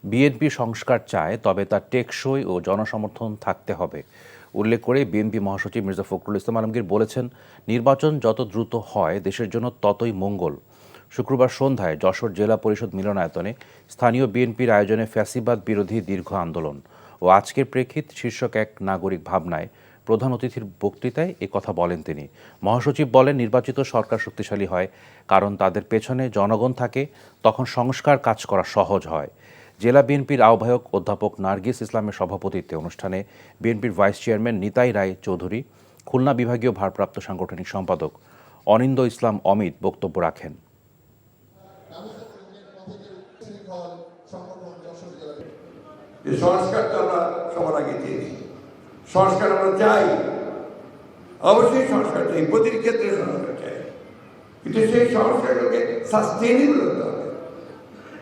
BNP সংস্কার চায়, তবে তার টেকসই ও জনসমর্থন থাকতে হবে উল্লেখ করে বিএনপি মহাসচিব মির্জা ফখরুল ইসলাম আলমগীর বলেছেন, নির্বাচন যত দ্রুত হয় দেশের জন্য ততই মঙ্গল। শুক্রবার সন্ধ্যায় যশোর জেলা পরিষদ মিলনায়তনে স্থানীয় বিএনপির আয়োজনে ফ্যাসিবাদ বিরোধী দীর্ঘ আন্দোলন ও আজকের প্রেক্ষিত শীর্ষক এক নাগরিক ভাবনায় প্রধান অতিথির বক্তৃতায় কথা বলেন তিনি। মহাসচিব বলেন, নির্বাচিত সরকার শক্তিশালী হয় কারণ তাদের পেছনে জনগণ থাকে, তখন সংস্কার কাজ করা সহজ হয়। জেলা বিএনপির আহ্বায়ক অধ্যাপক নার্গিস ইসলামের সভাপতিত্বে অনুষ্ঠানে বিএনপির ভাইস চেয়ারম্যান নিতাই রায় চৌধুরী, খুলনা বিভাগীয় ভারপ্রাপ্ত সাংগঠনিক সম্পাদক অনিন্দ ইসলাম অমিত বক্তব্য রাখেন। সংস্কারটা আমরা সবার আগে চেয়েছি, সংস্কার আমরা চাই, অবশ্যই সংস্কার চাই, প্রতিটি ক্ষেত্রে সংস্কার চাই, কিন্তু সেই সংস্কারটাকে সাস্টেনেবল হতে হবে,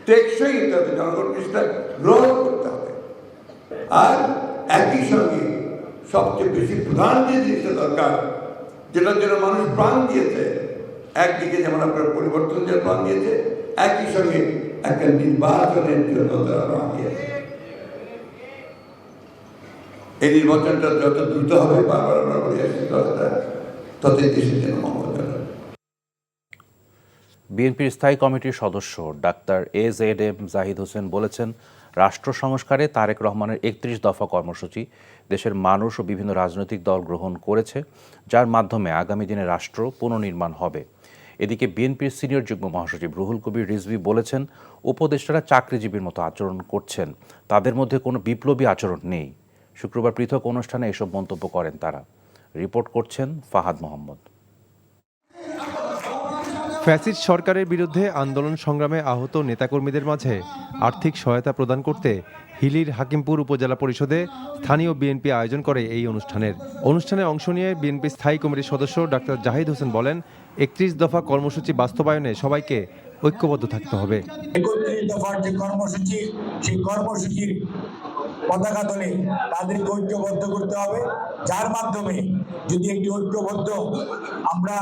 টেকসই হতে হবে, জনগণকে সেটা গ্রহণ করতে হবে। আর একই সঙ্গে সবচেয়ে বেশি প্রধান যে জিনিসটা দরকার, যেটার জন্য মানুষ প্রাণ দিয়েছে, একদিকে যেমন আপনার পরিবর্তন যে প্রাণ দিয়েছে, একই সঙ্গে একটা নির্বাচনের জন্য তারা প্রাণ দিয়েছে। এই নির্বাচনটা যত দ্রুত হবে, বারবার আমরা বলে আসছি, ততই দেশের জন্য মঙ্গলজনক। বিএনপির স্থায়ী কমিটির সদস্য ডাক্তার AZM জাহিদ হোসেন বলেছেন, রাষ্ট্র সংস্কারে তারেক রহমানের ৩১ দফা কর্মসূচি দেশের মানুষ ও বিভিন্ন রাজনৈতিক দল গ্রহণ করেছে, যার মাধ্যমে আগামী দিনে রাষ্ট্র পুনর্নির্মাণ হবে। এদিকে বিএনপির সিনিয়র যুগ্ম মহাসচিব রুহুল কবির রিজভী বলেছেন, উপদেষ্টারা চাকরিজীবীর মতো আচরণ করছেন, তাদের মধ্যে কোনো বিপ্লবী আচরণ নেই। শুক্রবার পৃথক অনুষ্ঠানে এসব মন্তব্য করেন তারা। রিপোর্ট করছেন ফাহাদ মোহাম্মদ। ফ্যাসিস্ট সরকারের বিরুদ্ধে আন্দোলন সংগ্রামে আহত নেতাকর্মীদের মাঝে আর্থিক সহায়তা প্রদান করতে হিলির হাকিমপুর উপজেলা পরিষদে স্থানীয় বিএনপি আয়োজন করে এই অনুষ্ঠানে অংশ নিয়ে বিএনপি স্থায়ী কমিটির সদস্য ডাক্তার জাহিদ হোসেন বলেন, ৩১ দফা কর্মসূচি বাস্তবায়নে সবাইকে ঐক্যবদ্ধ থাকতে হবে। ৩১ দফার যে কর্মসূচি, সেই কর্মসূচির পতাকা তলে তাদেরকে ঐক্যবদ্ধ করতে হবে, যার মাধ্যমে যদি একটি ঐক্যবদ্ধ আমরা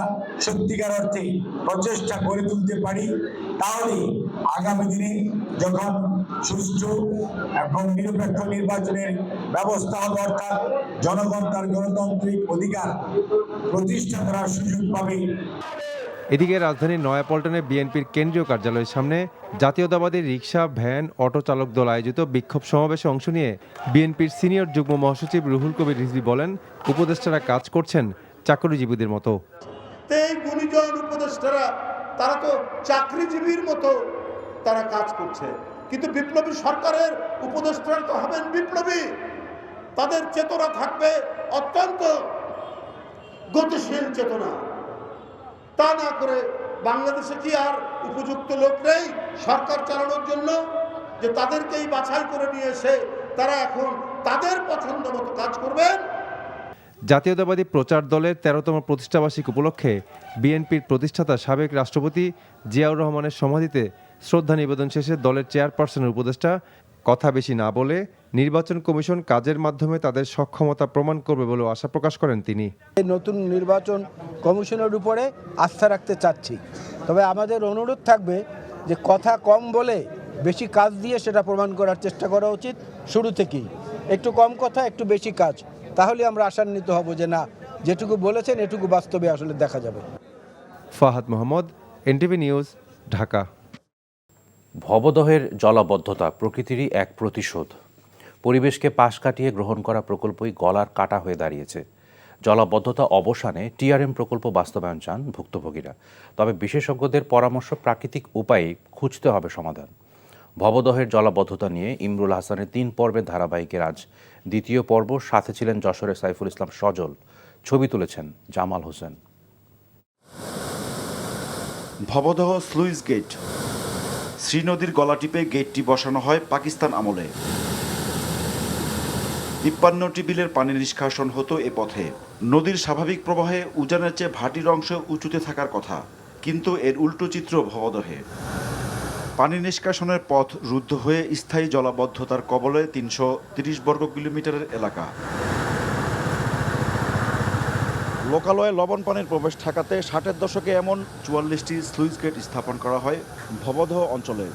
সত্যিকার অর্থে প্রচেষ্টা করে তুলতে পারি, তাহলে আগামী দিনে যখন সুষ্ঠু এবং নিরপেক্ষ নির্বাচনের ব্যবস্থা হবে, অর্থাৎ জনগণ তার গণতান্ত্রিক অধিকার প্রতিষ্ঠা করার সুযোগ পাবে। এদিকে রাজধানীর নয়াপল্টনে বিএনপির কেন্দ্রীয় কার্যালয়ের সামনে জাতীয়তাবাদী রিকশা, ভ্যান, অটো চালক দল আয়োজিত বিক্ষোভ সমাবেশে অংশ নিয়ে বিএনপির সিনিয়র যুগ্ম মহাসচিব রুহুল কবির রিজভী বলেন, উপদেষ্টারা কাজ করছেন চাকরিজীবীদের মতো। এই গুণীজন উপদেষ্টারা তারা তো চাকরিজীবীর মতো তারা কাজ করছে, কিন্তু বিপ্লবী সরকারের উপদেষ্টারা তো হবেন বিপ্লবী, তাদের চেতনা থাকবে অত্যন্ত গতিশীল চেতনা। তা না করে বাংলাদেশে কি আর উপযুক্ত লোক নেই সরকার চালানোর জন্য, যে তাদেরকেই বাছাই করে নিয়ে এসে তারা এখন তাদের পছন্দ মতো কাজ করবেন? জাতীয়তাবাদী প্রচার দলের ১৩তম প্রতিষ্ঠাবার্ষিকী উপলক্ষে বিএনপির প্রতিষ্ঠাতা সাবেক রাষ্ট্রপতি জিয়াউর রহমানের সমাধিতে শ্রদ্ধা নিবেদন শেষে দলের চেয়ারপারসনের উপদেষ্টা কথা বেশি না বলে নির্বাচন কমিশন কাজের মাধ্যমে তাদের সক্ষমতা প্রমাণ করবে বলে আশা প্রকাশ করেন তিনি। এই নতুন নির্বাচন কমিশনের উপরে আস্থা রাখতে চাচ্ছি, তবে আমাদের অনুরোধ থাকবে যে কথা কম বলে বেশি কাজ দিয়ে সেটা প্রমাণ করার চেষ্টা করা উচিত। শুরু থেকেই একটু কম কথা, একটু বেশি কাজ, তাহলে আমরা আশান্বিত হব যে না, যেটুকু বলেছেন এটুকু বাস্তবে আসলে দেখা যাবে। Fahad Mohammad, NTV news, Dhaka. ভবদহের জলাবদ্ধতা প্রকৃতিরই এক প্রতিশোধ। পরিবেশকে পাশ কাটিয়ে গ্রহণ করা প্রকল্পই গলার কাটা হয়ে দাঁড়িয়েছে। জলাবদ্ধতা অবসানে টিআরএম প্রকল্প বাস্তবায়ন চান ভুক্তভোগীরা, তবে বিশেষজ্ঞদের পরামর্শ প্রাকৃতিক উপায়ে খুঁজতে হবে সমাধান। ভবদহের জলাবদ্ধতা নিয়ে ইমরুল হাসানের ৩ পর্বের ধারাবাহিকের আজ দ্বিতীয় পর্ব, সাথে ছিলেন যশোরের সাইফুল ইসলাম সজল, ছবি তুলেছেন জামাল হোসেন। Bhabadah sluice gate. শ্রীনদীর গলা টিপে গেটটি বসানো হয় পাকিস্তান আমলে। ৫৩টি বিলের পানি নিষ্কাশন হতো এ পথে। নদীর স্বাভাবিক প্রবাহে উজানের চেয়ে ভাটির অংশ উঁচুতে থাকার কথা, কিন্তু এর উল্টো চিত্র ভবদহে। পানি নিষ্কাশনের পথ রুদ্ধ হয়ে স্থায়ী জলাবদ্ধতার কবলে ৩৩০ বর্গ কিলোমিটারের এলাকা। লোকালয়ে লবণ পানির প্রবেশ ঠেকাতে ৬০-এর দশকে এমন ৪৪টি স্লুইস গেট স্থাপন করা হয় ভবদহ অঞ্চলে।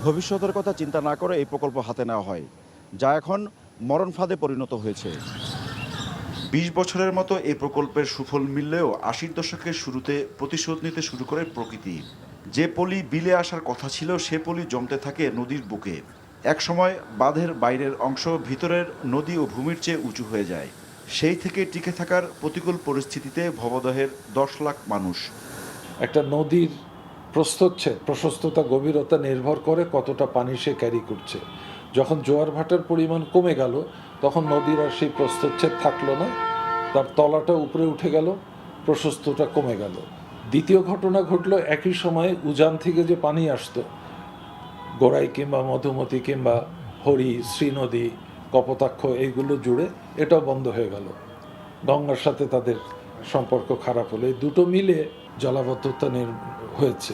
ভবিষ্যতের কথা চিন্তা না করে এই প্রকল্প হাতে নেওয়া হয়, যা এখন মরণ ফাঁদে পরিণত হয়েছে। ২০ বছরের মতো এই প্রকল্পের সুফল মিললেও ৮০ দশকের শুরুতে প্রতিশোধ নিতে শুরু করে প্রকৃতি। যে পলি বিলে আসার কথা ছিল সে পলি জমতে থাকে নদীর বুকে। একসময় বাঁধের বাইরের অংশ ভিতরের নদী ও ভূমির চেয়ে উঁচু হয়ে যায়। সেই থেকে টিকে থাকার প্রতিকূল পরিস্থিতিতে ভবদহের ১০ লাখ মানুষ। একটা নদীর প্রস্থচ্ছেদ, প্রশস্ততা, গভীরতা নির্ভর করে কতটা পানি সে ক্যারি করছে। যখন জোয়ার ভাটার পরিমাণ কমে গেল তখন নদীর আর সেই প্রস্থচ্ছেদ থাকলো না, তার তলাটা উপরে উঠে গেল, প্রশস্ততা কমে গেল। দ্বিতীয় ঘটনা ঘটলো একই সময়ে উজান থেকে যে পানি আসতো গোড়াই কিংবা মধুমতি কিংবা হরি, শ্রীনদী, কপোতাক্ষ এইগুলো জুড়ে, এটাও বন্ধ হয়ে গেল। গঙ্গার সাথে তাদের সম্পর্ক খারাপ হলো। এই দুটো মিলে জলাবদ্ধতা হয়েছে।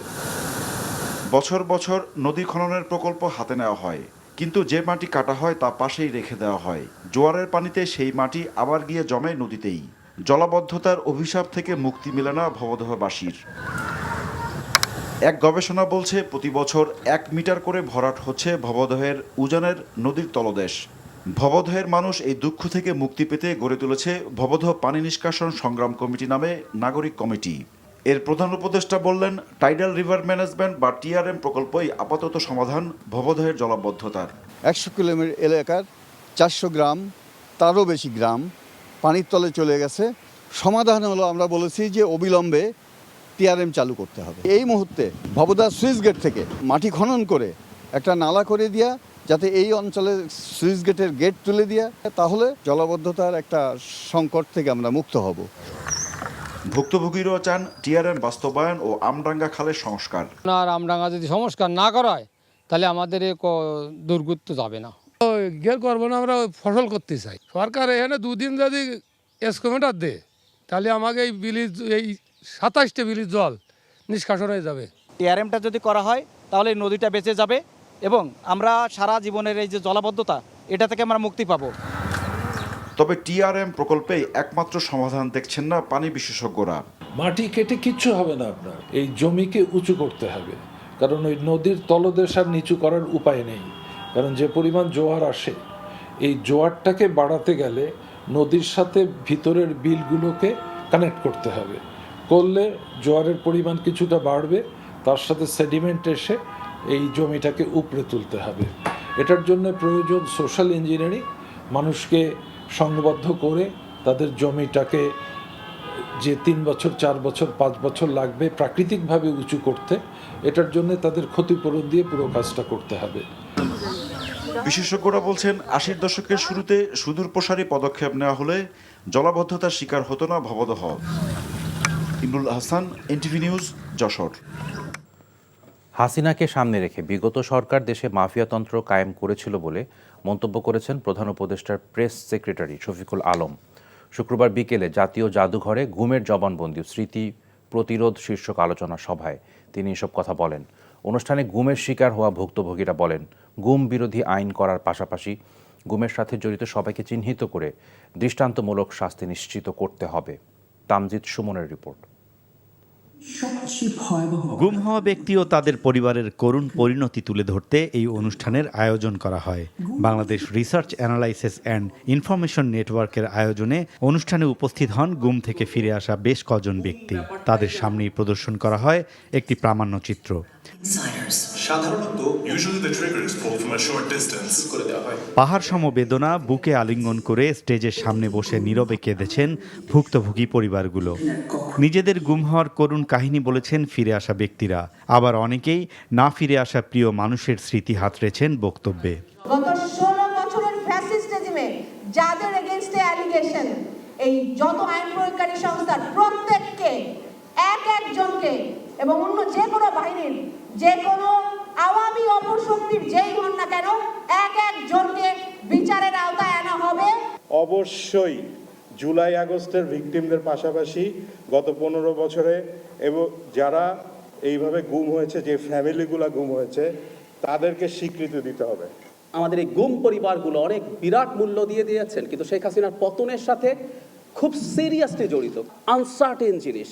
বছর বছর নদী খননের প্রকল্প হাতে নেওয়া হয়, কিন্তু যে মাটি কাটা হয় তা পাশেই রেখে দেওয়া হয়। জোয়ারের পানিতে সেই মাটি আবার গিয়ে জমে নদীতেই। জলাবদ্ধতার অভিশাপ থেকে মুক্তি মেলে না ভবদহবাসীর। এক গবেষণা বলছে প্রতি বছর ১ মিটার করে ভরাট হচ্ছে ভবদহের উজানের নদীর তলদেশ। ভবদহের মানুষ এই দুঃখ থেকে মুক্তি পেতে গড়ে তুলেছে ভবদহ পানি নিষ্কাশন সংগ্রাম কমিটি নামে নাগরিক কমিটি। এর প্রধান উপদেষ্টা বললেন, টাইডাল রিভার ম্যানেজমেন্ট বা টিআরএম প্রকল্পই আপাতত সমাধান ভবদহের জলাবদ্ধতার। ১০০ কিলোমিটার এলাকার ৪০০ গ্রাম, তারও বেশি গ্রাম পানির তলে চলে গেছে। সমাধান হলো, আমরা বলেছি যে অবিলম্বে টিআরএম চালু করতে হবে। এই মুহূর্তে ভবদহ সুইচ গেট থেকে মাটি খনন করে একটা নালা করে দেওয়া, যাতে এই অঞ্চলে সুইচ গেটের গেট তুলে দেওয়া, তাহলে জলাবদ্ধতার একটা সংকট থেকে আমরা মুক্ত হব। ভুক্তভোগীরাও চান টিআরএম বাস্তবায়ন ও আমডাঙ্গা খালের সংস্কার। আর আমডাঙ্গা যদি সংস্কার না করা হয় তাহলে আমাদের দুর্গত যাবে না। ঘের করবো না, আমরা ফসল করতে চাই। সরকার এখানে দুদিন যদি এসকোমিটার দেয় তাহলে আমাকে এই বিলিজ, এই ২৭টা বিলিজ জল নিষ্কাশন হয়ে যাবে। টিআরএমটা যদি করা হয় তাহলে নদীটা বেঁচে যাবে এবং আমরা সারা জীবনের এই যে জলাবদ্ধতা, এটা থেকে আমরা মুক্তি পাবো। তবে টিআরএম প্রকল্পেই একমাত্র সমাধান দেখছেন না পানি বিশেষজ্ঞরা। মাটি কেটে কিচ্ছু হবে না, আপনার এই জমিকে উঁচু করতে হবে, কারণ ওই নদীর তলদেশ আর নিচু করার উপায় নেই। কারণ যে পরিমাণ জোয়ার আসে, এই জোয়ারটাকে বাড়াতে গেলে নদীর সাথে ভিতরের বিলগুলোকে কানেক্ট করতে হবে। করলে জোয়ারের পরিমাণ কিছুটা বাড়বে, তার সাথে সেডিমেন্ট এসে এই জমিটাকে উপরে তুলতে হবে। এটার জন্য প্রয়োজন সোশ্যাল ইঞ্জিনিয়ারিং, মানুষকে সংবদ্ধ করে তাদের জমিটাকে যে ৩ বছর, ৪ বছর, ৫ বছর লাগবে প্রাকৃতিকভাবে উঁচু করতে, এটার জন্য তাদের ক্ষতিপূরণ দিয়ে পুরো কাজটা করতে হবে। বিশেষজ্ঞরা বলছেন, ৮০ দশকের শুরুতে সুদূর প্রসারী পদক্ষেপ নেওয়া হলে জলাবদ্ধতার শিকার হতো না ভবদহ। Imrul Hasan, NTV news, Jessore. হাসিনাকে সামনে রেখে বিগত সরকার দেশে মাফিয়াতন্ত্র কায়েম করেছিল বলে মন্তব্য করেছেন প্রধান উপদেষ্টার প্রেস সেক্রেটারি শফিকুল আলম। শুক্রবার বিকেলে জাতীয় জাদুঘরে গুমের জবানবন্দি স্মৃতি প্রতিরোধ শীর্ষক আলোচনা সভায় তিনি এসব কথা বলেন। অনুষ্ঠানে গুমের শিকার হওয়া ভুক্তভোগীরা বলেন, গুম বিরোধী আইন করার পাশাপাশি গুমের সাথে জড়িত সবাইকে চিহ্নিত করে দৃষ্টান্তমূলক শাস্তি নিশ্চিত করতে হবে। তামজিদ সুমনের রিপোর্ট। গুম হওয়া ব্যক্তি ও তাদের পরিবারের করুণ পরিণতি তুলে ধরতে এই অনুষ্ঠানের আয়োজন করা হয়। Bangladesh research analysis and information নেটওয়ার্কের আয়োজনে অনুষ্ঠানে উপস্থিত হন গুম থেকে ফিরে আসা বেশ কজন ব্যক্তি। তাদের সামনেই প্রদর্শন করা হয় একটি প্রামাণ্যচিত্র। পাহাড় সম বেদনা বুকে আলিঙ্গন করে স্টেজের সামনে বসে নীরবে কেঁদেছেন ভুক্তভোগী পরিবারগুলো। নিজেদের গুম হওয়ার করুণ কাহিনী বলেছেন ফিরে আসা ব্যক্তিরা, আবার অনেকেই না ফিরে আসা প্রিয় মানুষের স্মৃতি হাতড়েছেন বক্তব্যে। গত 16 বছরের ফ্যাসিস্ট রেজিমে যাদের এগেইনস্টে অ্যালিগেশন, এই যত আইন প্রয়োগকারী সংস্থার প্রত্যেককে, এক একজনকে এবং অন্য যে কোনো বাহিনীর, যে কোনো আওয়ামী অপশক্তির যেই হন না কেন, এক একজনকে বিচারের আওতায় আনা হবে। অবশ্যই জুলাই আগস্টের ভিকটিমদের পাশাপাশি গত 15 বছরে এবং যারা এইভাবে গুম হয়েছে, যে ফ্যামিলিগুলো গুম হয়েছে, তাদেরকে স্বীকৃতি দিতে হবে। আমাদের এই গুম পরিবারগুলো অনেক বিরাট মূল্য দিয়ে দিয়েছেন, কিন্তু শেখ হাসিনার পতনের সাথে খুব সিরিয়াসলি জড়িত আনসার্টেন জিনিস।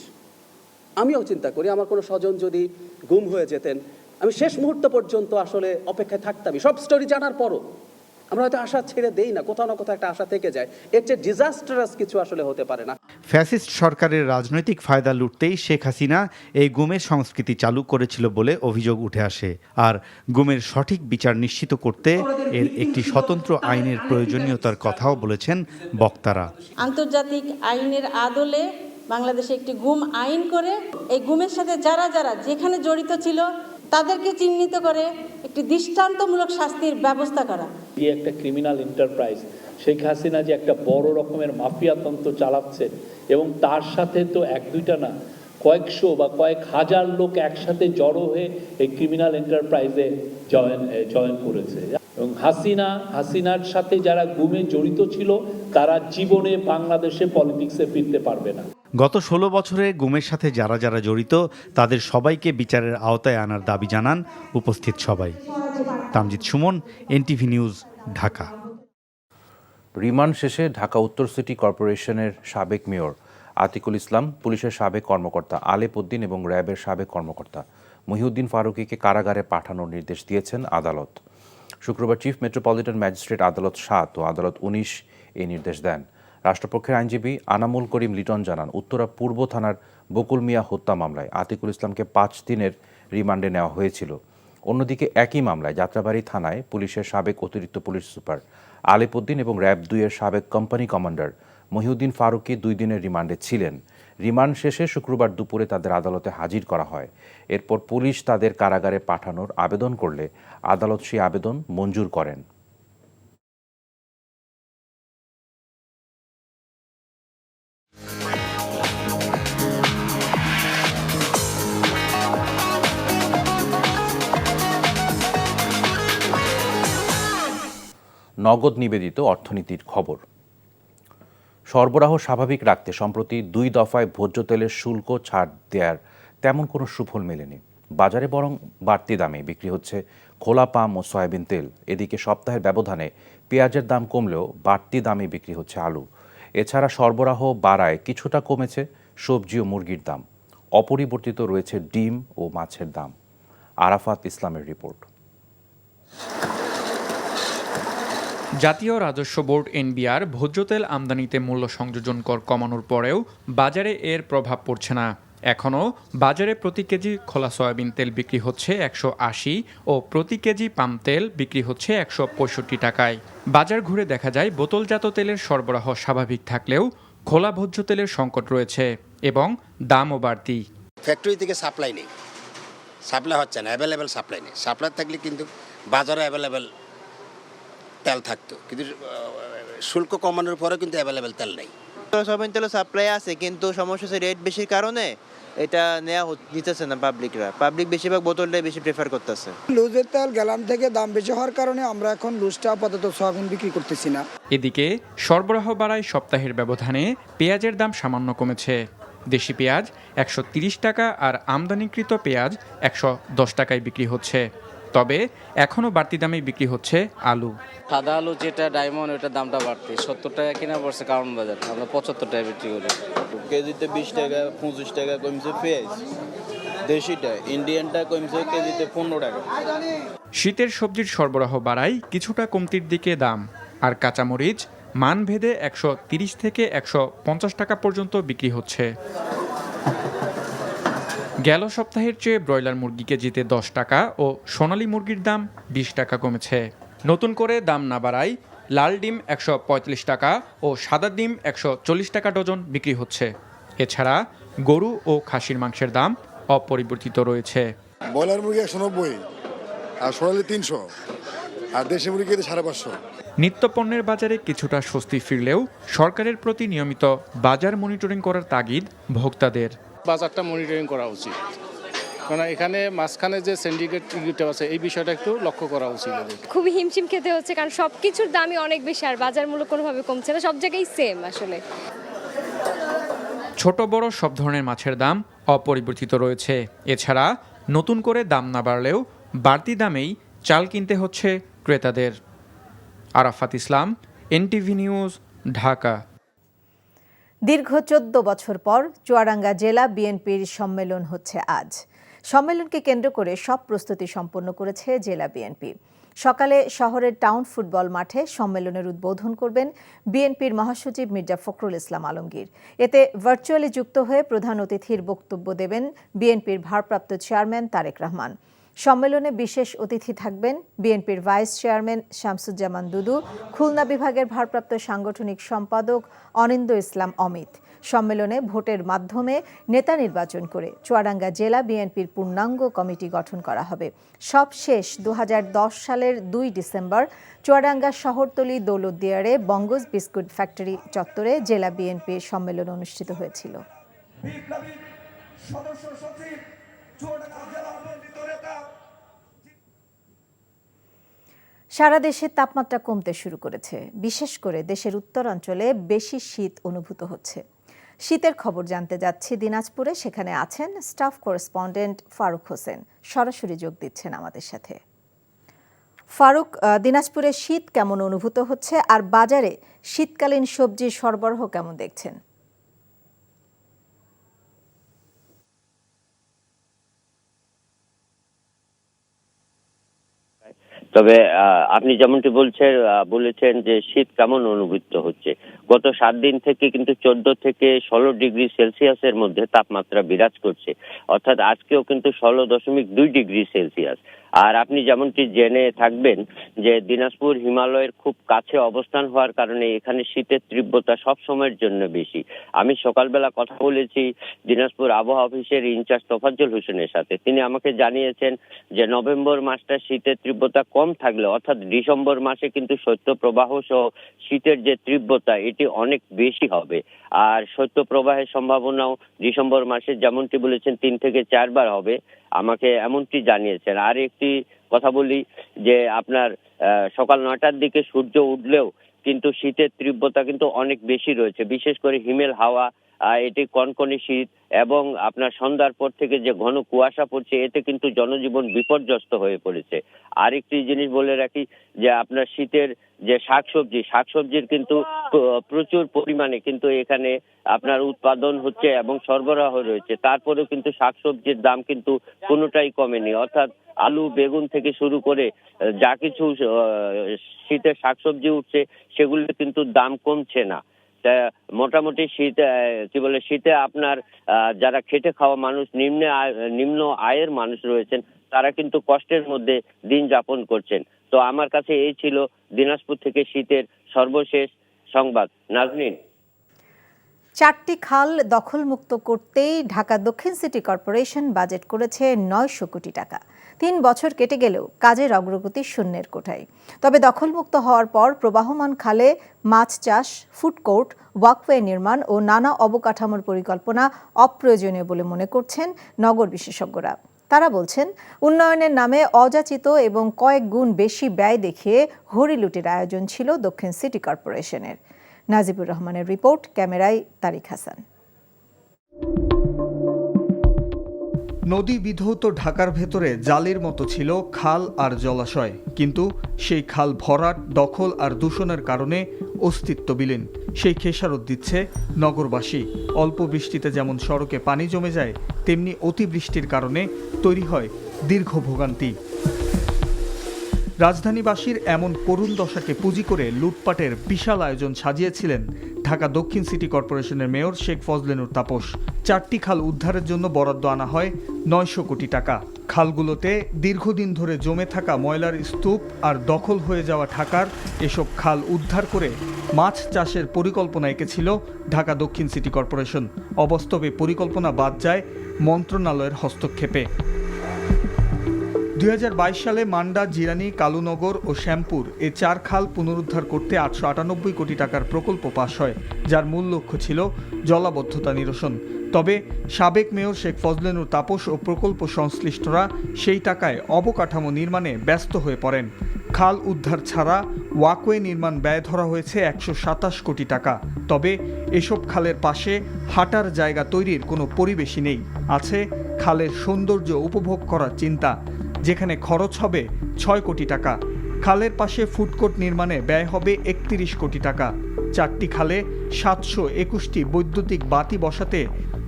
আমিও চিন্তা করি, আমার কোনো স্বজন যদি গুম হয়ে যেতেন, আমি শেষ মুহূর্ত পর্যন্ত আসলে অপেক্ষায় থাকতাম সব স্টোরি জানার পরও আমরা হয়তো আশা ছেড়ে দেই না, কোথাও না কোথাও একটা আশা থেকে যায়। এর চেয়ে ডিজাস্টারাস কিছু আসলে হতে পারে না। ফ্যাসিস্ট সরকারের রাজনৈতিক ফায়দা লুটতেই শেখ হাসিনা এই গুমের সংস্কৃতি চালু করেছিল বলে অভিযোগ উঠে আসে। আর গুমের সঠিক বিচার নিশ্চিত করতে এর একটি স্বতন্ত্র আইনের প্রয়োজনীয়তার কথাও বলেছেন বক্তারা। আন্তর্জাতিক আইনের আদলে বাংলাদেশে একটি গুম আইন করে এই গুমের সাথে যারা যারা যেখানে জড়িত ছিল তাদেরকে চিহ্নিত করে একটি দৃষ্টান্তমূলক শাস্তির ব্যবস্থা করা। এই একটা ক্রিমিনাল এন্টারপ্রাইজ শেখ হাসিনা যে একটা বড় রকমের মাফিয়া তন্ত্র চালাচ্ছে এবং তার সাথে তো এক দুইটা না, কয়েকশো বা কয়েক হাজার লোক একসাথে জড়ো হয়ে এই ক্রিমিনাল এন্টারপ্রাইজে জয়েন করেছে। এবং হাসিনার সাথে যারা গুমে জড়িত ছিল তারা জীবনে বাংলাদেশে পলিটিক্সে ফিরতে পারবে না। গত 16 বছরে গুমের সাথে যারা যারা জড়িত তাদের সবাইকে বিচারের আওতায় আনার দাবি জানান উপস্থিত সবাই। Tamjid Suman, NTV news, Dhaka. Remand শেষে ঢাকা উত্তর সিটি কর্পোরেশনের সাবেক মেয়র আতিকুল ইসলাম, পুলিশের সাবেক কর্মকর্তা আলেপ উদ্দিন এবং র্যাবের সাবেক কর্মকর্তা মহিউদ্দিন ফারুকীকে কারাগারে পাঠানোর নির্দেশ দিয়েছেন আদালত। শুক্রবার চিফ মেট্রোপলিটন ম্যাজিস্ট্রেট আদালত 7 ও আদালত 19 এই নির্দেশ দেন। রাষ্ট্রপক্ষের আইনজীবী আনামুল করিম লিটন জানান, উত্তরা পূর্ব থানার বকুল মিয়া হত্যা মামলায় আতিকুল ইসলামকে 5 দিনের রিমান্ডে নেওয়া হয়েছিল। অন্যদিকে একই মামলায় যাত্রাবাড়ী থানায় পুলিশের সাবেক অতিরিক্ত পুলিশ সুপার আলেপ উদ্দিন এবং র্যাব 2 এর সাবেক কোম্পানি কমান্ডার মহিউদ্দিন ফারুকী 2 দিনের রিমান্ডে ছিলেন। রিমান্ড শেষে শুক্রবার দুপুরে তাদের আদালতে হাজির করা হয়। এরপর পুলিশ তাদের কারাগারে পাঠানোর আবেদন করলে আদালত সেই আবেদন মঞ্জুর করেন। নগদ নিবেদিত অর্থনীতির খবর। সরবরাহ স্বাভাবিক রাখতে সম্প্রতি 2 দফায় ভোজ্য তেলের শুল্ক ছাড় দেওয়ার তেমন কোনো সুফল মেলেনি। বাজারে বরং বাড়তি দামে বিক্রি হচ্ছে খোলা পাম ও সয়াবিন তেল। এদিকে সপ্তাহের ব্যবধানে পেঁয়াজের দাম কমলেও বাড়তি দামে বিক্রি হচ্ছে আলু। এছাড়া সরবরাহ বাড়ায় কিছুটা কমেছে সবজি ও মুরগির দাম। অপরিবর্তিত রয়েছে ডিম ও মাছের দাম। আরাফাত ইসলামের রিপোর্ট। জাতীয় রাজস্ব বোর্ড এনবিআর ভোজ্য তেল আমদানিতে মূল্য সংযোজন কর কমানোর পরেও বাজারে এর প্রভাব পড়ছে না। এখনও বাজারে প্রতি কেজি খোলা সয়াবিন তেল বিক্রি হচ্ছে 180 ও প্রতি কেজি পাম তেল বিক্রি হচ্ছে 165 টাকায়। বাজার ঘুরে দেখা যায় বোতলজাত তেলের সরবরাহ স্বাভাবিক থাকলেও খোলা ভোজ্য তেলের সংকট রয়েছে এবং দামও বাড়তি। ফ্যাক্টরি থেকে সাপ্লাই নেই, সাপ্লাই হচ্ছে না, অ্যাভেলেবেল সাপ্লাই নেই। সাপ্লাই থাকলে কিন্তু বাজারে অ্যাভেলেবেল তেল থাকতো, কিন্তু শুল্ক কমানোর পরে কিন্তু অ্যাভেলেবেল তেল নেই। সয়াবিন তেলের সাপ্লাই আছে, কিন্তু সমস্যা হচ্ছে রেট বেশির কারণে এটা নিতেছে না পাবলিক বেশিরভাগ বোতলটাই বেশি প্রেফার করতেছে। লুজের তেল গ্যালান থেকে দাম বেশি হওয়ার কারণে আমরা এখন লুজটা আপাতত সয়াবিন বিক্রি করতেছি না। এদিকে সরবরাহ বাড়ায় সপ্তাহের ব্যবধানে পেঁয়াজের দাম সামান্য কমেছে। দেশি পেঁয়াজ 130 টাকা আর আমদানিকৃত পেঁয়াজ 110 টাকায় বিক্রি হচ্ছে। তবে এখনও বাড়তি দামে বিক্রি হচ্ছে আলু। সাদা আলু যেটা ডায়মন্ড ওটার দামটা বাড়তি, 70 টাকা কিনা পড়ছে কারণ বাজার, আমরা 75 টাকা বিক্রি করি। কেজিতে 20 টাকা 25 টাকা কমছে পেঁয়াজ, দেশিটা ইন্ডিয়ানটা কমছে কেজিতে 15 টাকা। শীতের সবজির সরবরাহ বাড়ায় কিছুটা কমতির দিকে দাম, আর কাঁচামরিচ মানভেদে 130 থেকে 150 টাকা পর্যন্ত বিক্রি হচ্ছে। গেল সপ্তাহের চেয়ে ব্রয়লার মুরগি কেজিতে 10 টাকা ও সোনালী মুরগির দাম 20 টাকা কমেছে। নতুন করে দাম না বাড়ায় লাল ডিম 135 টাকা ও সাদা ডিম 140 টাকা ডজন বিক্রি হচ্ছে। এছাড়া গরু ও খাসির মাংসের দাম অপরিবর্তিত রয়েছে। ব্রয়লার মুরগি 190 আর সোনালী 300 আর দেশি মুরগি 550। নিত্যপণ্যের বাজারে কিছুটা স্বস্তি ফিরলেও সরকারের প্রতি নিয়মিত বাজার মনিটরিং করার তাগিদ ভোক্তাদের। বাজারটা মনিটরিং করা উচিত, কারণ এখানে মাঝখানে যে সিন্ডিকেট আছে এই বিষয়টা একটু লক্ষ্য করা উচিত। খুবই হিমশিম খেতে হচ্ছে, কারণ সব কিছুর দামই অনেক বেশি আর বাজার মূল্য কোনোভাবে কমছে না, সব জায়গায় সেম। আসলে ছোট বড় সব ধরনের মাছের দাম অপরিবর্তিত রয়েছে। এছাড়া নতুন করে দাম না বাড়লেও বাড়তি দামেই চাল কিনতে হচ্ছে ক্রেতাদের। আরাফাত ইসলাম, এনটিভি নিউজ, ঢাকা। দীর্ঘ 14 বছর পর চুয়াডাঙ্গা জেলা বিএনপির সম্মেলন হচ্ছে আজ। সম্মেলনকে কেন্দ্র করে সব প্রস্তুতি সম্পন্ন করেছে জেলা বিএনপি। সকালে শহরের টাউন ফুটবল মাঠে সম্মেলনের উদ্বোধন করবেন বিএনপির মহাসচিব মির্জা ফখরুল ইসলাম আলমগীর। এতে ভার্চুয়ালি যুক্ত হয়ে প্রধান অতিথির বক্তব্য দেবেন বিএনপির ভারপ্রাপ্ত চেয়ারম্যান তারেক রহমান। সম্মেলনে বিশেষ অতিথি থাকবেন বিএনপির ভাইস চেয়ারম্যান শামসুজ্জামান দুদু, খুলনা বিভাগের ভারপ্রাপ্ত সাংগঠনিক সম্পাদক অনিন্দ্য ইসলাম অমিত। সম্মেলনে ভোটের মাধ্যমে নেতা নির্বাচন করে চুয়াডাঙ্গা জেলা বিএনপির পূর্ণাঙ্গ কমিটি গঠন করা হবে। সব শেষ 2010 সালের 2 ডিসেম্বর চুয়াডাঙ্গা শহরতলি দৌলতদিয়ারে বঙ্গজ বিস্কুট ফ্যাক্টরি চত্বরে জেলা বিএনপির সম্মেলন অনুষ্ঠিত হয়েছিল। সারা দেশে তাপমাত্রা কমতে শুরু করেছে। বিশেষ করে দেশের উত্তরাঞ্চলে বেশি শীত অনুভূত হচ্ছে। শীতের খবর জানতে যাচ্ছি দিনাজপুরে, সেখানে আছেন স্টাফ করেসপন্ডেন্ট ফারুক হোসেন, সরাসরি যোগ দিচ্ছেন আমাদের সাথে। ফারুক, দিনাজপুরে শীত কেমন অনুভূত হচ্ছে আর বাজারে শীতকালীন সবজির সরবরাহ কেমন দেখছেন? তবে আপনি যেমনটি বলেছেন যে শীত কেমন অনুভূত হচ্ছে, গত 7 দিন থেকে কিন্তু 14 থেকে 16 ডিগ্রি সেলসিয়াসের মধ্যে তাপমাত্রা বিরাজ করছে, অর্থাৎ আজকেও কিন্তু 16.2 ডিগ্রি সেলসিয়াস। আর আপনি যেমনটি জেনে থাকবেন যে দিনাজপুর হিমালয়ের খুব কাছে অবস্থান হওয়ার কারণে এখানে শীতের তীব্রতা সব সময়ের জন্য বেশি। আমি সকালবেলা কথা বলেছি দিনাজপুর আবহাওয়া অফিসের ইনচার্জ তোফাজ্জল হোসেনের সাথে। তিনি আমাকে জানিয়েছেন যে নভেম্বর মাসটা শীতের তীব্রতা কম থাকলে অর্থাৎ ডিসেম্বর মাসে কিন্তু শৈত্যপ্রবাহ সহ শীতের যে তীব্রতা এটি অনেক বেশি হবে। আর শৈত্যপ্রবাহের সম্ভাবনাও ডিসেম্বর মাসে যেমনটি বলেছেন 3 থেকে 4 বার হবে, আমাকে এমনটি জানিয়েছেন। আর একটি কথা বলি যে আপনার সকাল 9টার দিকে সূর্য উঠলেও কিন্তু শীতের তীব্রতা কিন্তু অনেক বেশি রয়েছে, বিশেষ করে হিমেল হাওয়া, এটি কনকনে শীত এবং আপনার সন্ধ্যার পর থেকে যে ঘন কুয়াশা পড়ছে এতে কিন্তু জনজীবন বিপর্যস্ত হয়ে পড়েছে। আরেকটি জিনিস বলে রাখি যে আপনার শীতের যে শাকসবজির কিন্তু প্রচুর পরিমাণে কিন্তু এখানে আপনার উৎপাদন হচ্ছে এবং সরবরাহ রয়েছে, তারপরেও কিন্তু শাকসবজির দাম কিন্তু কোনোটাই কমেনি। অর্থাৎ আলু বেগুন থেকে শুরু করে যা কিছু শীতের শাকসবজি উঠছে সেগুলো কিন্তু দাম কমছে না। মোটামুটি শীতে আপনার যারা খেটে খাওয়া মানুষ, নিম্ন আয়ের মানুষ রয়েছেন, তারা কিন্তু কষ্টের মধ্যে দিন যাপন করছেন। তো আমার কাছে এই ছিল দিনাজপুর থেকে শীতের সর্বশেষ সংবাদ। নাজনীন, 4টি খাল দখলমুক্ত করতেই ঢাকা দক্ষিণ সিটি কর্পোরেশন বাজেট করেছে 900 কোটি টাকা। 3 বছর কেটে গেলেও কাজের অগ্রগতি শূন্যের কোঠায়। তবে দখলমুক্ত হওয়ার পর প্রবাহমান খালে মাছ চাষ, ফুড কোর্ট, ওয়াকওয়ে নির্মাণ ও নানা অবকাঠামোর পরিকল্পনা অপ্রয়োজনীয় বলে মনে করছেন নগর বিশেষজ্ঞরা। তারা বলছেন উন্নয়নের নামে অযাচিত এবং কয়েক গুণ বেশি ব্যয় দেখিয়ে হরিলুটির আয়োজন ছিল দক্ষিণ সিটি কর্পোরেশনের। নাজিবুর রহমানের রিপোর্ট, ক্যামেরায় তারিক হাসান। নদী বিধৌত ঢাকার ভেতরে জালির মতো ছিল খাল আর জলাশয়, কিন্তু সেই খাল ভরাট, দখল আর দূষণের কারণে অস্তিত্ববিলীন। সেই খেসারত দিচ্ছে নগরবাসী। অল্প বৃষ্টিতে যেমন সড়কে পানি জমে যায়, তেমনি অতিবৃষ্টির কারণে তৈরি হয় দীর্ঘ ভোগান্তি। রাজধানীবাসীর এমন করুণ দশাকে পুঁজি করে লুটপাটের বিশাল আয়োজন সাজিয়েছিলেন ঢাকা দক্ষিণ সিটি কর্পোরেশনের মেয়র শেখ ফজলে নূর তাপস। 4টি খাল উদ্ধারের জন্য বরাদ্দ আনা হয় 900 কোটি টাকা। খালগুলোতে দীর্ঘদিন ধরে জমে থাকা ময়লার স্তূপ আর দখল হয়ে যাওয়া ঢাকার এসব খাল উদ্ধার করে মাছ চাষের পরিকল্পনা এঁকেছিল ঢাকা দক্ষিণ সিটি কর্পোরেশন। অবাস্তবে পরিকল্পনা বাদ যায় মন্ত্রণালয়ের হস্তক্ষেপে। 2022 সালে মান্ডা, জিরানি, কালুনগর ও শ্যামপুর এই 4 খাল পুনরুদ্ধার করতে 898 কোটি টাকার প্রকল্প পাস হয়, যার মূল লক্ষ্য ছিল জলাবদ্ধতা নিরসন। তবে সাবেক মেয়র শেখ ফজলে নূর তাপস ও প্রকল্প সংশ্লিষ্টরা সেই টাকায় অবকাঠামো নির্মাণে ব্যস্ত হয়ে পড়েন। খাল উদ্ধার ছাড়া ওয়াকওয়ে নির্মাণ ব্যয় ধরা হয়েছে 127 কোটি টাকা। তবে এসব খালের পাশে হাঁটার জায়গা তৈরির কোনো পরিবেশই নেই। আছে খালের সৌন্দর্য উপভোগ করার চিন্তা, যেখানে খরচ হবে 6 কোটি টাকা। খালের পাশে ফুডকোর্ট নির্মাণে ব্যয় হবে 31 কোটি টাকা। 4টি খালে 721টি বৈদ্যুতিক বাতি বসাতে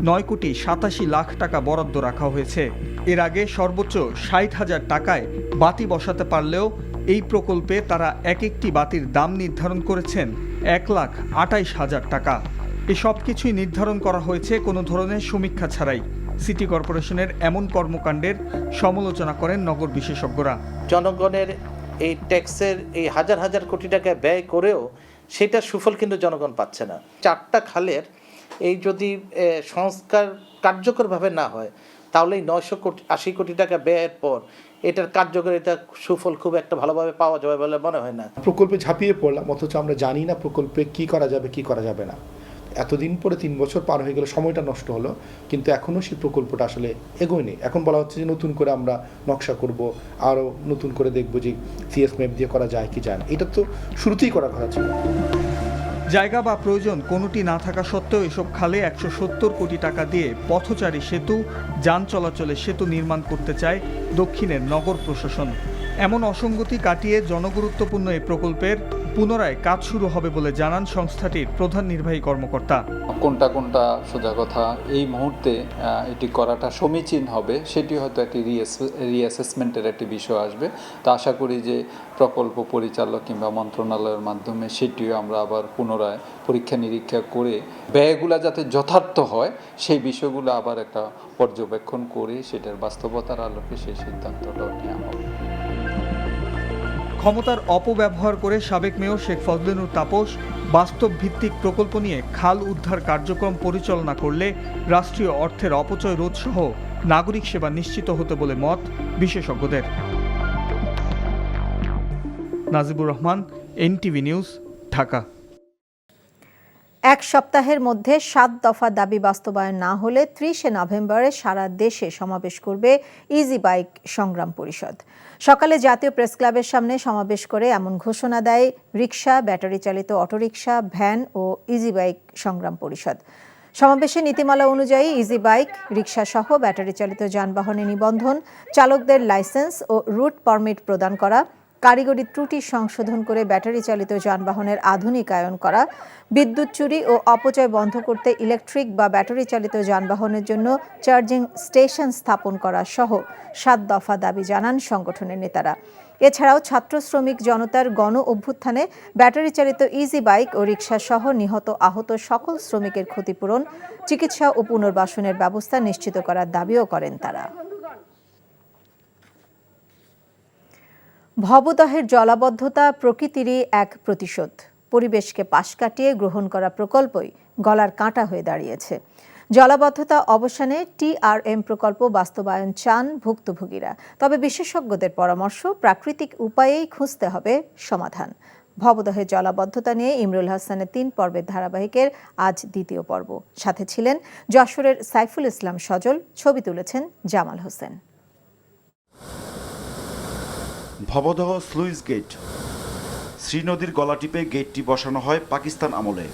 9 কোটি 87 লাখ টাকা বরাদ্দ রাখা হয়েছে। এর আগে সর্বোচ্চ ৬০,০০০ টাকায় বাতি বসাতে পারলেও এই প্রকল্পে তারা এক একটি বাতির দাম নির্ধারণ করেছেন ১,২৮,০০০ টাকা। এসব কিছুই নির্ধারণ করা হয়েছে কোনো ধরনের সমীক্ষা ছাড়াই। সিটি কর্পোরেশনের এমন কর্মকাণ্ডের সমালোচনা করেন নগর বিশেষজ্ঞরা। জনগণের এই ট্যাক্সের এই হাজার হাজার কোটি টাকা ব্যয় করেও সেটার সুফল কিন্তু জনগণ পাচ্ছে না। 4টা খালের এই যদি সংস্কার কার্যকরভাবে না হয় তাহলে এই 980 কোটি টাকা ব্যয়ের পর এটার কার্যকারিতা সুফল খুব একটা ভালোভাবে পাওয়া যাবে বলে মনে হয় না। প্রকল্পে ঝাঁপিয়ে পড়লাম, অথচ আমরা জানি না প্রকল্পে কি করা যাবে কি করা যাবে না। এতদিন পরে 3 বছর পার হয়ে গেল, সময়টা নষ্ট হলো, কিন্তু এখনও সেই প্রকল্পটা আসলে এগোয়নি। এখন বলা হচ্ছে যে নতুন করে আমরা নকশা করব, আরও নতুন করে দেখব যে সিএস ম্যাপ দিয়ে করা যায় কি যায় না। এটা তো শুরুতেই করার কথা ছিল। জায়গা বা প্রয়োজন কোনোটি না থাকা সত্ত্বেও এসব খালে ১৭০ কোটি টাকা দিয়ে পথচারী সেতু, যান চলাচলের সেতু নির্মাণ করতে চায় দক্ষিণের নগর প্রশাসন। এমন অসঙ্গতি কাটিয়ে জনগুরুত্বপূর্ণ এই প্রকল্পের পুনরায় কাজ শুরু হবে বলে জানান সংস্থাটির প্রধান নির্বাহী কর্মকর্তা। কোনটা সোজা কথা এই মুহূর্তে এটি করাটা সমীচীন হবে সেটি হয়তো একটি রিঅ্যাসেসমেন্টের একটি বিষয় আসবে। তা আশা করি যে প্রকল্প পরিচালক কিংবা মন্ত্রণালয়ের মাধ্যমে সেটিও আমরা আবার পুনরায় পরীক্ষা নিরীক্ষা করে ব্যয়গুলো যাতে যথার্থ হয় সেই বিষয়গুলো আবার একটা পর্যবেক্ষণ করে সেটার বাস্তবতার আলোকে সেই সিদ্ধান্তটা নেওয়া হবে। ক্ষমতার অপব্যবহার করে সাবেক মেয়র শেখ ফজলেনুর তাপস বাস্তব ভিত্তিক প্রকল্প নিয়ে খাল উদ্ধার কার্যক্রম পরিচালনা করলে রাষ্ট্রীয় অর্থের অপচয় রোধ সহ নাগরিক সেবা নিশ্চিত হতে বলে মত বিশেষজ্ঞদের। Najibur Rahman, NTV news, Dhaka. এক সপ্তাহের মধ্যে 7 দফা দাবি বাস্তবায়ন না হলে 30শে নভেম্বরে সারা দেশে সমাবেশ করবে ইজি বাইক সংগ্রাম পরিষদ। সকালে জাতীয় প্রেস ক্লাবের সামনে সমাবেশ করে এমন ঘোষণা দেয় রিকশা, ব্যাটারি চালিত অটোরিকশা, ভ্যান ও ইজি বাইক সংগ্রাম পরিষদ। সমাবেশে নীতিমালা অনুযায়ী ইজি বাইক, রিকশা সহ ব্যাটারি চালিত যানবাহনে নিবন্ধন, চালকদের লাইসেন্স ও রুট পারমিট প্রদান করা, কারিগরি ত্রুটি সংশোধন করে ব্যাটারি চালিত যানবাহনের আধুনিকায়ন করা, বিদ্যুৎ চুরি ও অপচয় বন্ধ করতে ইলেকট্রিক বা ব্যাটারি চালিত যানবাহনের জন্য চার্জিং স্টেশন স্থাপন করা সহ 7 দফা দাবি জানান সংগঠনের নেতারা। এছাড়াও ছাত্র শ্রমিক জনতার গণ অভ্যুত্থানে ব্যাটারি চালিত ইজি বাইক ও রিকশা সহ নিহত আহত সকল শ্রমিকের ক্ষতিপূরণ, চিকিৎসা ও পুনর্বাসনের ব্যবস্থা নিশ্চিত করার দাবিও করেন তারা। ভবদহের জলাবদ্ধতা প্রকৃতিরই এক প্রতিশোধ। পরিবেশকে পাশ কাটিয়ে গ্রহণ করা প্রকল্পই গলার কাঁটা হয়ে দাঁড়িয়েছে। জলাবদ্ধতা অবসানে TRM প্রকল্প বাস্তবায়ন চান ভুক্তভোগীরা। তবে বিশেষজ্ঞদের পরামর্শ, প্রাকৃতিক উপায়েই খুঁজতে হবে সমাধান। ভবদহের জলাবদ্ধতা নিয়ে ইমরুল হাসানের 3 পর্বের ধারাবাহিকের আজ 2য় পর্ব। সাথে ছিলেন যশোরের সাইফুল ইসলাম সজল, ছবি তুলেছেন জামাল হোসেন। Bhabadah sluice gate. শ্রীনদীর গলা টিপে গেটটি বসানো হয় পাকিস্তান আমলে।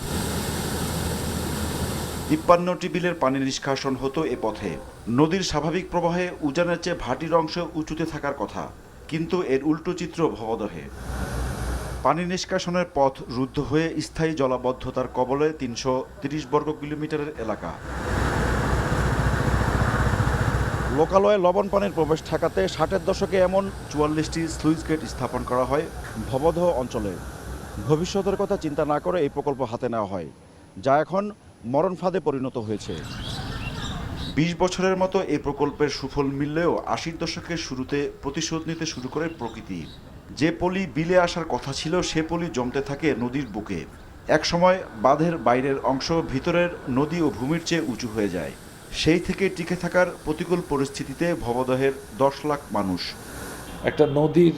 53টি বিলের পানি নিষ্কাশন হতো এ পথে। নদীর স্বাভাবিক প্রবাহে উজানের চেয়ে ভাটির অংশ উঁচুতে থাকার কথা, কিন্তু এর উল্টো চিত্র ভবদহে। পানি নিষ্কাশনের পথ রুদ্ধ হয়ে স্থায়ী জলাবদ্ধতার কবলে 330 বর্গ কিলোমিটারের এলাকা। লোকালয়ে লবণ পানির প্রবেশ ঠেকাতে 60-এর দশকে এমন 44টি স্লুইস গেট স্থাপন করা হয় ভবদহ অঞ্চলে। ভবিষ্যতের কথা চিন্তা না করে এই প্রকল্প হাতে নেওয়া হয়, যা এখন মরণ ফাঁদে পরিণত হয়েছে। 20 বছরের মতো এই প্রকল্পের সুফল মিললেও 80-র দশকের শুরুতে প্রতিশোধ নিতে শুরু করে প্রকৃতি। যে পলি বিলে আসার কথা ছিল সে পলি জমতে থাকে নদীর বুকে। একসময় বাঁধের বাইরের অংশ ভিতরের নদী ও ভূমির চেয়ে উঁচু হয়ে যায়। সেই থেকে টিকে থাকার প্রতিকূল পরিস্থিতিতে ভবদহের 10 লাখ মানুষ। একটা নদীর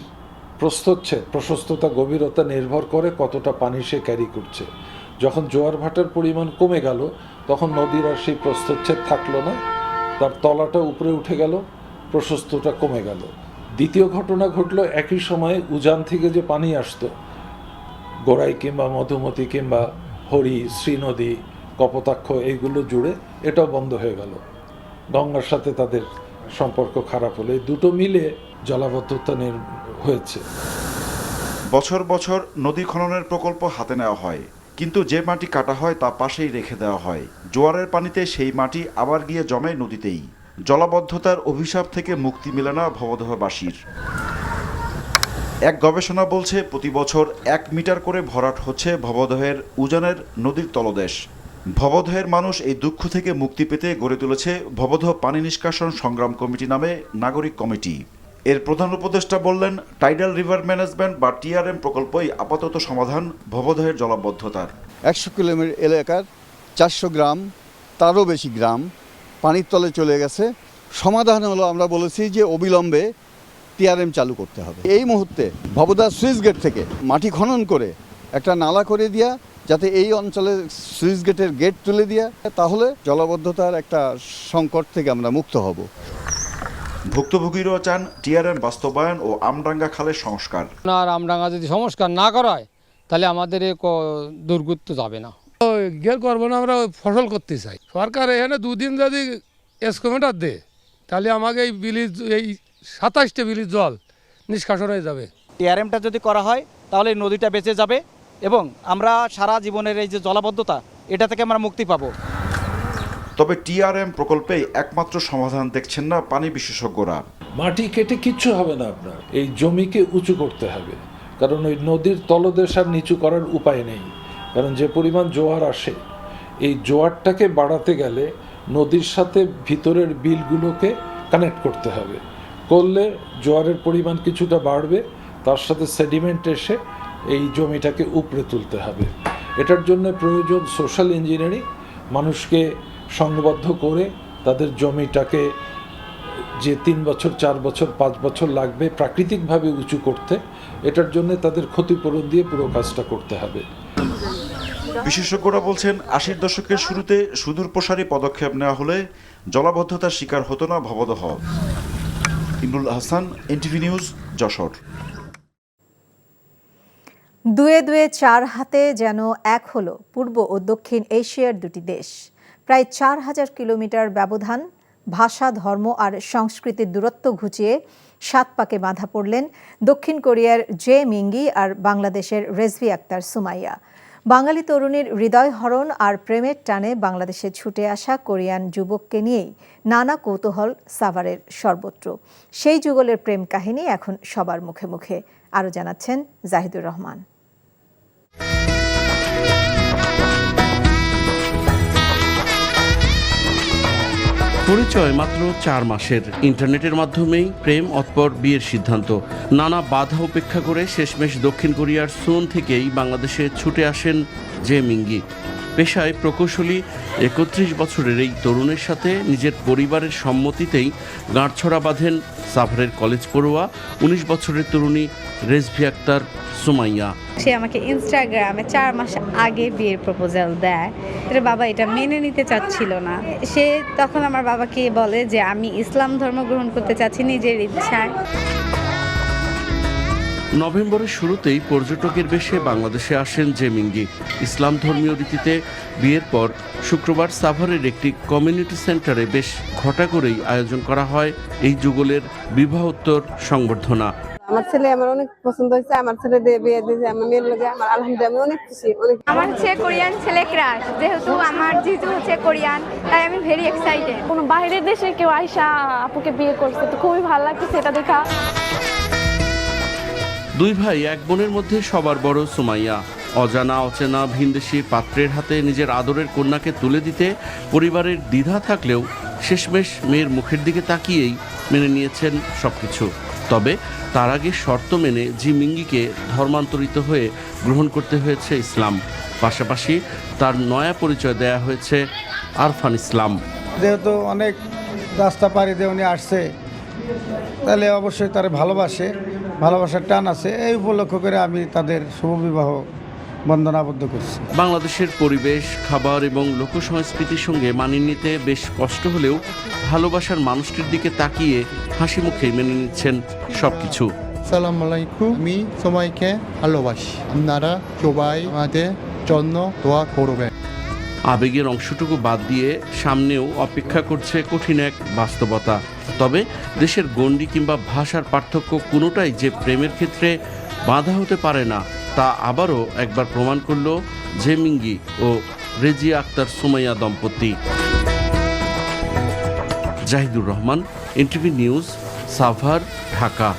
প্রস্থচ্ছেদ, প্রশস্ততা, গভীরতা নির্ভর করে কতটা পানি সে ক্যারি করছে। যখন জোয়ার ভাটার পরিমাণ কমে গেল তখন নদীর আর সেই প্রস্থচ্ছেদ থাকলো না, তার তলাটা উপরে উঠে গেল, প্রশস্ততা কমে গেল। দ্বিতীয় ঘটনা ঘটলো, একই সময়ে উজান থেকে যে পানি আসতো গোড়াই কিংবা মধুমতি কিংবা হরি, শ্রীনদী, কপোতাক্ষ এইগুলো জুড়ে এটাও বন্ধ হয়ে গেল। গঙ্গার সাথে তাদের সম্পর্ক খারাপ হলে দুটো মিলে জলাবদ্ধতা হয়েছে। বছর বছর নদী খননের প্রকল্প হাতে নেওয়া হয়, কিন্তু যে মাটি কাটা হয় তা পাশেই রেখে দেওয়া হয়। জোয়ারের পানিতে সেই মাটি আবার গিয়ে জমে নদীতেই। জলাবদ্ধতার অভিশাপ থেকে মুক্তি মেলে না ভবদহবাসীর। এক গবেষণা বলছে প্রতি বছর 1 মিটার করে ভরাট হচ্ছে ভবদহের উজানের নদীর তলদেশ। ভবদহের মানুষ এই দুঃখ থেকে মুক্তি পেতে গড়ে তুলেছে ভবদহ পানি নিষ্কাশন সংগ্রাম কমিটি নামে নাগরিক কমিটি। এর প্রধান উপদেষ্টা বললেন, টাইডাল রিভার ম্যানেজমেন্ট বা টিআরএম প্রকল্পই আপাতত সমাধান ভবদহের জলাবদ্ধতার। 100 কিলোমিটার এলাকার 400 গ্রাম তারও বেশি গ্রাম পানির তলে চলে গেছে। সমাধান হলো আমরা বলেছি যে অবিলম্বে টিআরএম চালু করতে হবে। এই মুহূর্তে ভবদহ সুইচ গেট থেকে মাটি খনন করে একটা নালা করে দেওয়া, যাতে এই অঞ্চলে সুইচ গেটের গেট তুলে দেওয়া, তাহলে জলাবদ্ধতার একটা সংকট থেকে আমরা মুক্ত হব। ভুক্তভোগীরাও চান টিআরএম বাস্তবায়ন ও আমডাঙ্গা খালের সংস্কার। আর আমডাঙ্গা যদি সংস্কার না করা হয় তাহলে আমাদের দুর্গত যাবে না। গেল করবো না, আমরা ফসল করতে চাই। সরকার এখানে 2 দিন যদি এসকোমিটার দেয় তাহলে আমাকে এই বিলিজ এই 27টে বিলিজ জল নিষ্কাশন হয়ে যাবে। টিআরএমটা যদি করা হয় তাহলে নদীটা বেঁচে যাবে এবং আমরা সারা জীবনের এই যে জলাবদ্ধতা এটা থেকে আমরা মুক্তি পাবো। তবে টিআরএম প্রকল্পে একমাত্র সমাধান দেখছেন না পানি বিশেষজ্ঞরা। মাটি কেটে কিচ্ছু হবে না, আপনার এই জমিকে উঁচু করতে হবে, কারণ ওই নদীর তলদেশ আর নিচু করার উপায় নেই। কারণ যে পরিমাণ জোয়ার আসে, এই জোয়ারটাকে বাড়াতে গেলে নদীর সাথে ভিতরের বিলগুলোকে কানেক্ট করতে হবে। করলে জোয়ারের পরিমাণ কিছুটা বাড়বে, তার সাথে সেডিমেন্ট এসে এই জমিটাকে উপড়ে তুলতে হবে। এটার জন্য প্রয়োজন সোশ্যাল ইঞ্জিনিয়ারিং, মানুষকে সংবদ্ধ করে তাদের জমিটাকে যে 3 বছর 4 বছর 5 বছর লাগবে প্রাকৃতিকভাবে উঁচু করতে, এটার জন্য তাদের ক্ষতিপূরণ দিয়ে পুরো কাজটা করতে হবে। বিশেষজ্ঞরা বলছেন, 80-র দশকের শুরুতে সুদূর প্রসারী পদক্ষেপ নেওয়া হলে জলাবদ্ধতার শিকার হতো না ভবদহ। Imrul Hasan, NTV news, Jessore. দুয়ে দুয়ে 4 হাতে যেন এক হলো পূর্ব ও দক্ষিণ এশিয়ার দুটি দেশ। প্রায় 4000 কিলোমিটার ব্যবধান, ভাষা, ধর্ম আর সংস্কৃতির দূরত্ব ঘুচিয়ে 7 পাকে বাঁধা পড়লেন দক্ষিণ কোরিয়ার জে মিঙ্গি আর বাংলাদেশের রেজভি আক্তার সুমাইয়া। বাঙালি তরুণীর হৃদয়হরণ আর প্রেমের টানে বাংলাদেশে ছুটে আসা কোরিয়ান যুবককে নিয়েই নানা কৌতূহল সাভারের সর্বত্র। সেই যুগলের প্রেম কাহিনী এখন সবার মুখে মুখে। আরও জানাচ্ছেন জাহিদুর রহমান। পরিচয় মাত্র 4 মাসের, ইন্টারনেটের মাধ্যমেই প্রেম অতঃপর বিয়ের সিদ্ধান্ত। নানা বাধা উপেক্ষা করে শেষমেশ দক্ষিণ কোরিয়ার সুন থেকেই বাংলাদেশে ছুটে আসেন জে মিঙ্গি। পেশায় প্রকৌশলী 31 বছরের এই তরুণের সাথে নিজের পরিবারের সম্মতিতেই গাঁটছড়া বাঁধেন সাভারের কলেজ পড়ুয়া 19 বছরের তরুণী রেজভি আক্তার সুমাইয়া। সে আমাকে ইনস্টাগ্রামে 4 মাস আগে বিয়ের প্রপোজাল দেয়। এর বাবা এটা মেনে নিতে চাচ্ছিল না। সে তখন আমার বাবাকে বলে যে আমি ইসলাম ধর্ম গ্রহণ করতে চাচ্ছি নিজের ইচ্ছায়। নভেম্বরের শুরুতেই পর্যটকের বেশে বাংলাদেশে আসেন জে মিঙ্গি। ইসলাম ধর্মীয় রীতিতে বিয়ের পর শুক্রবার সাভারের একটি কমিউনিটি সেন্টারে বেশ ঘটা করেই আয়োজন করা হয় এই যুগলের বিবাহোত্তর সংবর্ধনা। আমার ছেলে আমার অনেক পছন্দ হয়েছে, আমার ছেলে দিয়ে বিয়ে দিয়েছে, আমার মেয়ের লগে আমার আলহামদুলিল্লাহ আমি অনেক খুশি। আমার হচ্ছে কোরিয়ান ছেলে ক্রাশ, যেহেতু আমার জিজু হচ্ছে কোরিয়ান, তাই আমি ভেরি এক্সাইটেড। কোনো বাইরের দেশে কেউ আইসা আপুকে বিয়ে করছে, তো খুবই ভালো লাগছে এটা দেখা। 2 ভাই 1 বোনের মধ্যে সবার বড় সুমাইয়া। অজানা অচেনা ভিনদেশি পাত্রের হাতে নিজের আদরের কন্যাকে তুলে দিতে পরিবারের দ্বিধা থাকলেও শেষমেশ মেয়ের মুখের দিকে তাকিয়েই মেনে নিয়েছেন সবকিছু। তবে তার আগে শর্ত মেনে জি মিঙ্গিকে ধর্মান্তরিত হয়ে গ্রহণ করতে হয়েছে ইসলাম। পাশাপাশি তার নয়া পরিচয় দেয়া হয়েছে আরফান ইসলাম। যেহেতু অনেক রাস্তা পাড়ি দিয়ে উনি আসছে, তাহলে অবশ্যই তার ভালোবাসার টান আছে। এই উপলক্ষ করে আমি তাদের শুভ বিবাহ বন্ধনাবদ্ধ করছি। বাংলাদেশের পরিবেশ, খাবার এবং লোকসংস্কৃতির সঙ্গে মানিয়ে নিতে বেশ কষ্ট হলেও ভালোবাসার মানুষটির দিকে তাকিয়ে হাসি মুখে মেনে নিচ্ছেন সবকিছু। আসসালামু আলাইকুম, আমি সবাইকে ভালোবাসি, আপনারা সবাই আমাদের জন্য দোয়া করবেন। আবেগের অংশটুকু বাদ দিয়ে সামনেও অপেক্ষা করছে কঠিন এক বাস্তবতা। তবে দেশের গণ্ডি কিংবা ভাষার পার্থক্য কোনোটাই যে প্রেমের ক্ষেত্রে বাধা হতে পারে না, তা আবারও একবার প্রমাণ করল জে মিঙ্গি ও রেজিয়া আক্তার সুমাইয়া দম্পতি। Zahidur Rahman, NTV news, Savar, Dhaka.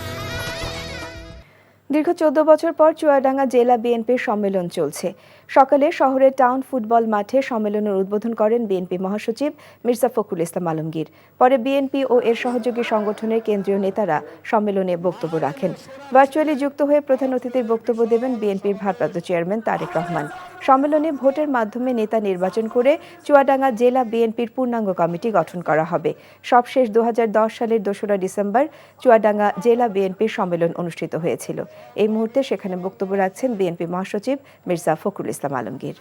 দীর্ঘ 14 বছর পর চুয়াডাঙ্গা জেলা বিএনপির সম্মেলন চলছে। সকালে শহরের টাউন ফুটবল মাঠে সম্মেলনের উদ্বোধন করেন বিএনপি মহাসচিব মির্জা ফখরুল ইসলাম আলমগীর। পরে বিএনপি ও এর সহযোগী সংগঠনের কেন্দ্রীয় নেতারা সম্মেলনে বক্তব্য রাখেন। ভার্চুয়ালি যুক্ত হয়ে প্রধান অতিথির বক্তব্য দেবেন বিএনপির ভারপ্রাপ্ত চেয়ারম্যান তারেক রহমান। সম্মেলনে ভোটের মাধ্যমে নেতা নির্বাচন করে চুয়াডাঙ্গা জেলা বিএনপির পূর্ণাঙ্গ কমিটি গঠন করা হবে। সবশেষ 2010 সালের 2রা ডিসেম্বর চুয়াডাঙ্গা জেলা বিএনপির সম্মেলন অনুষ্ঠিত হয়েছিল। এই মুহূর্তে সেখানে বক্তব্য রাখছেন বিএনপি মহাসচিব মির্জা ফখরুল ইসলাম আলমগীর।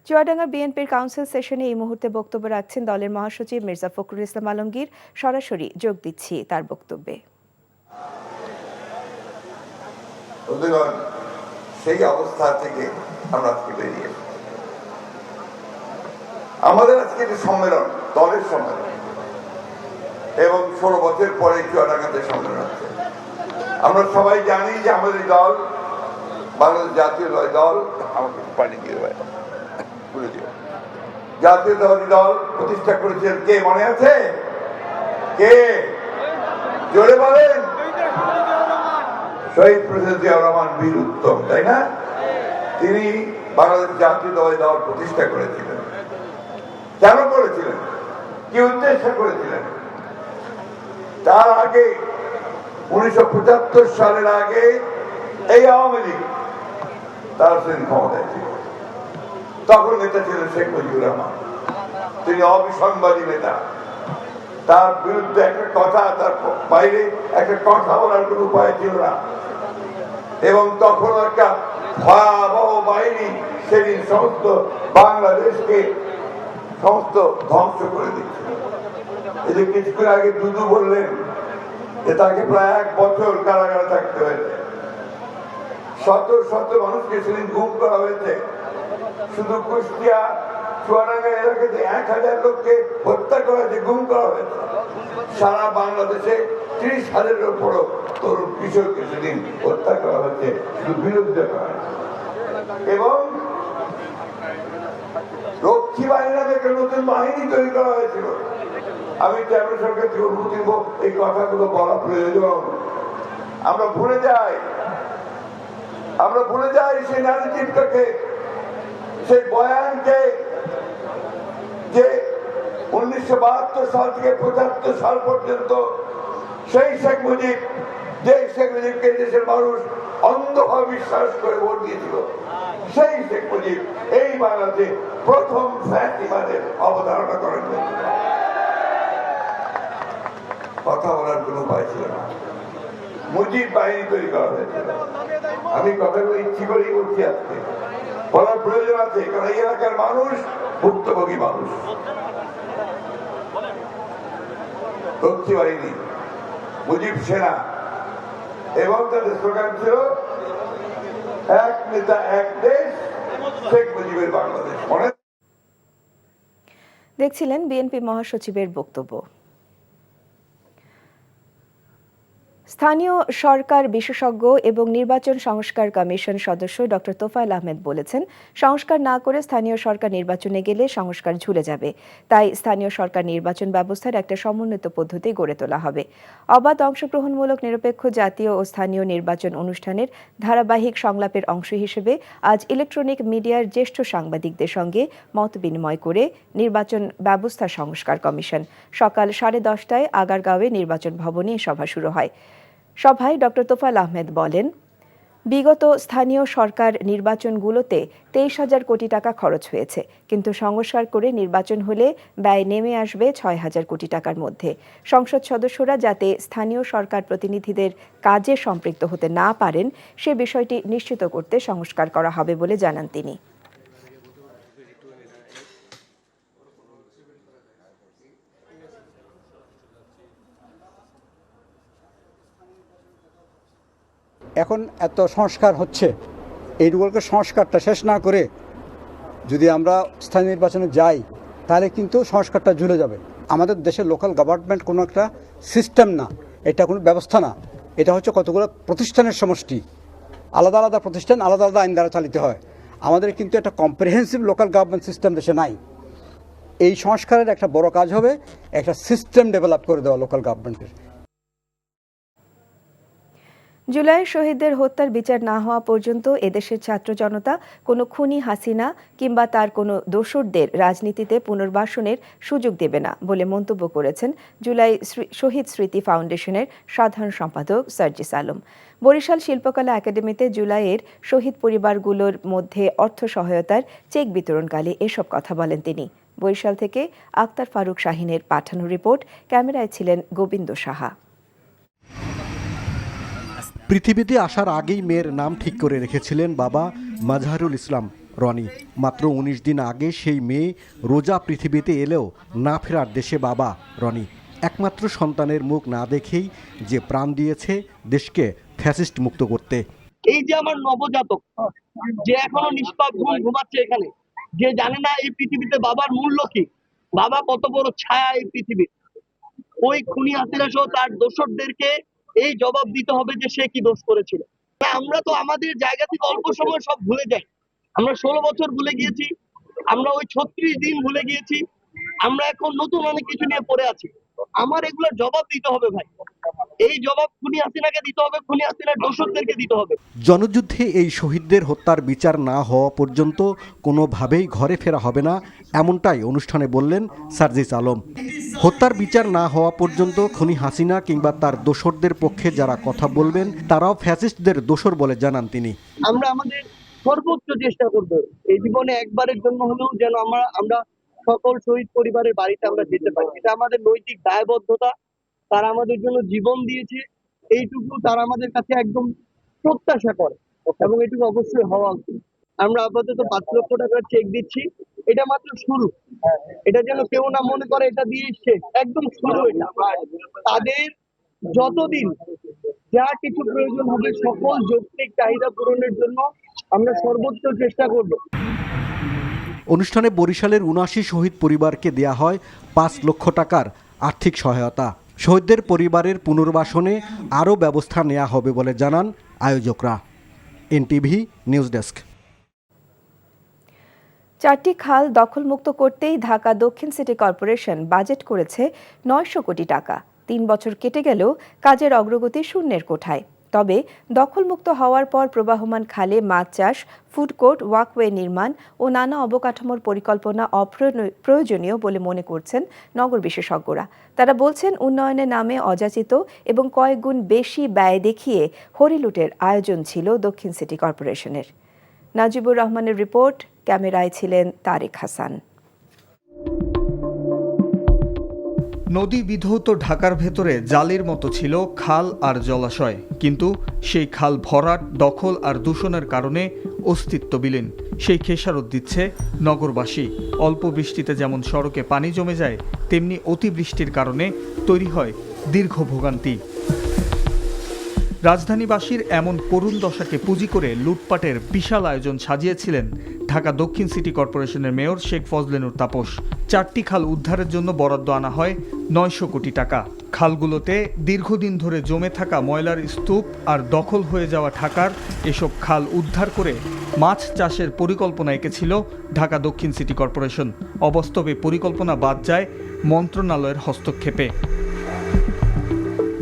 চুয়াডাঙ্গা বিএনপির কাউন্সিল সেশনে এই মুহূর্তে বক্তব্য রাখছেন দলের মহাসচিব মির্জা ফখরুল ইসলাম আলমগীর। সরাসরি যোগ দিচ্ছি তার বক্তব্যে। সেই অবস্থা থেকে আমরা আজকে বেরিয়ে আমাদের আজকে সম্মেলন, দলের সম্মেলন, এবং 16 বছর পরে চুয়াডাঙ্গাতে সম্মেলন হচ্ছে। আমরা সবাই জানি যে আমাদের দল বাংলাদেশ জাতীয় দল, আমাকে পানি দিয়ে জাতীয়তাবাদী দল প্রতিষ্ঠা করেছেন কে মনে আছে? কে? জোরে বলেন। শহীদ প্রেসিডেন্ট জিয়াউর রহমান বীর উত্তম, তাই না? তিনি বাংলাদেশ জাতীয়তাবাদী দল প্রতিষ্ঠা করেছিলেন। কেন করেছিলেন? কি উদ্দেশ্যে করেছিলেন? তার আগে 1975 সালের আগে এই আওয়ামী লীগ তার সেদিন ক্ষমতায় ছিল। তখন নেতা ছিলেন শেখ মুজিবুর রহমান। তিনি অবিসংবাদী নেতা। তার বিরুদ্ধে একটা কথা, তার বাইরে একটা কথা বলার কোনো উপায় ছিল না। এবং তখন একটা ভয়াবহ বাহিনী সেদিন সমস্ত বাংলাদেশকে সমস্ত ধ্বংস করে দিচ্ছিল। এই যে কিছুক্ষণ আগে দুদু বললেন যে তাকে প্রায় 1 বছর কারাগারে থাকতে হয়েছে। শত শত মানুষকে সেদিন গুম করা হয়েছে। শুধু কুষ্টিয়া চুয়াডাঙ্গা এলাকাতে 1000 লোককে হত্যা করা হয়েছে, গুম করা হয়েছে। সারা বাংলাদেশে 30,000-এর উপরও তরুণ কিশোরকে সেদিন হত্যা করা হয়েছে, শুধু বিরোধিতা করা হয়েছে। এবং রক্ষী বাহিনী নামে একটা নতুন বাহিনী তৈরি করা হয়েছিল। আমি চেয়ারম্যান সরকার থেকে অনুমতি দেব এই কথাগুলো বলা প্রয়োজন। আমরা ভুলে যাই সেই ন্যারেটিভটাকে, সেই বয়ানকে, যে 1972 সাল থেকে 75 সাল পর্যন্ত সেই শেখ মুজিবকে দেশের মানুষ অন্ধভাবে বিশ্বাস করে ভোট দিয়েছিল। সেই শেখ মুজিব এই বাংলাতে প্রথম ফ্যাসিবাদের অবধারণা করেন। কথা বলার কোনো উপায় ছিল না। মুজিব বাহিনী তৈরি করা হয়েছিল। আমি কথাগুলো ইচ্ছি করেই বলছি, আজকে বলার প্রয়োজন আছে, কারণ এই এলাকার মানুষ ভুক্তভোগী মানুষ। রক্ষী বাহিনী, মুজিব সেনা, এবং তাদের স্লোগান ছিল এক নেতা এক দেশ, শেখ মুজিবের বাংলাদেশ। দেখছিলেন বিএনপি মহাসচিবের বক্তব্য। স্থানীয় সরকার বিশেষজ্ঞ এবং নির্বাচন সংস্কার কমিশন সদস্য ডক্টর তোফায়েল আহমেদ বলেছেন, সংস্কার না করে স্থানীয় সরকার নির্বাচনে গেলে সংস্কার ঝুলে যাবে। তাই স্থানীয় সরকার নির্বাচন ব্যবস্থার একটা সমন্বিত পদ্ধতি গড়ে তোলা হবে। অবাধ, অংশগ্রহণমূলক, নিরপেক্ষ জাতীয় ও স্থানীয় নির্বাচন অনুষ্ঠানের ধারাবাহিক সংলাপের অংশ হিসেবে আজ ইলেকট্রনিক মিডিয়ার জ্যেষ্ঠ সাংবাদিকদের সঙ্গে মত বিনিময় করে নির্বাচন ব্যবস্থা সংস্কার কমিশন। সকাল 10:30টায় আগারগাঁওয়ে নির্বাচন ভবনে সভা শুরু হয়। সভায় ডক্টর তোফায়েল আহমেদ বলেন, বিগত স্থানীয় সরকার নির্বাচনগুলোতে 23,000 কোটি টাকা খরচ হয়েছে, কিন্তু সংস্কার করে নির্বাচন হলে ব্যয় নেমে আসবে 6,000 কোটি টাকার মধ্যে। সংসদ সদস্যরা যাতে স্থানীয় সরকার প্রতিনিধিদের কাজে সম্পৃক্ত হতে না পারেন সে বিষয়টি নিশ্চিত করতে সংস্কার করা হবে বলে জানান তিনি। এখন এত সংস্কার হচ্ছে, এইগুলোকে সংস্কারটা শেষ না করে যদি আমরা স্থানীয় নির্বাচনে যাই তাহলে কিন্তু সংস্কারটা ঝুলে যাবে। আমাদের দেশের লোকাল গভর্নমেন্ট কোনো একটা সিস্টেম না, এটা কোনো ব্যবস্থা না, এটা হচ্ছে কতগুলো প্রতিষ্ঠানের সমষ্টি। আলাদা আলাদা প্রতিষ্ঠান আলাদা আলাদা আইন দ্বারা চালিত হয়। আমাদের কিন্তু একটা কম্প্রিহেন্সিভ লোকাল গভর্নমেন্ট সিস্টেম দেশে নাই। এই সংস্কারের একটা বড় কাজ হবে একটা সিস্টেম ডেভেলপ করে দেওয়া লোকাল গভর্নমেন্টের। জুলাই শহীদদের হত্যার বিচার না হওয়া পর্যন্ত এদেশের ছাত্র জনতা কোনো খুনি হাসিনা কিংবা তার কোনো দোসরদের রাজনীতিতে পুনর্বাসনের সুযোগ দেবে না বলে মন্তব্য করেছেন জুলাই শহীদ স্মৃতি ফাউন্ডেশনের সাধারণ সম্পাদক সার্জিস আলম। বরিশাল শিল্পকলা একাডেমিতে জুলাইয়ের শহীদ পরিবারগুলোর মধ্যে অর্থ সহায়তার চেক বিতরণকালে এসব কথা বলেন তিনি। বরিশাল থেকে আক্তার ফারুক শাহিনের পাঠানো রিপোর্ট, ক্যামেরায় ছিলেন গোবিন্দ সাহা। পৃথিবীতে আসার আগেই মেয়ের নাম ঠিক করে রেখেছিলেন বাবা মাজহারুল ইসলাম রনি। মাত্র ১৯ দিন আগে সেই মেয়ে রোজা পৃথিবীতে এলেও না ফেরার দেশে বাবা রনি। একমাত্র সন্তানের মুখ না দেখেই যে প্রাণ দিয়েছে দেশকে ফ্যাসিস্ট মুক্ত করতে। এই যে আমার নবজাতক যে এখনো নিষ্পাপ ঘুমাচ্ছে এখানে, যে জানে না এই পৃথিবীতে বাবার মূল্য কি, বাবা কত বড় ছায়া এই পৃথিবীর, ওই খুনি হাসিনা সহ তার দোসরদেরকে এই জবাব দিতে হবে যে সে কি দোষ করেছিল। আমরা তো আমাদের জায়গা থেকে অল্প সময় সব ভুলে যাই। আমরা ১৬ বছর ভুলে গিয়েছি, আমরা ওই ৩৬ দিন ভুলে গিয়েছি, আমরা এখন নতুন অনেক কিছু নিয়ে পড়ে আছি। আমার এগুলোর জবাব দিতে হবে ভাই, এই জবাব খুনি হাসিনাকে দিতে হবে, খুনি হাসিনার দোসরদেরকে দিতে হবে। জনযুদ্ধে এই শহীদদের হত্যার বিচার না হওয়া পর্যন্ত কোনোভাবেই ঘরে ফেরা হবে না, এমনটাই অনুষ্ঠানে বললেন সার্জিস আলম। হত্যার বিচার না হওয়া পর্যন্ত খুনি হাসিনা কিংবা তার দোসরদের পক্ষে যারা কথা বলবেন তারাও ফ্যাসিস্টদের দোসর বলে জানান তিনি। আমরা আমাদের সর্বোচ্চ চেষ্টা করব এই জীবনে একবারের জন্য হলেও যেন আমরা সকল শহীদ পরিবারের বাড়িতে আমরা যেতে পারি। এটা আমাদের নৈতিক দায়বদ্ধতা। তারা আমাদের জন্য জীবন দিয়েছে, এইটুকু তারা আমাদের কাছে একদম প্রত্যাশা করে এবং এটুকু অবশ্যই হওয়া উচিত। আমরা আপাতত ৫ লক্ষ টাকার চেক দিচ্ছি, এটা মাত্র শুরু। এটা যেন কেউ না মনে করে এটা দিয়ে শেষ, একদম শুরু। এটা তাদের যতদিন যা কিছু প্রয়োজন হবে সকল যৌক্তিক চাহিদা পূরণের জন্য আমরা সর্বোচ্চ চেষ্টা করব। অনুষ্ঠানে বরিশালের ৭৯ শহীদ পরিবারকে দেয়া হয় ৫ লক্ষ টাকার আর্থিক সহায়তা। শহীদদের পরিবারের পুনর্বাসনে আরও ব্যবস্থা নেওয়া হবে বলে জানান আয়োজকরা। NTV news desk. ৪টি খাল দখলমুক্ত করতেই ঢাকা দক্ষিণ সিটি কর্পোরেশন বাজেট করেছে ৯০০ কোটি টাকা। ৩ বছর কেটে গেলেও কাজের অগ্রগতি শূন্যের কোঠায়। তবে দখলমুক্ত হওয়ার পর প্রবাহমান খালে মাছ চাষ, ফুড কোর্ট, ওয়াকওয়ে নির্মাণ ও নানা অবকাঠামোর পরিকল্পনা অপ্রয়োজনীয় বলে মনে করছেন নগর বিশেষজ্ঞরা। তারা বলছেন উন্নয়নের নামে অযাচিত এবং কয়েক গুণ বেশি ব্যয় দেখিয়ে হরিলুটের আয়োজন ছিল দক্ষিণ সিটি কর্পোরেশনের। নাজিবুর রহমানের রিপোর্ট, ক্যামেরায় ছিলেন তারেক হাসান। নদী বিধৌত ঢাকার ভেতরে জালের মতো ছিল খাল আর জলাশয়, কিন্তু সেই খাল ভরাট, দখল আর দূষণের কারণে অস্তিত্ববিলীন। সেই খেসারত দিচ্ছে নগরবাসী। অল্প বৃষ্টিতে যেমন সড়কে পানি জমে যায়, তেমনি অতিবৃষ্টির কারণে তৈরি হয় দীর্ঘ ভোগান্তি। রাজধানীবাসীর এমন করুণ দশাকে পুঁজি করে লুটপাটের বিশাল আয়োজন সাজিয়েছিলেন ঢাকা দক্ষিণ সিটি কর্পোরেশনের মেয়র শেখ ফজলেনুর তাপস। 4টি খাল উদ্ধারের জন্য বরাদ্দ আনা হয় ৯০০ কোটি টাকা। খালগুলোতে দীর্ঘদিন ধরে জমে থাকা ময়লার স্তূপ আর দখল হয়ে যাওয়া ঢাকার এসব খাল উদ্ধার করে মাছ চাষের পরিকল্পনা এঁকেছিল ঢাকা দক্ষিণ সিটি কর্পোরেশন। অবাস্তবে পরিকল্পনা বাদ যায় মন্ত্রণালয়ের হস্তক্ষেপে।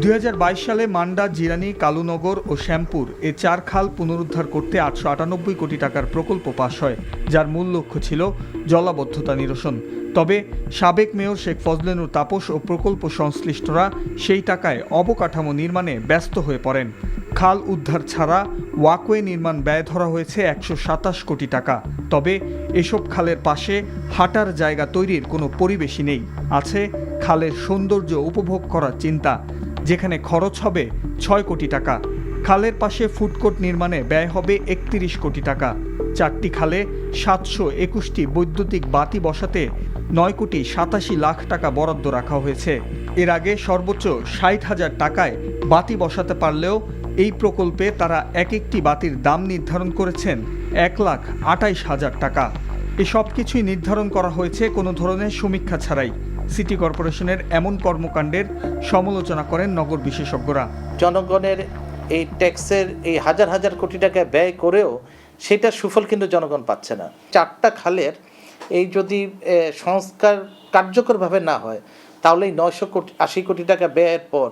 ২০২২ সালে মান্ডা, জিরানী, কালুনগর ও শ্যামপুর এ 4 খাল পুনরুদ্ধার করতে ৮৯৮ কোটি টাকার প্রকল্প পাস হয়, যার মূল লক্ষ্য ছিল জলাবদ্ধতা নিরসন। তবে সাবেক মেয়র শেখ ফজলেনুর তাপস ও প্রকল্প সংশ্লিষ্টরা সেই টাকায় অবকাঠামো নির্মাণে ব্যস্ত হয়ে পড়েন। খাল উদ্ধার ছাড়া ওয়াকওয়ে নির্মাণ ব্যয় ধরা হয়েছে ১২৭ কোটি টাকা। তবে এসব খালের পাশে হাঁটার জায়গা তৈরির কোনো পরিবেশই নেই। আছে খালের সৌন্দর্য উপভোগ করার চিন্তা, যেখানে খরচ হবে ৬ কোটি টাকা। খালের পাশে ফুডকোর্ট নির্মাণে ব্যয় হবে ৩১ কোটি টাকা। 4টি খালে ৭২১টি বৈদ্যুতিক বাতি বসাতে ৯ কোটি ৮৭ লাখ টাকা বরাদ্দ রাখা হয়েছে। এর আগে সর্বোচ্চ ৬০,০০০ টাকায় বাতি বসাতে পারলেও এই প্রকল্পে তারা এক একটি বাতির দাম নির্ধারণ করেছেন ১,২৮,০০০ টাকা। এসব কিছুই নির্ধারণ করা হয়েছে কোনো ধরনের সমীক্ষা ছাড়াই। সিটি কর্পোরেশনের এমন কর্মকাণ্ডের সমালোচনা করেন নগর বিশেষজ্ঞরা। জনগণের এই ট্যাক্সের এই হাজার হাজার কোটি টাকা ব্যয় করেও সেটার সুফল কিন্তু জনগণ পাচ্ছে না। 4টা খালের এই যদি সংস্কার কার্যকরভাবে না হয় তাহলে এই 980 কোটি টাকা ব্যয়ের পর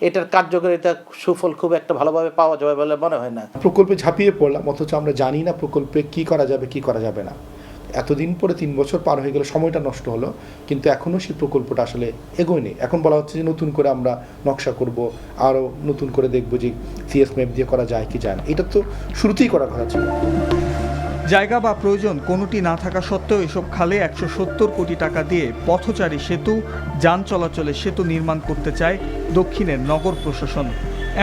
এটার কার্যকারিতা সুফল খুব একটা ভালোভাবে পাওয়া যাবে বলে মনে হয় না। প্রকল্পে ঝাঁপিয়ে পড়লাম, অথচ আমরা জানি না প্রকল্পে কি করা যাবে কি করা যাবে না। এতদিন পরে 3 বছর পার হয়ে গেল, সময়টা নষ্ট হলো, কিন্তু এখনও সেই প্রকল্পটা আসলে এগোয়নি। এখন বলা হচ্ছে যে নতুন করে আমরা নকশা করব, আরও নতুন করে দেখব যে সিএস ম্যাপ দিয়ে করা যায় কি যায় না। এটা তো শুরুতেই করার কথা ছিল। জায়গা বা প্রয়োজন কোনোটি না থাকা সত্ত্বেও এসব খালে 170 কোটি টাকা দিয়ে পথচারী সেতু, যান চলাচলের সেতু নির্মাণ করতে চায় দক্ষিণের নগর প্রশাসন।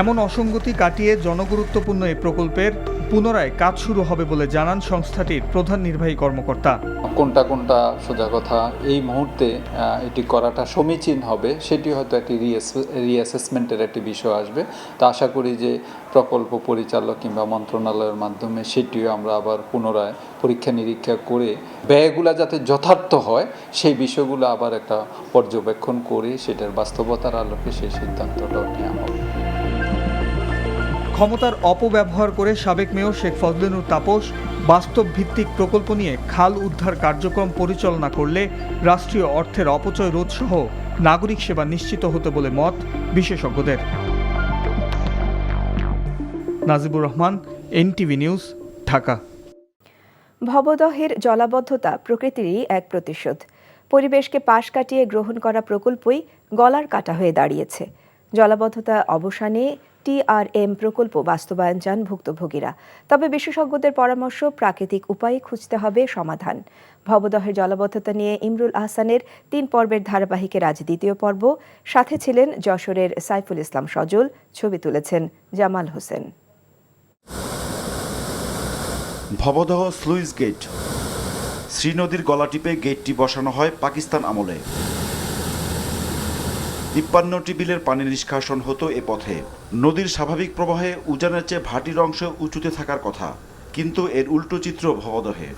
এমন অসঙ্গতি কাটিয়ে জনগুরুত্বপূর্ণ এই প্রকল্পের পুনরায় কাজ শুরু হবে বলে জানান সংস্থাটির প্রধান নির্বাহী কর্মকর্তা। কোনটা সোজা কথা, এই মুহূর্তে এটি করাটা সমীচীন হবে, সেটি হয়তো একটি রিঅ্যাসেসমেন্টের একটি বিষয় আসবে। তা আশা করি যে প্রকল্প পরিচালক কিংবা মন্ত্রণালয়ের মাধ্যমে সেটিও আমরা আবার পুনরায় পরীক্ষা নিরীক্ষা করে ব্যয়গুলো যাতে যথার্থ হয় সেই বিষয়গুলো আবার একটা পর্যবেক্ষণ করে সেটার বাস্তবতার আলোকে সেই সিদ্ধান্তটাও নেওয়া হবে। ক্ষমতার অপব্যবহার করে সাবেক মেয়র শেখ ফজলেনুর তাপস বাস্তব ভিত্তিক প্রকল্প নিয়ে খাল উদ্ধার কার্যক্রম পরিচালনা করলে রাষ্ট্রীয় অর্থের অপচয় রোধ সহ নাগরিক সেবা নিশ্চিত হতে বলে মত বিশেষজ্ঞদের। Najibur Rahman, NTV news, Dhaka. ভবদহের জলাবদ্ধতা প্রকৃতিরই এক প্রতিশোধ। পরিবেশকে পাশ কাটিয়ে গ্রহণ করা প্রকল্পই গলার কাটা হয়ে দাঁড়িয়েছে। জলাবদ্ধতা অবসানে টিআরএম প্রকল্প বাস্তবায়ন চান ভুক্তভোগীরা। তবে বিশেষজ্ঞদের পরামর্শ, প্রাকৃতিক উপায়ে খুঁজতে হবে সমাধান। ভবদহের জলাবদ্ধতা নিয়ে ইমরুল আহসানের 3 পর্বের ধারাবাহিকের আজ 2য় পর্ব। সাথে ছিলেন যশোরের সাইফুল ইসলাম সজল, ছবি তুলেছেন জামাল হোসেন। Bhabadah sluice gate. শ্রীনদীর গলা টিপে গেটটি বসানো হয় পাকিস্তান আমলে। 53টি বিলের পানি নিষ্কাশন হতো এ পথে। নদীর স্বাভাবিক প্রবাহে উজানের চেয়ে ভাটির অংশ উঁচুতে থাকার কথা, কিন্তু এর উল্টো চিত্র ভবদহে।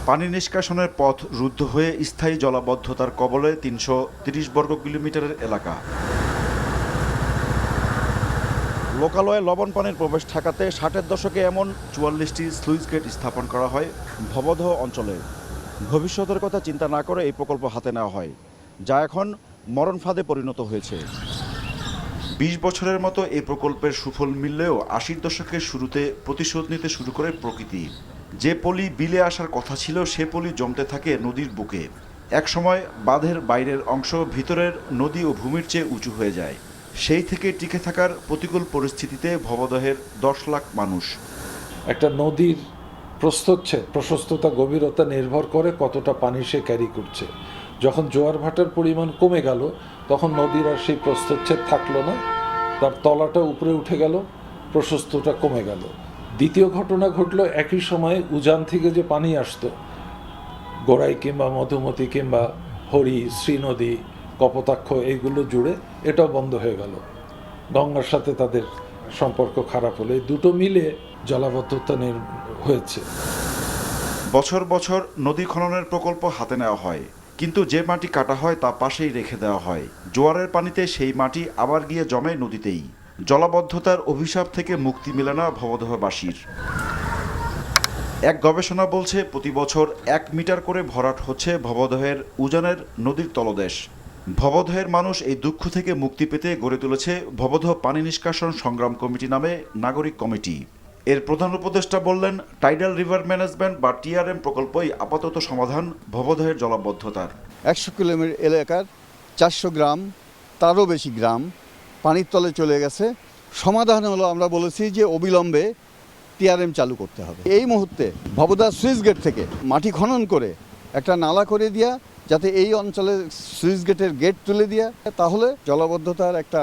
পানি নিষ্কাশনের পথ রুদ্ধ হয়ে স্থায়ী জলাবদ্ধতার কবলে 330 বর্গ কিলোমিটারের এলাকা। লোকালয়ে লবণ পানির প্রবেশ ঠেকাতে 60-এর দশকে এমন 44টি স্লুইস গেট স্থাপন করা হয় ভবদহ অঞ্চলে। ভবিষ্যতের কথা চিন্তা না করে এই প্রকল্প হাতে নেওয়া হয়, যা এখন মরণ ফাঁদে পরিণত হয়েছে। 20 বছরের মতো এই প্রকল্পের সুফল মিললেও 80-র দশকের শুরুতে প্রতিশোধ নিতে শুরু করে প্রকৃতি। যে পলি বিলে আসার কথা ছিল সে পলি জমতে থাকে নদীর বুকে। একসময় বাঁধের বাইরের অংশ ভিতরের নদী ও ভূমির চেয়ে উঁচু হয়ে যায়। সেই থেকে টিকে থাকার প্রতিকূল পরিস্থিতিতে ভবদহের 10 লাখ মানুষ। একটা নদীর প্রস্থচ্ছেদ, প্রশস্ততা, গভীরতা নির্ভর করে কতটা পানি সে ক্যারি করছে। যখন জোয়ার ভাটার পরিমাণ কমে গেল তখন নদীর আর সেই প্রস্থচ্ছেদ থাকলো না, তার তলাটা উপরে উঠে গেল, প্রশস্ততা কমে গেল। দ্বিতীয় ঘটনা ঘটলো, একই সময়ে উজান থেকে যে পানি আসতো গোড়াই কিংবা মধুমতি কিংবা হরি, শ্রীনদী, কপোতাক্ষ, এইগুলো জুড়ে এটাও বন্ধ হয়ে গেল। গঙ্গার সাথে তাদের সম্পর্ক খারাপ হলে দুটো মিলে জলাবদ্ধতা হয়েছে। বছর বছর নদী খননের প্রকল্প হাতে নেওয়া হয়, কিন্তু যে মাটি কাটা হয় তা পাশেই রেখে দেওয়া হয়। জোয়ারের পানিতে সেই মাটি আবার গিয়ে জমে নদীতেই। জলাবদ্ধতার অভিশাপ থেকে মুক্তি মেলে না ভবদহবাসীর। এক গবেষণা বলছে প্রতি বছর 1 মিটার করে ভরাট হচ্ছে ভবদহের উজানের নদীর তলদেশ। ভবদহের মানুষ এই দুঃখ থেকে মুক্তি পেতে গড়ে তুলেছে ভবদহ পানি নিষ্কাশন সংগ্রাম কমিটি নামে নাগরিক কমিটি। এর প্রধান উপদেষ্টা বললেন, টাইডাল রিভার ম্যানেজমেন্ট বা টিআরএম প্রকল্পই আপাতত সমাধান ভবদহের জলাবদ্ধতার। 100 কিলোমিটার এলাকার 400 গ্রাম, তারও বেশি গ্রাম পানির তলে চলে গেছে। সমাধান হলো, আমরা বলেছি যে অবিলম্বে টিআরএম চালু করতে হবে। এই মুহূর্তে ভবদহ সুইচ গেট থেকে মাটি খনন করে একটা নালা করে দেওয়া, যাতে এই অঞ্চলে সুইচ গেটের গেট তুলে দেওয়া, তাহলে জলাবদ্ধতার একটা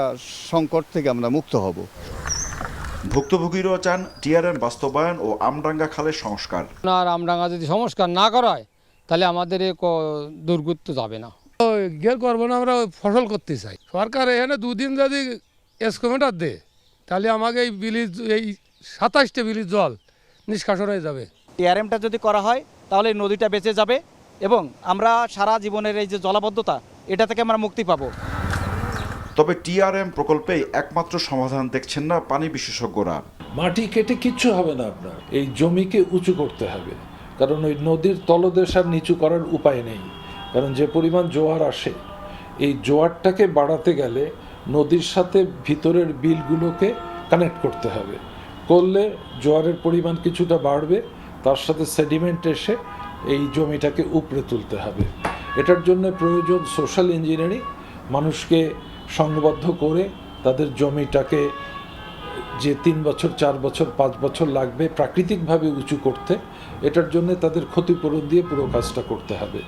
সংকট থেকে আমরা মুক্ত হব। ভুক্তভোগীরাও চান টিআরএম বাস্তবায়ন ও আমডাঙ্গা খালের সংস্কার। আর আমডাঙ্গা যদি সংস্কার না করা হয় তাহলে আমাদের দুর্গত যাবে না। গের করবো না, আমরা ফসল করতে চাই। সরকার এখানে 2 দিন যদি এসকোমিটার দেয় তাহলে আমাকে এই বিলিজ, এই 27টা বিলিজ জল নিষ্কাশন হয়ে যাবে। টিআরএমটা যদি করা হয় তাহলে নদীটা বেঁচে যাবে এবং আমরা সারা জীবনের এই যে জলাবদ্ধতা, এটা থেকে আমরা মুক্তি পাবো। তবে টিআরএম প্রকল্পেই একমাত্র সমাধান দেখছেন না পানি বিশেষজ্ঞরা। মাটি কেটে কিচ্ছু হবে না আপনার, এই জমিকে উঁচু করতে হবে, কারণ ওই নদীর তলদেশ আর নিচু করার উপায় নেই। কারণ যে পরিমাণ জোয়ার আসে, এই জোয়ারটাকে বাড়াতে গেলে নদীর সাথে ভিতরের বিলগুলোকে কানেক্ট করতে হবে, করলে জোয়ারের পরিমাণ কিছুটা বাড়বে, তার সাথে সেডিমেন্ট এসে এই জমিটাকে উপড়ে তুলতে হবে। এটার জন্য প্রয়োজন সোশ্যাল ইঞ্জিনিয়ারিং, মানুষকে সংবদ্ধ করে তাদের জমিটাকে যে 3 বছর 4 বছর 5 বছর লাগবে প্রাকৃতিকভাবে উঁচু করতে, এটার জন্য তাদের ক্ষতিপূরণ দিয়ে পুরো কাজটা করতে হবে।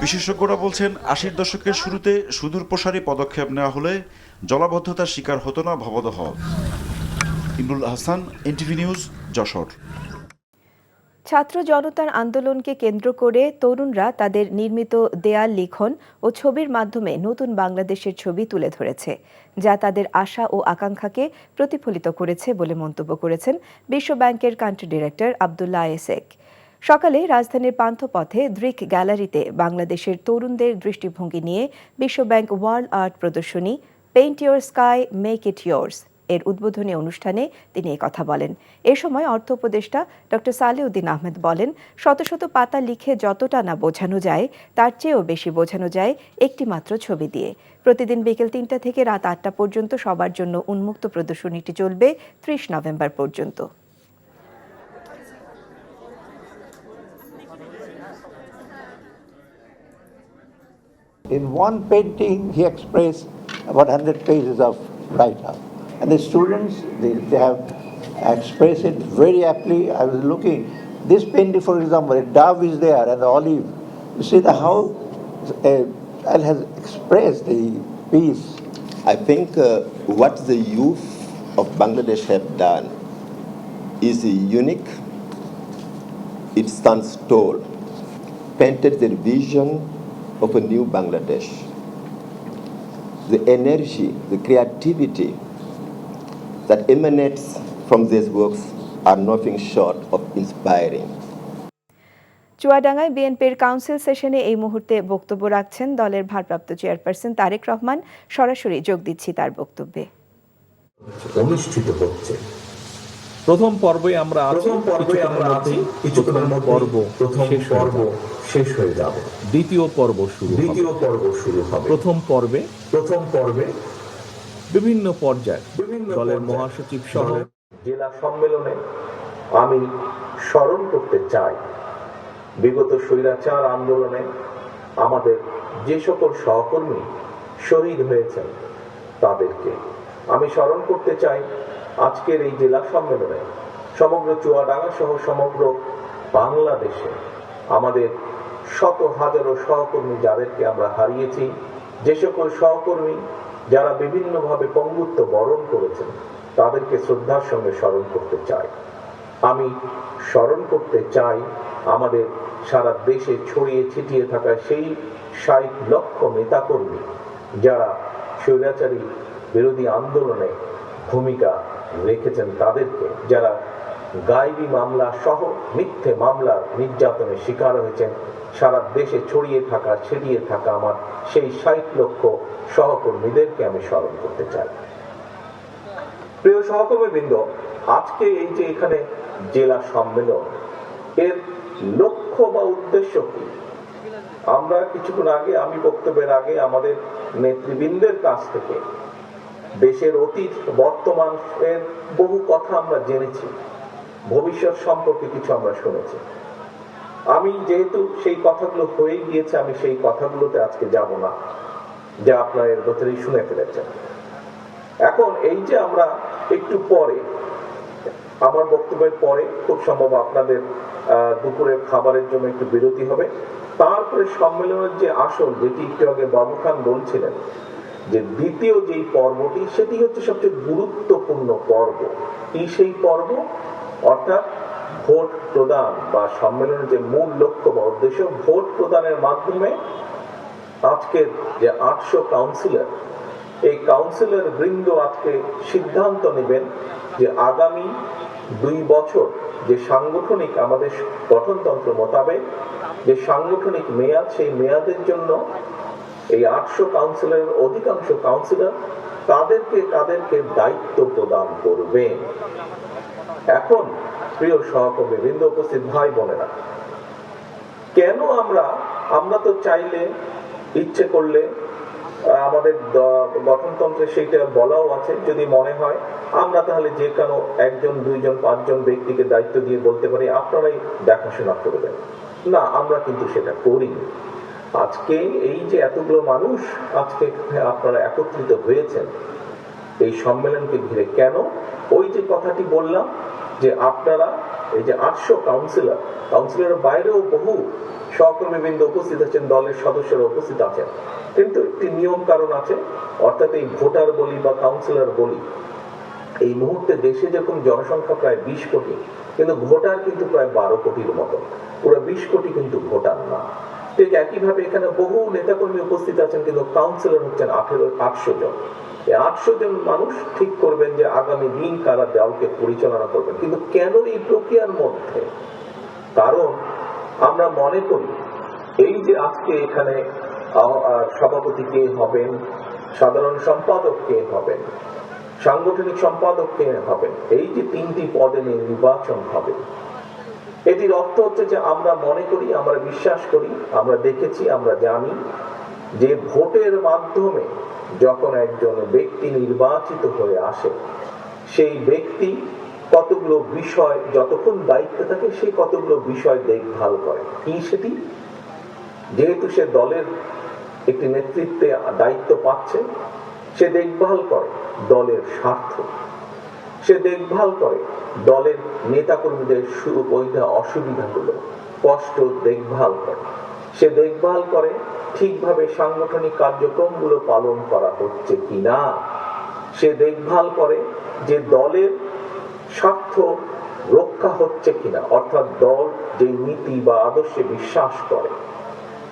বিশেষজ্ঞরা বলছেন 80-র দশকের শুরুতে সুদূর প্রসারী পদক্ষেপ নেওয়া হলে জলাবদ্ধতার শিকার হতো না ভবদহ। Imrul Hasan, NTV news, Jessore. ছাত্র জনতার আন্দোলনকে কেন্দ্র করে তরুণরা তাদের নির্মিত দেয়াল লিখন ও ছবির মাধ্যমে নতুন বাংলাদেশের ছবি তুলে ধরেছে, যা তাদের আশা ও আকাঙ্ক্ষাকে প্রতিফলিত করেছে বলে মন্তব্য করেছেন বিশ্ব ব্যাংকের কান্ট্রি ডিরেক্টর আব্দুল্লাহ এসেক। সকালে রাজধানীর পান্থপথে দৃক গ্যালারিতে বাংলাদেশের তরুণদের দৃষ্টিভঙ্গি নিয়ে বিশ্বব্যাংক ওয়ার্ল্ড আর্ট প্রদর্শনী paint your sky make it yours এর উদ্বোধনী অনুষ্ঠানে তিনি কথা বলেন। এ সময় অর্থ উপদেষ্টা ডক্টর সালেউদ্দিন আহমেদ বলেন, শত শত পাতা লিখে যতটা না বোঝানো যায় তার চেয়েও বেশি বোঝানো যায় একটি মাত্র ছবি দিয়ে। প্রতিদিন বিকেল 3টা থেকে রাত 8টা পর্যন্ত সবার জন্য উন্মুক্ত প্রদর্শনীটি চলবে 30 নভেম্বর পর্যন্ত। In one painting, he expressed about 100 pages of write-up. And the students, they have expressed it very aptly. I was looking, this painting, for example, a dove is there and the olive. You see how it has expressed the peace. I think what the youth of Bangladesh have done is unique. It stands tall, painted their vision of a new Bangladesh. The energy, the creativity that emanates from these works are nothing short of inspiring. চুয়াডাঙ্গায় বিএনপির council সেশনে এই মুহূর্তে বক্তব্য রাখছেন দলের ভারপ্রাপ্ত chairperson Tarique Rahman. সরাসরি যোগ দিচ্ছি তার বক্তব্যে। অনুষ্ঠিত হচ্ছে প্রথম পর্বে আমরা শেষ হয়ে যাব, দ্বিতীয় পর্ব শুরু হবে। প্রথম পর্বে বিভিন্ন পর্যায়ে দলের মহাসচিব সহ জেলা সম্মেলনে আমি স্মরণ করতে চাই বিগত স্বৈরাচার আন্দোলনে আমাদের যে সকল সহকর্মী শহীদ হয়েছেন তাদেরকে আমি স্মরণ করতে চাই। আজকের এই জেলা সম্মেলনে সমগ্র চুয়াডাঙ্গা সহ সমগ্র বাংলাদেশে আমাদের শত হাজারো সহকর্মী যাদেরকে আমরা হারিয়েছি, যে সকল সহকর্মী যারা বিভিন্নভাবে পঙ্গুত্ব বরণ করেছেন তাদেরকে শ্রদ্ধার সঙ্গে স্মরণ করতে চাই। আমি স্মরণ করতে চাই আমাদের সারা দেশে ছড়িয়ে ছিটিয়ে থাকা সেই 60 লক্ষ নেতাকর্মী যারা স্বৈরাচারী বিরোধী আন্দোলনে ভূমিকা রেখেছেন, তাদেরকে যারা গায়েবী মামলা সহ মিথ্যে মামলার নির্যাতনের শিকার হয়েছেন, সারা দেশে ছড়িয়ে থাকা ছিটিয়ে থাকা আমার সেই 60 লক্ষ সহকর্মীদেরকে আমি স্মরণ করতে চাই। প্রিয় সহকর্মীবৃন্দ, আজকে এই যে এখানে জেলা সম্মেলন, এর লক্ষ্য বা উদ্দেশ্য কি? আমরা কিছুক্ষণ আগে, আমি বক্তব্যের আগে আমাদের নেতৃবৃন্দের কাছ থেকে দেশের অতীত বর্তমান এর বহু কথা আমরা জেনেছি, ভবিষ্যৎ সম্পর্কে কিছু আমরা শুনেছি। আমি যেহেতু সেই কথাগুলো হয়ে গিয়েছে, আমি সেই কথাগুলোতে আজকে যাব না, যা আপনারা এর ভেতরেই শুনে ফেলেছেন। এখন এই যে আমরা একটু পরে, আমার বক্তব্যের পরে খুব সম্ভব আপনাদের দুপুরের খাবারের জন্য একটু বিরতি হবে, তারপরে সম্মেলনের যে আসল, যেটি একটু আগে বাবু খান বলছিলেন যে দ্বিতীয় যেই পর্বটি, সেটি হচ্ছে সবচেয়ে গুরুত্বপূর্ণ পর্ব। কি সেই পর্ব? অর্থাৎ ভোট প্রদান, বা সম্মেলনের যে মূল লক্ষ্য বা উদ্দেশ্য, ভোট প্রদানের মাধ্যমে আজকের যে 800 কাউন্সিলর, এই কাউন্সিলর বৃন্দ আজকে সিদ্ধান্ত নেবেন যে আগামী 2 বছর যে সাংগঠনিক আমাদের গঠনতন্ত্র মোতাবেক যে সাংগঠনিক মেয়াদ, সেই মেয়াদের জন্য এই 800 কাউন্সিলরের অধিকাংশ কাউন্সিলর তাদেরকে দায়িত্ব প্রদান করবেন। এখন প্রিয় সহকর্মীবৃন্দ, উপস্থিত ভাই বোনেরা, কেন আমরা তো চাইলে ইচ্ছে করলে আমাদের গঠনতন্ত্রে সেইটা বলাও আছে, যদি মনে হয় আমরা তাহলে যে কোনো 1 জন 2 জন 5 জন ব্যক্তিকে দায়িত্ব দিয়ে বলতে পারি আপনারাই দেখাশোনা করবেন। না, আমরা কিন্তু সেটা করি। আজকে এই যে এতগুলো মানুষ আজকে আপনারা একত্রিত হয়েছেন এই সম্মেলনকে ঘিরে, কেন? ওই যে কথাটি বললাম যে আপনারা এই যে 800 কাউন্সিলরের বাইরেও বহু সহকর্মীবৃন্দ উপস্থিত আছেন, দলের সদস্যরা উপস্থিত আছেন, কিন্তু একটি নিয়ম কারণ আছে, অর্থাৎ এই ভোটার বলি বা কাউন্সিলর বলি, এই মুহূর্তে দেশে যেরকম জনসংখ্যা প্রায় 20 কোটি, কিন্তু ভোটার কিন্তু প্রায় 12 কোটির মতো, পুরো 20 কোটি কিন্তু ভোটার না। ঠিক একইভাবে এখানে বহু নেতাকর্মী উপস্থিত আছেন, কিন্তু কাউন্সিলর হচ্ছেন 800 জন। এই 800 জন মানুষ ঠিক করবেন যে আগামী দিন কারা দলকে পরিচালনা করবেন। কিন্তু কেন এই প্রক্রিয়ার মধ্যে? কারণ আমরা মনে করি এই যে আজকে এখানে সভাপতি কে হবেন, সাধারণ সম্পাদক কে হবেন, সাংগঠনিক সম্পাদক কে হবেন, এই যে 3টি পদে নির্বাচন হবে, এটির অর্থ হচ্ছে যে আমরা মনে করি, আমরা বিশ্বাস করি, আমরা দেখেছি, আমরা জানি যে ভোটের মাধ্যমে যখন একজন ব্যক্তি নির্বাচিত হয়ে আসে, সেই ব্যক্তি কতগুলো বিষয় যতক্ষণ দায়িত্বে থাকে সেই কতগুলো বিষয় দেখভাল করে। কি সেটি? যেহেতু সে দলের একটি নেতৃত্বে দায়িত্ব পাচ্ছে, সে দেখভাল করে দলের স্বার্থ, সে দেখভাল করে দলের নেতাকর্মীদের সুবিধা অসুবিধাগুলো, কষ্ট দেখভাল করে, সে দেখভাল করে ঠিকভাবে সাংগঠনিক কার্যক্রমগুলো পালন করা হচ্ছে কিনা, সে দেখভাল করে যে দলের স্বার্থ রক্ষা হচ্ছে কিনা, অর্থাৎ দল যে নীতি বা আদর্শে বিশ্বাস করে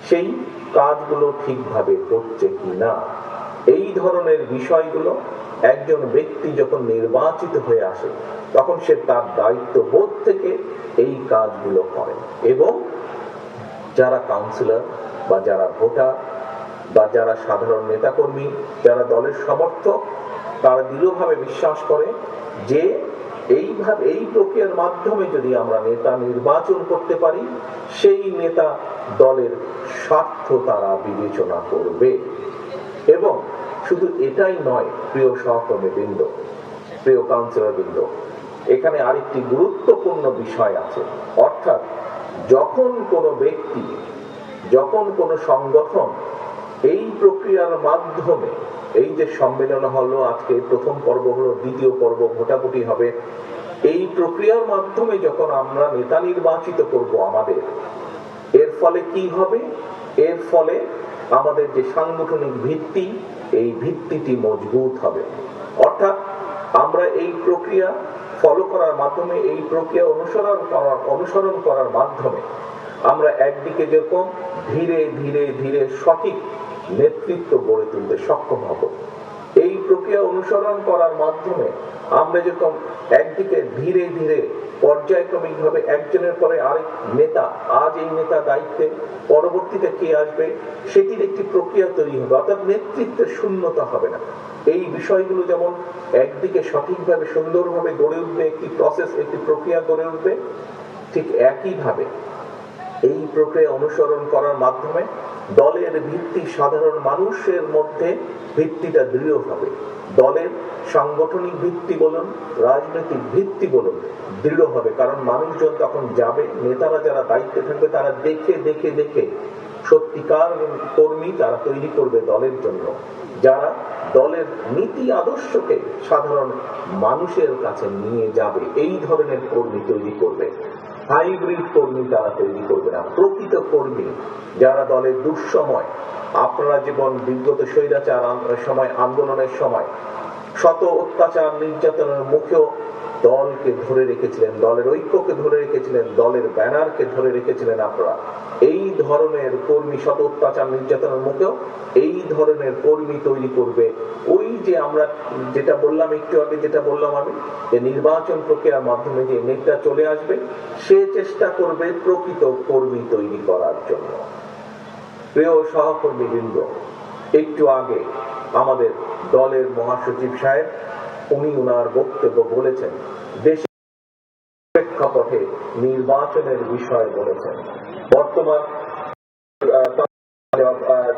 সেই কাজগুলো ঠিকভাবে করছে কিনা। এই ধরনের বিষয়গুলো একজন ব্যক্তি যখন নির্বাচিত হয়ে আসে তখন সে তার দায়িত্ববোধ থেকে এই কাজগুলো করে। এবং যারা কাউন্সিলর বা যারা ভোটার বা যারা সাধারণ নেতাকর্মী, যারা দলের সমর্থক, তারা দৃঢ়ভাবে বিশ্বাস করে যে এইভাবে এই প্রক্রিয়ার মাধ্যমে যদি আমরা নেতা নির্বাচন করতে পারি, সেই নেতা দলের স্বার্থ তারা বিবেচনা করবে। এবং শুধু এটাই নয়, প্রিয় সহকর্মীবৃন্দ, প্রিয় কাউন্সিলরবৃন্দ, এখানে আরেকটি গুরুত্বপূর্ণ বিষয় আছে, অর্থাৎ যখন কোনো ব্যক্তি, যখন কোনো সংগঠন এই প্রক্রিয়ার মাধ্যমে, এই যে সম্মেলন হলো আজকে, প্রথম পর্ব হলো, দ্বিতীয় পর্ব ভোটাভুটি হবে, এই প্রক্রিয়ার মাধ্যমে যখন আমরা নেতা নির্বাচিত করব আমাদের, এর ফলে কি হবে? এর ফলে আমাদের যে সাংগঠনিক ভিত্তি, এই ভিত্তিটি মজবুত হবে। অর্থাৎ আমরা এই প্রক্রিয়া ফলো করার মাধ্যমে, এই প্রক্রিয়া অনুসরণ করার মাধ্যমে আমরা একদিকে যেরকম ধীরে ধীরে ধীরে সঠিক নেতৃত্ব গড়ে তুলতে সক্ষম হব। এই প্রক্রিয়া অনুসরণ করার মাধ্যমে আমরা যেরকম একদিকে ধীরে ধীরে পর্যায়ক্রমিকভাবে একজনের পরে আরেক নেতা, আজ এই নেতা দায়িত্বে, পরবর্তীতে কে আসবে, সেটির একটি প্রক্রিয়া তৈরি হবে, অর্থাৎ নেতৃত্বের শূন্যতা হবে না। এই বিষয়গুলো যেমন একদিকে সঠিকভাবে সুন্দরভাবে গড়ে উঠবে, একটি প্রসেস, একটি প্রক্রিয়া গড়ে উঠবে, ঠিক একইভাবে এই প্রক্রিয়া অনুসরণ করার মাধ্যমে দলের ভিত্তি সাধারণ মানুষের মধ্যে ভিত্তিটা দৃঢ় হবে। দলের সাংগঠনিক ভিত্তি বলুন, রাজনৈতিক ভিত্তি বলুন, দৃঢ় হবে। কারণ মানুষজন তখন যাবে, নেতারা যারা দায়িত্বে থাকবে তারা দেখে দেখে দেখে সত্যিকার কর্মী তারা তৈরি করবে দলের জন্য, যারা দলের নীতি আদর্শকে সাধারণ মানুষের কাছে নিয়ে যাবে। এই ধরনের কর্মী তৈরি করবে। হাইব্রিড কর্মী তারা তৈরি করবে না, প্রকৃত কর্মী যারা দলের দুঃসময়, আপনারা যেমন বিগত স্বৈরাচার সময়, আন্দোলনের সময় শত অত্যাচার নির্যাতনের মুখেও দলকে ধরে রেখেছিলেন, দলের ঐক্যকে ধরে রেখেছিলেন, দলের ব্যানারকে ধরে রেখেছিলেন আপনারা। এই ধরনের কর্মী শত অত্যাচার নির্যাতনের মুখেও এই ধরনের কর্মী তৈরি করবে। ওই যে আমরা যেটা বললাম একটু আগে, যেটা বললাম আমি, যে নির্বাচন প্রক্রিয়ার মাধ্যমে যে নেতা চলে আসবে, সে চেষ্টা করবে প্রকৃত কর্মী তৈরি করার জন্য। প্রিয় সহকর্মীবৃন্দ, একটু আগে আমাদের দলের মহাসচিব সাহেব উনি ওনার বক্তব্য বলেছেন, দেশের প্রেক্ষাপটে নির্বাচনের বিষয় বলেছেন। বর্তমান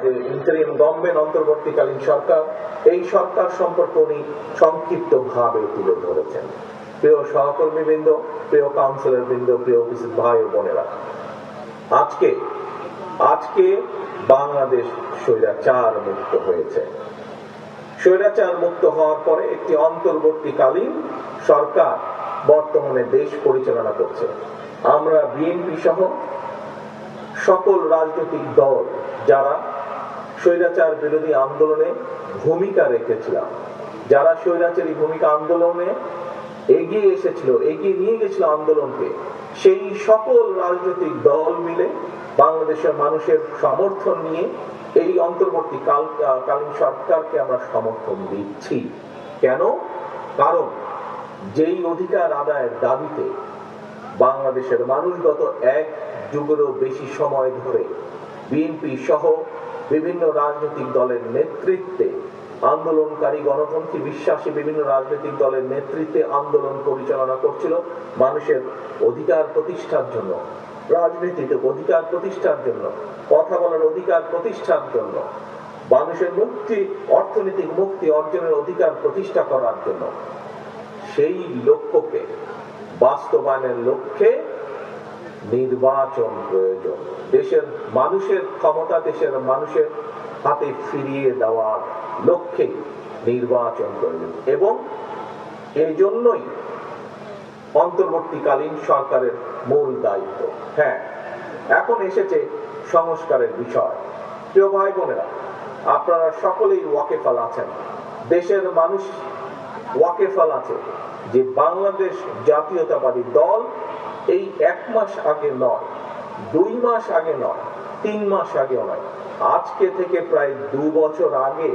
যে ইন্টারিম গভর্নমেন্ট, অন্তর্বর্তীকালীন সরকার, এই সরকার সম্পর্কে উনি সংক্ষিপ্ত ভাবে তুলে ধরেছেন। প্রিয় সহকর্মীবৃন্দ, প্রিয় কাউন্সিলর বৃন্দ, প্রিয় উপস্থিত ভাই ও বোনেরা, আজকে বাংলাদেশ স্বৈরাচার মুক্ত হয়েছে। স্বৈরাচার মুক্ত হওয়ার পরে একটি অন্তর্বর্তীকালীন সরকার বর্তমানে দেশ পরিচালনা করছে। আমরা বিএনপি সহ সকল রাজনৈতিক দল যারা স্বৈরাচার বিরোধী আন্দোলনে ভূমিকা রেখেছিলাম, যারা স্বৈরাচারী ভূমিকা আন্দোলনে এগিয়ে এসেছিল, এগিয়ে নিয়ে গেছিল আন্দোলনকে, সেই সকল রাজনৈতিক দল মিলে বাংলাদেশের মানুষের সমর্থন নিয়ে এই অন্তর্বর্তীকালীন সরকারকে আমরা সমর্থন দিচ্ছি। কেন? কারণ যেই অধিকার আদায়ের দাবিতে বাংলাদেশের মানুষ গত 1 যুগেরও বেশি সময় ধরে বিএনপি সহ বিভিন্ন রাজনৈতিক দলের নেতৃত্বে, আন্দোলনকারী গণতন্ত্রী বিশ্বাসী বিভিন্ন রাজনৈতিক দলের নেতৃত্বে আন্দোলন পরিচালনা করছিল মানুষের অধিকার প্রতিষ্ঠার জন্য, রাজনৈতিক অধিকার প্রতিষ্ঠার জন্য, কথা বলার অধিকার প্রতিষ্ঠার জন্য, মানুষের মুক্তি, অর্থনৈতিক মুক্তি অর্জনের অধিকার প্রতিষ্ঠা করার জন্য। সেই লক্ষ্যকে বাস্তবায়নের লক্ষ্যে নির্বাচন প্রয়োজন। দেশের মানুষের ক্ষমতা দেশের মানুষের হাতে ফিরিয়ে দেওয়ার লক্ষ্যে নির্বাচন প্রয়োজন, এবং এই জন্যই অন্তর্বর্তীকালীন সরকারের মূল দায়িত্ব। হ্যাঁ, এখন এসেছে সংস্কারের বিষয়। প্রিয় ভাই বোনেরা, আপনারা সকলেই ওয়াকিফাল আছেন, দেশের মানুষ ওয়াকিফাল আছে যে বাংলাদেশ জাতীয়তাবাদী দল এই 1 মাস আগে নয়, 2 মাস আগে নয়, 3 মাস আগেও নয়, আজকে থেকে প্রায় 2 বছর আগে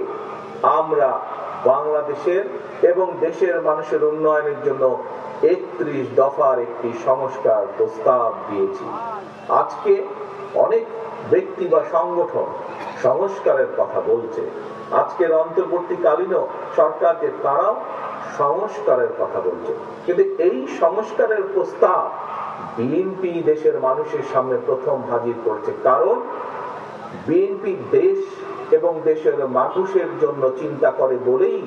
আমরা বাংলাদেশের এবং দেশের মানুষের উন্নয়নের জন্য 31 দফার একটি সংস্কার প্রস্তাব দিয়েছি। আজকে অনেক ব্যক্তি বা সংগঠন সংস্কারের কথা বলছে। আজকের অন্তর্বর্তীকালীনও সরকার যে তারাও সংস্কারের কথা বলছে, কিন্তু এই সংস্কারের প্রস্তাব বিএনপি দেশের মানুষের সামনে প্রথম হাজির করছে। কারণ বিএনপি দেশ এবং দেশের মানুষের জন্য চিন্তা করে বলেই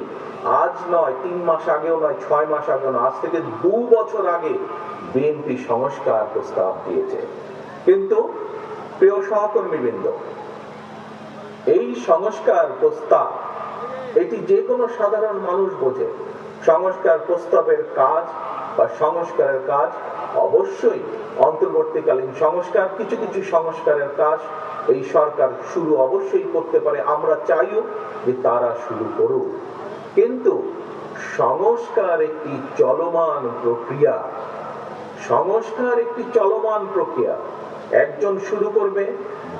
আজ নয়, 3 মাস আগেও নয়, 6 মাস আগেও নয়, আজ থেকে 2 বছর আগে বিএনপি সংস্কার প্রস্তাব দিয়েছে। কিন্তু প্রিয় সহকর্মীবৃন্দ, এই সংস্কার প্রস্তাব এটি যে কোনো সাধারণ মানুষ বোঝে। সংস্কার প্রস্তাবের কাজ বা সংস্কারের কাজ অবশ্যই অন্তর্বর্তীকালীন সংস্কার, কিছু কিছু সংস্কারের কাজ এই সরকার শুরু অবশ্যই করতে পারে, আমরা চাইও যে তারা শুরু করুক। কিন্তু সংস্কার একটি চলমান প্রক্রিয়া, সংস্কার একটি চলমান প্রক্রিয়া। একজন শুরু করবে,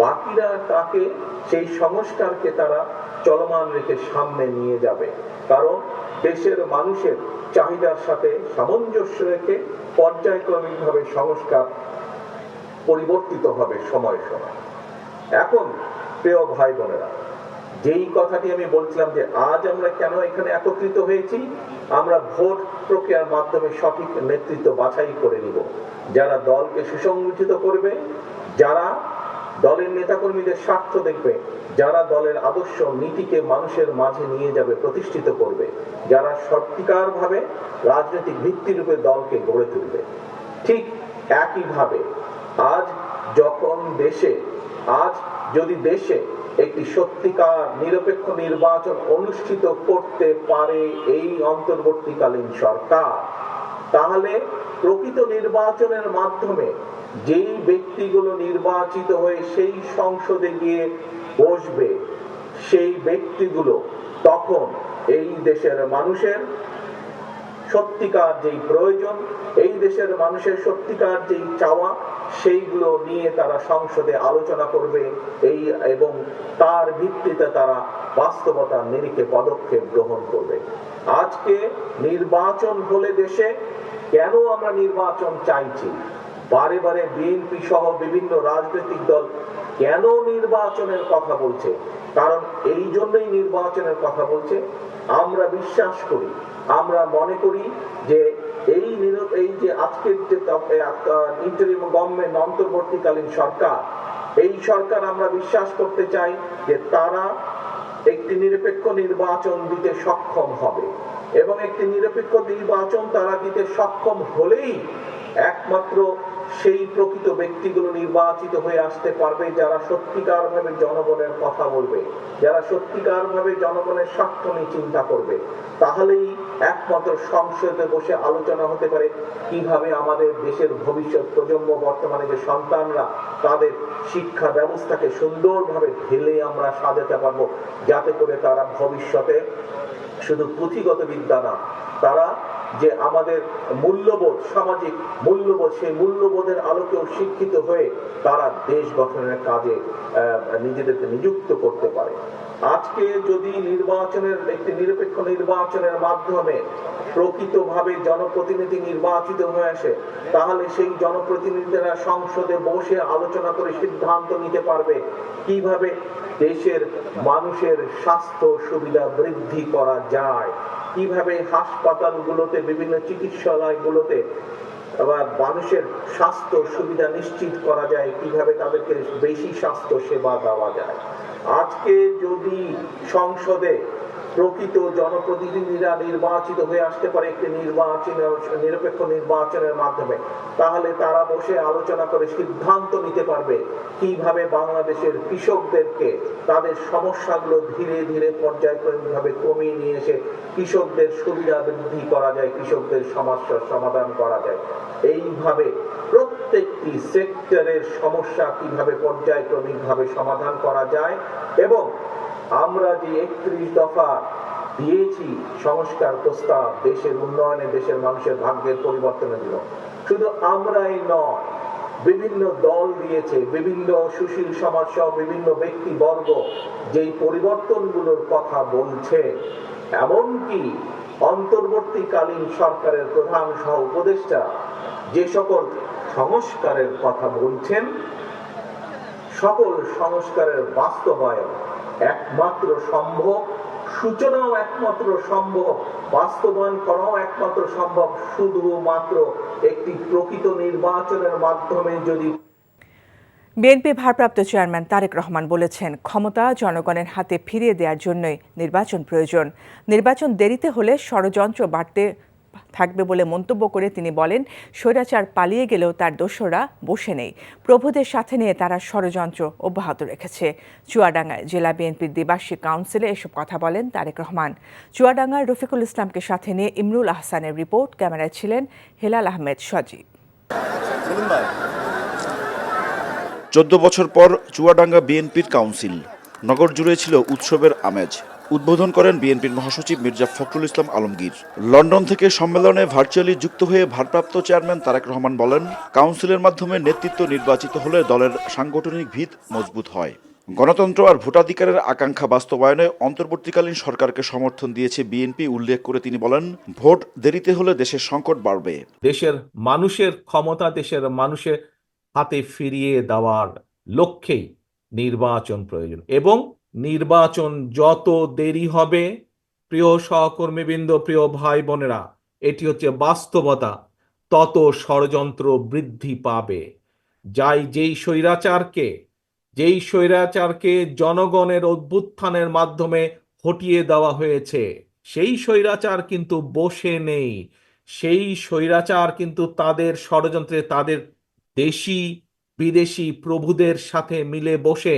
বাকিরা তাকে সেই সংস্কারকে তারা চলমান রেখে সামনে নিয়ে যাবে। কারণ দেশের মানুষের চাহিদার সাথে সামঞ্জস্য রেখে পর্যায়ক্রমিকভাবে সংস্কার পরিবর্তিত হবে সময় সময়। এখন প্রিয় ভাই বোনেরা, যেই কথাটি আমি বলছিলাম যে আজ আমরা কেন এখানে একত্রিত হয়েছি, আমরা ভোট প্রক্রিয়ার মাধ্যমে সঠিক নেতৃত্ব বাছাই করে নিব, যারা দলকে সুসংগঠিত করবে, যারা দলের নেতাকর্মীদের স্বার্থ দেখবে, যারা দলের আদর্শ নীতিকে মানুষের মাঝে নিয়ে যাবে, প্রতিষ্ঠিত করবে, যারা সত্যিকারভাবে রাজনৈতিক ভিত্তিরূপে দলকে গড়ে তুলবে। ঠিক একইভাবে আজ যদি দেশে একটি সত্যিকার নিরপেক্ষ নির্বাচন অনুষ্ঠিত করতে পারে এই অন্তর্বর্তীকালীন সরকার, তাহলে প্রকৃত নির্বাচনের মাধ্যমে যেই ব্যক্তিগুলো নির্বাচিত হয়ে সেই সংসদে গিয়ে বসবে, সেই ব্যক্তিগুলো তখন এই দেশের মানুষের সত্যিকার যেই প্রয়োজন, এই দেশের মানুষের সত্যিকার যেই চাওয়া, সেইগুলো নিয়ে তারা সংসদে আলোচনা করবে এবং তার ভিত্তিতে তারা বাস্তবতার নিরিখে পদক্ষেপ গ্রহণ করবে। আজকে নির্বাচন হলে দেশে কেন আমরা নির্বাচন চাইছি? বারে বারে বিএনপি সহ বিভিন্ন রাজনৈতিক দল কেন নির্বাচনের কথা বলছে? কারণ এই জন্যই নির্বাচনের কথা বলছে। আমরা বিশ্বাস করি, আমরা মনে করি যে এই যে আজকের যে ইন্টারিম গভর্নমেন্ট, অন্তর্বর্তীকালীন সরকার, এই সরকার আমরা বিশ্বাস করতে চাই যে তারা একটি নিরপেক্ষ নির্বাচন দিতে সক্ষম হবে, এবং একটি নিরপেক্ষ নির্বাচন তারা দিতে সক্ষম হলেই একমাত্র সেই প্রকৃত ব্যক্তিগুলো নির্বাচিত হয়ে আসতে পারবে যারা সত্যিকারভাবে জনগণের কথা বলবে, যারা সত্যিকারভাবে জনগণের স্বার্থ নিয়ে চিন্তা করবে। তাহলেই একমাত্র সংসদে বসে আলোচনা হতে পারে কিভাবে আমাদের দেশের ভবিষ্যৎ প্রজন্ম, বর্তমানে যে সন্তানরা, তাদের শিক্ষা ব্যবস্থাকে সুন্দরভাবে ঢেলে আমরা সাজাতে পারবো, যাতে করে তারা ভবিষ্যতে শুধু পুঁথিগত বিদ্যা না, তারা যে আমাদের মূল্যবোধ, সামাজিক মূল্যবোধ, সেই মূল্যবোধের আলোকেও শিক্ষিত হয়ে তারা দেশ গঠনের কাজে নিজেদেরকে নিযুক্ত করতে পারে। আজকে যদি একটি নিরপেক্ষ নির্বাচনের মাধ্যমে প্রকৃতভাবে জনপ্রতিনিধি নির্বাচিত হয়ে আসে, তাহলে সেই জনপ্রতিনিধিরা সংসদে বসে আলোচনা করে সিদ্ধান্ত নিতে পারবে কিভাবে দেশের মানুষের স্বাস্থ্য সুবিধা বৃদ্ধি করা যায়, কিভাবে হাসপাতালগুলোতে, বিভিন্ন চিকিৎসালয়গুলোতে মানুষের স্বাস্থ্য সুবিধা নিশ্চিত করা যায়, কিভাবে তাদেরকে বেশি স্বাস্থ্য সেবা দেওয়া যায়। আজকে যদি সংসদে প্রকৃত জনপ্রতিনিধিরা নির্বাচিত হয়ে আসতে পারে একটি নিরপেক্ষ নির্বাচনের মাধ্যমে, তাহলে তারা বসে আলোচনা করে সিদ্ধান্ত নিতে পারবে কিভাবে বাংলাদেশের কৃষকদেরকে তাদের সমস্যাগুলো ধীরে ধীরে পর্যায়ক্রমিকভাবে কমিয়ে নিয়ে এসে কৃষকদের সুবিধা বৃদ্ধি করা যায়, কৃষকদের সমস্যার সমাধান করা যায়। এইভাবে প্রত্যেকটি সেক্টরের সমস্যা কিভাবে পর্যায়ক্রমিকভাবে সমাধান করা যায়, এবং আমরা যে 31 দফা দিয়েছি সংস্কার প্রস্তাব, দেশের উন্নয়নে, দেশের মানুষের ভাগ্যের পরিবর্তনের জন্য, শুধু আমরাই নয়, বিভিন্ন দল দিয়েছে, বিভিন্ন সুশীল সমাজ সহ বিভিন্ন ব্যক্তিবর্গ যেই পরিবর্তনগুলোর কথা বলছে, এমনকি অন্তর্বর্তীকালীন সরকারের প্রধান সহ উপদেষ্টা যে সকল সংস্কারের কথা বলছেন, সকল সংস্কারের বাস্তবায়ন একমাত্র সম্ভব, সূচনাও একমাত্র সম্ভব, বাস্তবায়ন করাও একমাত্র সম্ভব শুধুমাত্র একটি প্রকৃত নির্বাচনের মাধ্যমে। যদি বিএনপি ভারপ্রাপ্ত চেয়ারম্যান তারেক রহমান বলেছেন, ক্ষমতা জনগণের হাতে ফিরিয়ে দেওয়ার জন্যই নির্বাচন প্রয়োজন। নির্বাচন দেরিতে হলে ষড়যন্ত্র বাড়তে থাকবে বলে মন্তব্য করে তিনি বলেন, স্বৈরাচার পালিয়ে গেলেও তার দোসররা বসে নেই, প্রভুদের সাথে নিয়ে তারা ষড়যন্ত্র অব্যাহত রেখেছে। চুয়াডাঙ্গায় জেলা বিএনপির দ্বিবার্ষিক কাউন্সিলে এসব কথা বলেন তারেক রহমান। চুয়াডাঙ্গার রফিকুল ইসলামকে সাথে নিয়ে ইমরুল আহসানের রিপোর্ট, ক্যামেরায় ছিলেন হেলাল আহমেদ সজীব। 14 বছর পর চুয়াডাঙ্গা বিএনপির কাউন্সিল, নগর জুড়ে ছিল উৎসবের আমেজ। উদ্বোধন করেন বিএনপির মহাসচিব মির্জা ফখরুল ইসলাম আলমগীর। লন্ডন থেকে সম্মেলনে ভার্চুয়ালি যুক্ত হয়ে ভারপ্রাপ্ত চেয়ারম্যান তারেক রহমান বলেন, কাউন্সিলের মাধ্যমে নেতৃত্ব নির্বাচিত হলে দলের সাংগঠনিক ভিত মজবুত হয়। গণতন্ত্র আর ভোটাধিকারের আকাঙ্ক্ষা বাস্তবায়নে অন্তর্বর্তীকালীন সরকারকে সমর্থন দিয়েছে বিএনপি উল্লেখ করে তিনি বলেন, ভোট দেরিতে হলে দেশের সংকট বাড়বে। দেশের মানুষের ক্ষমতা দেশের মানুষের হাতে ফিরিয়ে দেওয়ার লক্ষ্যেই নির্বাচন প্রয়োজন, এবং নির্বাচন যত দেরি হবে, প্রিয় সহকর্মীবৃন্দ, প্রিয় ভাই বোনেরা, এটি হচ্ছে বাস্তবতা, তত ষড়যন্ত্র বৃদ্ধি পাবে। যেই স্বৈরাচারকে জনগণের অভ্যুত্থানের মাধ্যমে হটিয়ে দেওয়া হয়েছে, সেই স্বৈরাচার কিন্তু বসে নেই। সেই স্বৈরাচার কিন্তু তাদের ষড়যন্ত্রে, তাদের দেশি বিদেশি প্রভুদের সাথে মিলে বসে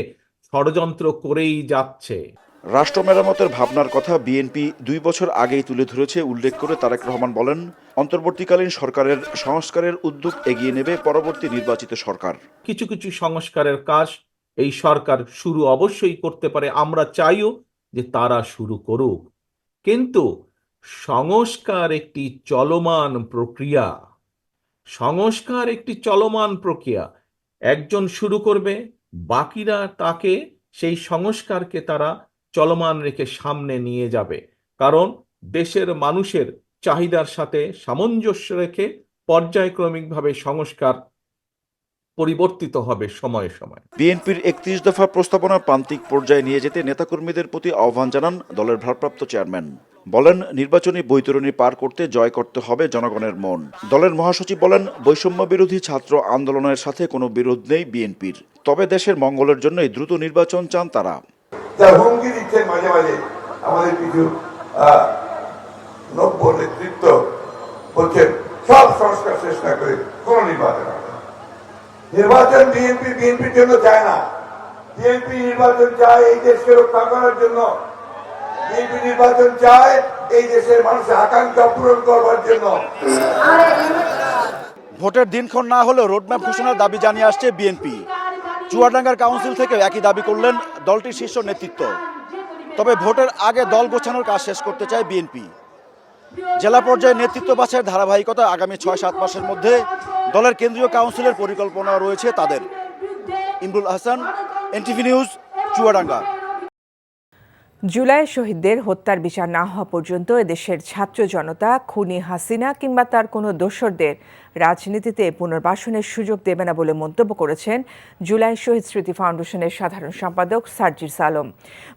ষড়যন্ত্র করেই যাচ্ছে। রাষ্ট্র মেরামতের ভাবনার কথা বিএনপি 2 বছর আগেই তুলে ধরেছে উল্লেখ করে তারেক রহমান বলেন, অন্তর্বর্তীকালীন সরকারের সংস্কারের উদ্যোগ এগিয়ে নেবে পরবর্তী নির্বাচিত সরকার। কিছু কিছু সংস্কারের কাজ এই সরকার শুরু অবশ্যই করতে পারে, আমরা চাইও যে তারা শুরু করুক, কিন্তু সংস্কার একটি চলমান প্রক্রিয়া। একজন শুরু করবে, বাকিরা তাকে সেই সংস্কারকে তারা চলমান রেখে সামনে নিয়ে যাবে, কারণ দেশের মানুষের চাহিদার সাথে সামঞ্জস্য রেখে পর্যায়ক্রমিকভাবে সংস্কার পরিবর্তিত হবে সময়ে সময়ে। বিএনপির ৩১ দফা প্রস্তাবনা প্রান্তিক পর্যায়ে নিয়ে যেতে নেতাকর্মীদের প্রতি আহ্বান জানান দলের ভারপ্রাপ্ত চেয়ারম্যান। বলেন, নির্বাচনী বৈতরণী পার করতে জয় করতে হবে জনগণের মন। দলের মহাসচিব বলেন, বৈষম্য বিরোধী ছাত্র আন্দোলনের সাথে কোনো বিরোধ নেই বিএনপির, তবে দেশের মঙ্গলের জন্যই দ্রুত নির্বাচন চান তারা। হুমকি দিচ্ছেন মাঝে মাঝে আমাদের কিছু নব্য নেতৃত্ব, বলছেন সব সংস্কার শেষ না করে কোন নির্বাচন হবে। নির্বাচন বিএনপির জন্য চায় না। বিএনপি নির্বাচন চায় এই দেশকে রক্ষা করার জন্য। বিএনপি নির্বাচন চায় এই দেশের মানুষের আকাঙ্ক্ষা পূরণ করবার জন্য। ভোটের দিনক্ষণ না হলেও রোডম্যাপ ঘোষণার দাবি জানিয়ে আসছে বিএনপি। চুয়াডাঙ্গার কাউন্সিল থেকে একই দাবি করলেন দলটির শীর্ষ নেতৃত্ব। তবে ভোটের আগে দল গোছানোর কাজ শেষ করতে চায় বিএনপি। জেলা পর্যায়ে নেতৃত্ব বাছাইয়ের ধারাবাহিকতা আগামী ৬-৭ মাসের মধ্যে দলের কেন্দ্রীয় কাউন্সিলের পরিকল্পনা রয়েছে তাদের। Imrul Hasan, NTV news, Chuadanga. July শহীদদের হত্যার বিচার না হওয়া পর্যন্ত এদেশের ছাত্র জনতা খুনি হাসিনা কিংবা তার কোনো দোসরদের রাজনীতিতে পুনর্বাসনের সুযোগ দেবে না বলে মন্তব্য করেছেন জুলাই শহীদ স্মৃতি ফাউন্ডেশনের সাধারণ সম্পাদক সার্জিস আলম।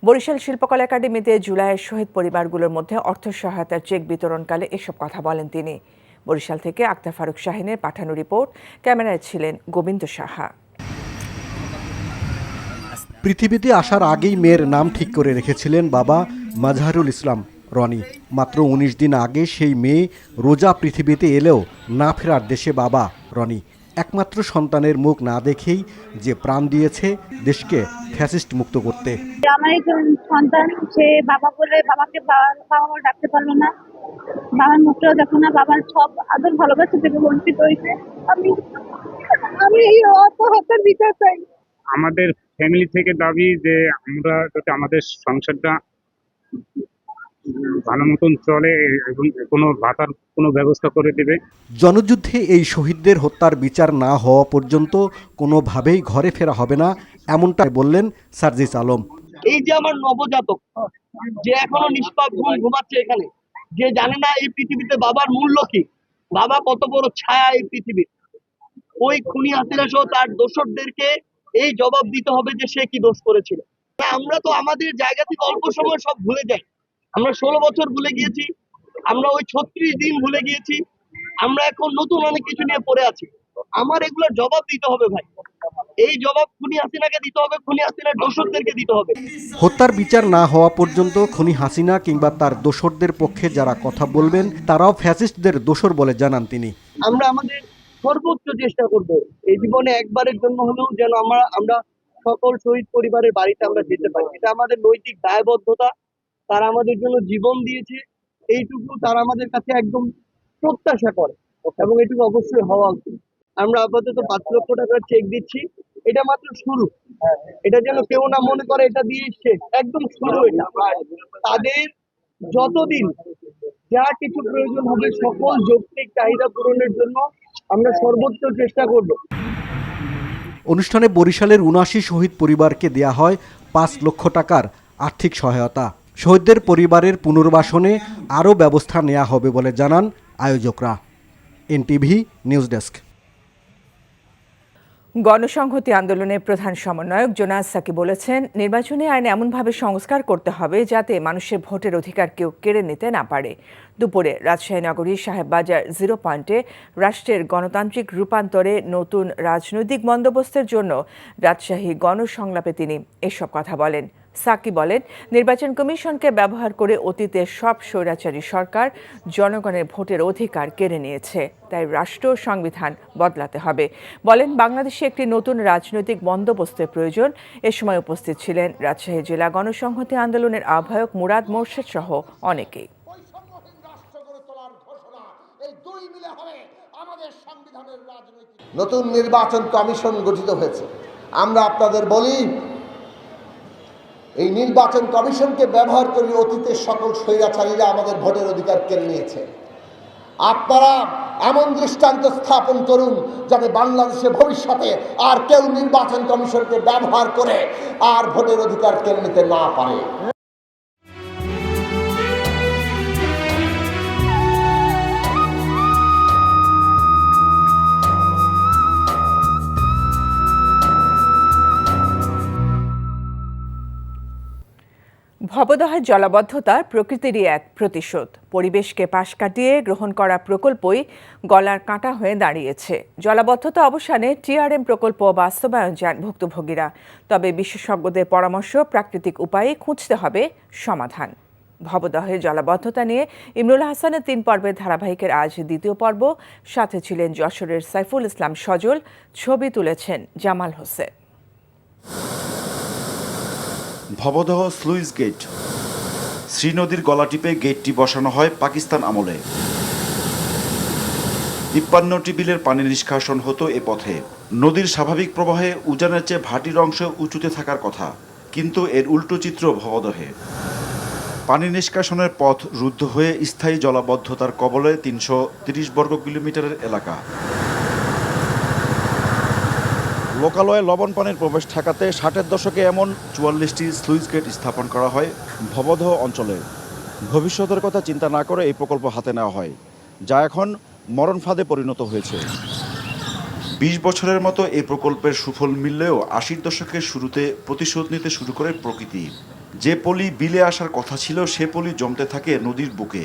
বরিশাল শিল্পকলা একাডেমিতে জুলাইয়ের শহীদ পরিবারগুলোর মধ্যে অর্থ সহায়তার চেক বিতরণকালে এসব কথা বলেন তিনি। বরিশাল থেকে আক্তার ফারুক শাহিনের পাঠানো রিপোর্ট, ক্যামেরায় ছিলেন গোবিন্দ সাহা। পৃথিবীতে আসার আগেই মেয়ের নাম ঠিক করে রেখেছিলেন বাবা মাজহারুল ইসলাম রনি। মাত্র ১৯ দিন আগে সেই মেয়ে রোজা পৃথিবীতে এলেও না ফেরার দেশে বাবা রনি। একমাত্র সন্তানের মুখ না দেখেই যে প্রাণ দিয়েছে দেশকে ফ্যাসিস্ট মুক্ত করতে। আমার একজন সন্তান, সে বাবা বলে বাবাকে বাবা বলে ডাকতে পারলো না, বাবার মুখটাও দেখো না, বাবার সব আদর ভালোবাসা থেকে বঞ্চিত হয়েছে। আমি এই হত্যার বিচার চাই। আমাদের ফ্যামিলি থেকে দাবি যে আমরা যাতে আমাদের সংসারটা ভালো মতন চলে এবং কোনো ভাতার কোনো ব্যবস্থা করে দেবে। জনযুদ্ধে এই শহীদদের হত্যার বিচার না হওয়া পর্যন্ত কোনোভাবেই ঘরে ফেরা হবে না, এমনটাই বললেন সার্জিস আলম। এই যে আমার নবজাতক যে এখনো নিষ্পাপ ঘুমাচ্ছে এখানে, যে জানে না এই পৃথিবীতে বাবার মূল্য কি, বাবা কত বড় ছায়া এই পৃথিবীর, ওই খুনি হাসিনা সহ তার দোসরদেরকে এই জবাব দিতে হবে যে সে কি দোষ করেছিল। আমরা তো আমাদের জায়গা থেকে অল্প সময় সব ভুলে যাই। আমরা 16 বছর ভুলে গিয়েছি, আমরা ওই 36 দিন ভুলে গিয়েছি, আমরা এখন নতুন অনেক কিছু নিয়ে পড়ে আছি। আমার এগুলোর জবাব দিতে হবে ভাই, এই জবাব খুনি হাসিনাকে দিতে হবে, খুনি হাসিনার দোসরদেরকে দিতে হবে। হত্যার বিচার না হওয়া পর্যন্ত খুনি হাসিনা কিংবা তার দোসরদের পক্ষে যারা কথা বলবেন তারাও ফ্যাসিস্টদের দোসর বলে জানান তিনি। আমরা আমাদের সর্বোচ্চ চেষ্টা করব এই জীবনে একবারের জন্য হলেও যেন আমরা সকল শহীদ পরিবারের বাড়িতে আমরা যেতে পারি। এটা আমাদের নৈতিক দায়বদ্ধতা। তারা আমাদের জন্য জীবন দিয়েছে, এইটুকু তারা আমাদের কাছে একদম প্রত্যাশা করে এবং এটুকু অবশ্যই হওয়া উচিত। আমরা আপাতত 5 লক্ষ টাকার চেক দিচ্ছি, এটা মাত্র শুরু। এটা যেন কেউ না মনে করে এটা দিয়ে শেষ, একদম শুরু। এটা তাদের যতদিন যা কিছু প্রয়োজন হবে সকল যৌক্তিক চাহিদা পূরণের জন্য আমরা সর্বোচ্চ চেষ্টা করব। অনুষ্ঠানে বরিশালের ৭৯ শহীদ পরিবারকে দেয়া হয় 5 লক্ষ টাকার আর্থিক সহায়তা। শহীদদের পরিবারের পুনর্বাসনে আরও ব্যবস্থা নেওয়া হবে বলে জানান আয়োজকরা। NTV news desk. গণসংহতি আন্দোলনের প্রধান সমন্বয়ক জোনায়েদ সাকি বলেছেন, নির্বাচনী আইন এমনভাবে সংস্কার করতে হবে যাতে মানুষের ভোটের অধিকার কেউ কেড়ে নিতে না পারে। দুপুরে রাজশাহী নগরীর সাহেববাজার 0 পয়েন্টে রাষ্ট্রের গণতান্ত্রিক রূপান্তরে নতুন রাজনৈতিক বন্দোবস্তের জন্য রাজশাহী গণসংলাপে তিনি এসব কথা বলেন। সাকি বলেন, নির্বাচন কমিশনকে ব্যবহার করে অতীতের সব স্বৈরাচারী সরকার জনগণের ভোটের অধিকার কেড়ে নিয়েছে, তাই রাষ্ট্র সংবিধান বদলাতে হবে। বলেন, বাংলাদেশে একটি নতুন রাজনৈতিক বন্দোবস্তের প্রয়োজন। এ সময় উপস্থিত ছিলেন রাজশাহী জেলা গণসংহতি আন্দোলনের আহ্বায়ক মুরাদ মোর্শেদ সহ অনেকেই। নতুন নির্বাচন কমিশন গঠিত হয়েছে। আমরা আপনাদের বলি, এই নির্বাচন কমিশনকে ব্যবহার করে অতীতের সকল স্বৈরাচারীরা আমাদের ভোটের অধিকার কেড়ে নিয়েছে। আপনারা এমন দৃষ্টান্ত স্থাপন করুন যাতে বাংলাদেশে ভবিষ্যতে আর কেউ নির্বাচন কমিশনকে ব্যবহার করে আর ভোটের অধিকার কেড়ে নিতে না পারে। ভবদহের জলাবদ্ধতার প্রকৃতিরই এক প্রতিশোধ। পরিবেশকে পাশ কাটিয়ে গ্রহণ করা প্রকল্পই গলার কাঁটা হয়ে দাঁড়িয়েছে। জলাবদ্ধতা অবসানে টিআরএম প্রকল্প বাস্তবায়ন চান ভুক্তভোগীরা। তবে বিশেষজ্ঞদের পরামর্শ, প্রাকৃতিক উপায়ে খুঁজতে হবে সমাধান। ভবদহের জলাবদ্ধতা নিয়ে ইমরুল হাসানের 3 পর্বের ধারাবাহিকের আজ দ্বিতীয় পর্ব। সাথে ছিলেন যশোরের সাইফুল ইসলাম সজল, ছবি তুলেছেন জামাল হোসেন। Bhabadah sluice gate. শ্রীনদীর গলা টিপে গেটটি বসানো হয় পাকিস্তান আমলে। 53টি বিলের পানি নিষ্কাশন হতো এ পথে। নদীর স্বাভাবিক প্রবাহে উজানের চেয়ে ভাটির অংশ উঁচুতে থাকার কথা, কিন্তু এর উল্টো চিত্র ভবদহে। পানি নিষ্কাশনের পথ রুদ্ধ হয়ে স্থায়ী জলাবদ্ধতার কবলে 330 বর্গ কিলোমিটারের এলাকা। লোকালয়ে লবণ পানির প্রবেশ ঠেকাতে 60-এর দশকে এমন 44টি স্লুইস গেট স্থাপন করা হয় ভবদহ অঞ্চলে। ভবিষ্যতের কথা চিন্তা না করে এই প্রকল্প হাতে নেওয়া হয়, যা এখন মরণ ফাঁদে পরিণত হয়েছে। 20 বছরের মতো এই প্রকল্পের সুফল মিললেও 80-র দশকের শুরুতে প্রতিশোধ নিতে শুরু করে প্রকৃতি। যে পলি বিলে আসার কথা ছিল, সে পলি জমতে থাকে নদীর বুকে।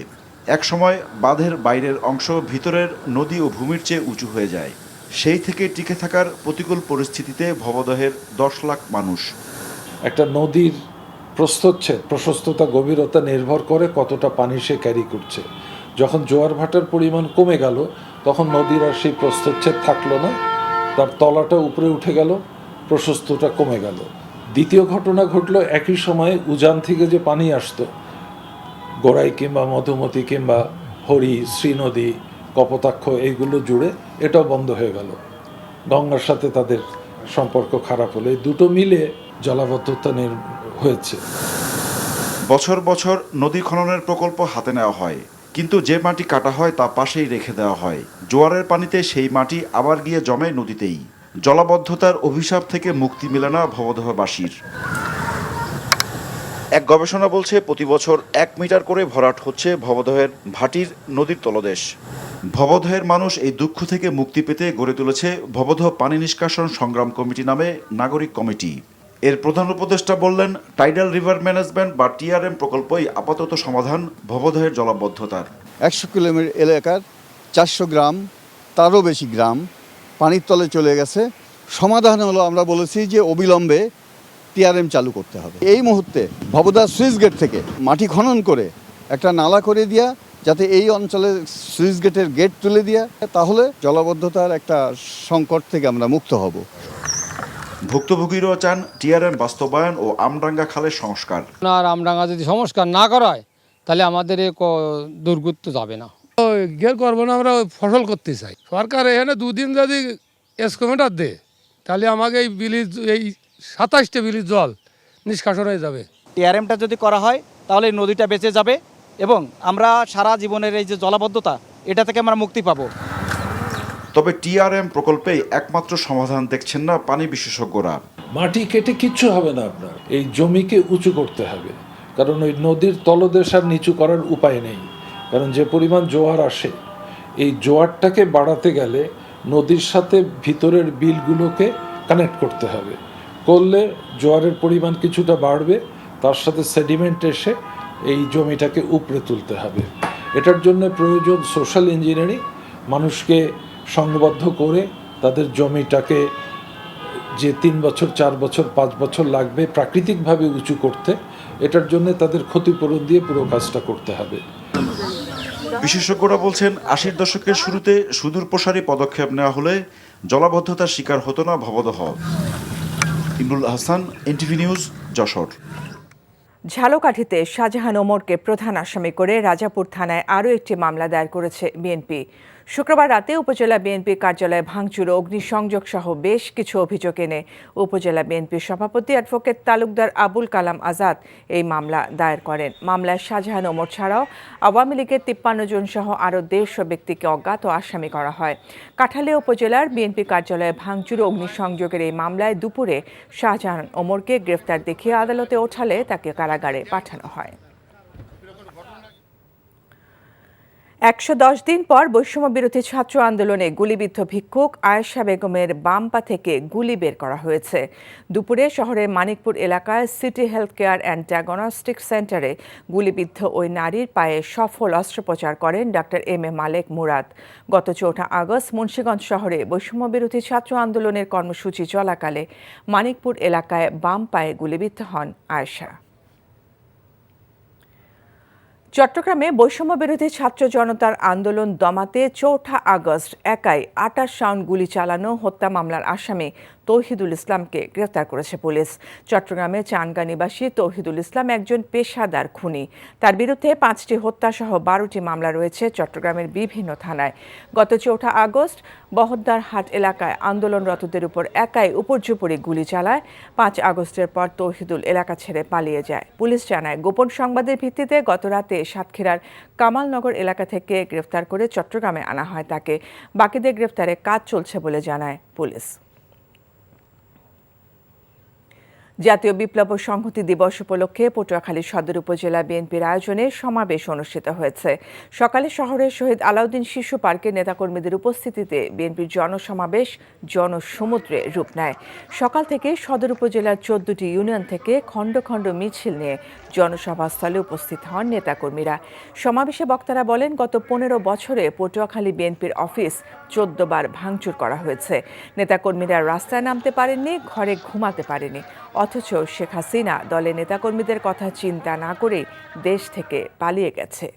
একসময় বাঁধের বাইরের অংশ ভিতরের নদী ও ভূমির চেয়ে উঁচু হয়ে যায়। সেই থেকে টিকে থাকার প্রতিকূল পরিস্থিতিতে ভবদহের 10 লাখ মানুষ। একটা নদীর প্রস্থচ্ছেদ, প্রশস্ততা, গভীরতা নির্ভর করে কতটা পানি সে ক্যারি করছে। যখন জোয়ার ভাটার পরিমাণ কমে গেল, তখন নদীর আর সেই প্রস্থচ্ছেদ থাকলো না, তার তলাটা উপরে উঠে গেল, প্রশস্ততা কমে গেল। দ্বিতীয় ঘটনা ঘটলো, একই সময়ে উজান থেকে যে পানি আসতো গোড়াই কিংবা মধুমতি কিংবা হরি, শ্রীনদী, কপোতাক্ষ, এইগুলো জুড়ে এটাও বন্ধ হয়ে গেল। গঙ্গার সাথে তাদের সম্পর্ক খারাপ হলে দুটো মিলে জলাবদ্ধতা হয়েছে। বছর বছর নদী খননের প্রকল্প হাতে নেওয়া হয়, কিন্তু যে মাটি কাটা হয় তা পাশেই রেখে দেওয়া হয়। জোয়ারের পানিতে সেই মাটি আবার গিয়ে জমে নদীতেই। জলাবদ্ধতার অভিশাপ থেকে মুক্তি মেলে না ভবদহবাসীর। এক গবেষণা বলছে, প্রতি বছর 1 মিটার করে ভরাট হচ্ছে ভবদহের ভাটির নদীর তলদেশ। ভবদহের মানুষ এই দুঃখ থেকে মুক্তি পেতে গড়ে তুলেছে ভবদহ পানি নিষ্কাশন সংগ্রাম কমিটি নামে নাগরিক কমিটি। এর প্রধান উপদেষ্টা বললেন, টাইডাল রিভার ম্যানেজমেন্ট বা টিআরএম প্রকল্পই আপাতত সমাধান ভবদহের জলাবদ্ধতার। 100 কিলোমিটার এলাকার 400 গ্রাম, তারও বেশি গ্রাম পানির তলে চলে গেছে। সমাধান হলো, আমরা বলেছি যে অবিলম্বে টিআরএম চালু করতে হবে। এই মুহূর্তে ভবদহ সুইচ গেট থেকে মাটি খনন করে একটা নালা করে দেওয়া, যাতে এই অঞ্চলে সুইচ গেটের গেট তুলে দেওয়া, তাহলে জলাবদ্ধতার একটা সংকট থেকে আমরা মুক্ত হব। ভুক্তভোগীরাও চান টিআরএম বাস্তবায়ন ও আমডাঙ্গা খালের সংস্কার। আর আমডাঙ্গা যদি সংস্কার না করা হয়, তাহলে আমাদের এই দুর্গত যাবে না। গের করবো না, আমরা ফসল করতে চাই। সরকার এখানে 2 দিন যদি এসকোমিটার দেয়, তাহলে আমাকে এই বিলিজ, এই 27টে বিলিজ জল নিষ্কাশন হয়ে যাবে। টিআরএমটা যদি করা হয়, তাহলে নদীটা বেঁচে যাবে এবং আমরা সারা জীবনের এই যে জলাবদ্ধতা, এটা থেকে আমরা মুক্তি পাবো। তবে টিআরএম প্রকল্পেই একমাত্র সমাধান দেখছেন না পানি বিশেষজ্ঞরা। মাটি কেটে কিচ্ছু হবে না, আপনার এই জমিকে উঁচু করতে হবে, কারণ ওই নদীর তলদেশ আর নিচু করার উপায় নেই। কারণ যে পরিমাণ জোয়ার আসে, এই জোয়ারটাকে বাড়াতে গেলে নদীর সাথে ভিতরের বিলগুলোকে কানেক্ট করতে হবে। করলে জোয়ারের পরিমাণ কিছুটা বাড়বে, তার সাথে সেডিমেন্ট এসে এই জমিটাকে উপরে তুলতে হবে। এটার জন্য প্রয়োজন সোশ্যাল ইঞ্জিনিয়ারিং, মানুষকে সংবদ্ধ করে তাদের জমিটাকে যে 3 বছর, 4 বছর, 5 বছর লাগবে প্রাকৃতিকভাবে উঁচু করতে, এটার জন্য তাদের ক্ষতিপূরণ দিয়ে পুরো কাজটা করতে হবে। বিশেষজ্ঞরা বলছেন, 80-র দশকের শুরুতে সুদূর প্রসারী পদক্ষেপ নেওয়া হলে জলাবদ্ধতার শিকার হতো না ভবদহ। Imrul Hasan, NTV news, Jessore. ঝালকাঠিতে শাহজাহান ওমরকে প্রধান আসামি করে রাজাপুর থানায় আরও একটি মামলা দায়ের করেছে বিএনপি। শুক্রবার রাতে উপজেলা বিএনপি কার্যালয়ে ভাঙচুর ও অগ্নিসংযোগ সহ বেশ কিছু অভিযোগ এনে উপজেলা বিএনপির সভাপতি অ্যাডভোকেট তালুকদার আবুল কালাম আজাদ এই মামলা দায়ের করেন। মামলায় শাহজাহান ওমর ছাড়াও আওয়ামী লীগের 53 জন সহ আরও 150 ব্যক্তিকে অজ্ঞাত আসামি করা হয়। কাঠালিয়া উপজেলার বিএনপি কার্যালয়ে ভাঙচুর ও অগ্নিসংযোগের এই মামলায় দুপুরে শাহজাহান ওমরকে গ্রেফতার দেখিয়ে আদালতে ওঠালে তাকে কারাগারে পাঠানো হয়। ১১০ দিন পর বৈষম্য বিরোধী ছাত্র আন্দোলনে গুলিবিদ্ধ ভিক্ষুক আয়েশা বেগমের বাম পা থেকে গুলি বের করা হয়েছে। দুপুরে শহরের মানিকপুর এলাকায় city health care and diagnostic সেন্টারে গুলিবিদ্ধ ওই নারীর পায়ে সফল অস্ত্রোপচার করেন ডাক্তার এম এ মালেক মুরাদ। গত ৪ আগস্ট মুন্সিগঞ্জ শহরে বৈষম্য বিরোধী ছাত্র আন্দোলনের কর্মসূচি চলাকালে মানিকপুর এলাকায় বাম পায়ে গুলিবিদ্ধ হন আয়েশা। চট্টগ্রামে বৈষম্য বিরোধী ছাত্র জনতার আন্দোলন দমাতে ৪ আগস্ট একাই ২৮ রাউন্ড গুলি চালানো হত্যা মামলার আসামি তৌহিদুল ইসলামকে গ্রেফতার করেছে পুলিশ। চট্টগ্রামে চানগা নিবাসী তৌহিদুল ইসলাম একজন পেশাদার খুনি। তার বিরুদ্ধে ৫টি হত্যাসহ ১২টি মামলা রয়েছে চট্টগ্রামের বিভিন্ন থানায়। গত ৪ আগস্ট বহদ্দার হাট এলাকায় আন্দোলনরতদের উপর একাই উপর্যুপরি গুলি চালায়। ৫ আগস্টের পর তৌহিদুল এলাকা ছেড়ে পালিয়ে যায়। পুলিশ জানায়, গোপন সংবাদের ভিত্তিতে গত রাতে সাতক্ষীরার কামালনগর এলাকা থেকে গ্রেফতার করে চট্টগ্রামে আনা হয় তাকে। বাকিদের গ্রেফতারে কাজ চলছে বলে জানায় পুলিশ। জাতীয় বিপ্লব ও সংহতি দিবস উপলক্ষে পটুয়াখালী সদর উপজেলা বিএনপির আয়োজনে সমাবেশ অনুষ্ঠিত হয়েছে। সকালে শহরের শহীদ আলাউদ্দিন শিশু পার্কে নেতাকর্মীদের উপস্থিতিতে বিএনপির জনসমাবেশ জনসমুদ্রে রূপ নেয়। সকাল থেকে সদর উপজেলার ১৪টি ইউনিয়ন থেকে খণ্ড খণ্ড মিছিল নিয়ে জনসভাস্থলে উপস্থিত হন নেতাকর্মীরা। সমাবেশে বক্তারা বলেন, গত ১৫ বছরে পটুয়াখালী বিএনপির অফিস ১৪ বার ভাঙচুর করা হয়েছে। নেতাকর্মীরা রাস্তায় নামতে পারেননি, ঘরে ঘুমাতে পারেনি। অথচ শেখ হাসিনা দলের নেতাকর্মীদের কথা চিন্তা না করে দেশ থেকে পালিয়ে গেছে।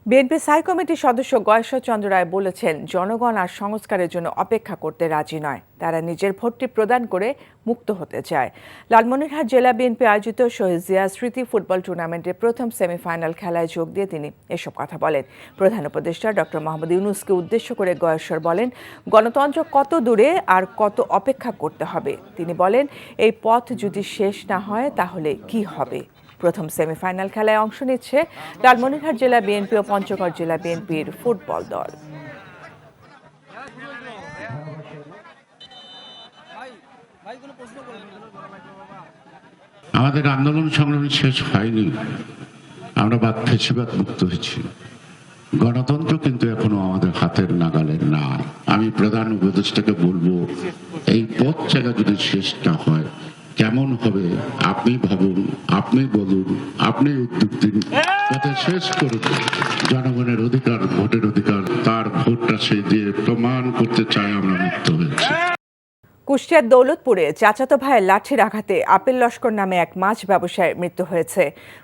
বিএনপি স্থায়ী কমিটির সদস্য গয়েশ্বর চন্দ্র রায় বলেছেন, জনগণ আর সংস্কারের জন্য অপেক্ষা করতে রাজি নয়। তারা নিজের ভোটটি প্রদান করে মুক্ত হতে চায়। লালমনিরহাট জেলা বিএনপি আয়োজিত শহীদ জিয়া স্মৃতি ফুটবল টুর্নামেন্টের প্রথম সেমিফাইনাল খেলায় যোগ দিয়ে তিনি এসব কথা বলেন। প্রধান উপদেষ্টা ডক্টর মোহাম্মদ ইউনূসকে উদ্দেশ্য করে গয়েশ্বর বলেন, গণতন্ত্র কত দূরে আর কত অপেক্ষা করতে হবে। তিনি বলেন, এই পথ যদি শেষ না হয় তাহলে কি হবে। প্রথম সেমিফাইনাল খেলায় অংশ নিচ্ছে লালমনিরহাট জেলা বিএনপি ও পঞ্চগড় জেলা বিএনপির ফুটবল দল। আমাদের আন্দোলন সংগ্রাম শেষ হয়নি, আমরা ফ্যাসিবাদ মুক্ত হয়েছি। গণতন্ত্র কিন্তু এখনো আমাদের হাতের নাগালে নাই। আমি প্রধান উপদেষ্টাকে বলবো, এই পথ চলা যদি শেষ না হয় কেমন হবে আপনি ভাবুন, আপনি বলুন, আপনি উদ্যোগ দিন, যাতে শেষ করুন। জনগণের অধিকার, ভোটের অধিকার, তার ভোটটা সে দিয়ে প্রমাণ করতে চায় আমরা মুক্ত হয়েছি। কুষ্টিয়ার দৌলতপুরে চাচাতো ভাইয়ের লাঠির আঘাতে আপেল লস্কর নামে এক মাছ ব্যবসায়ীর মৃত্যু হয়েছে।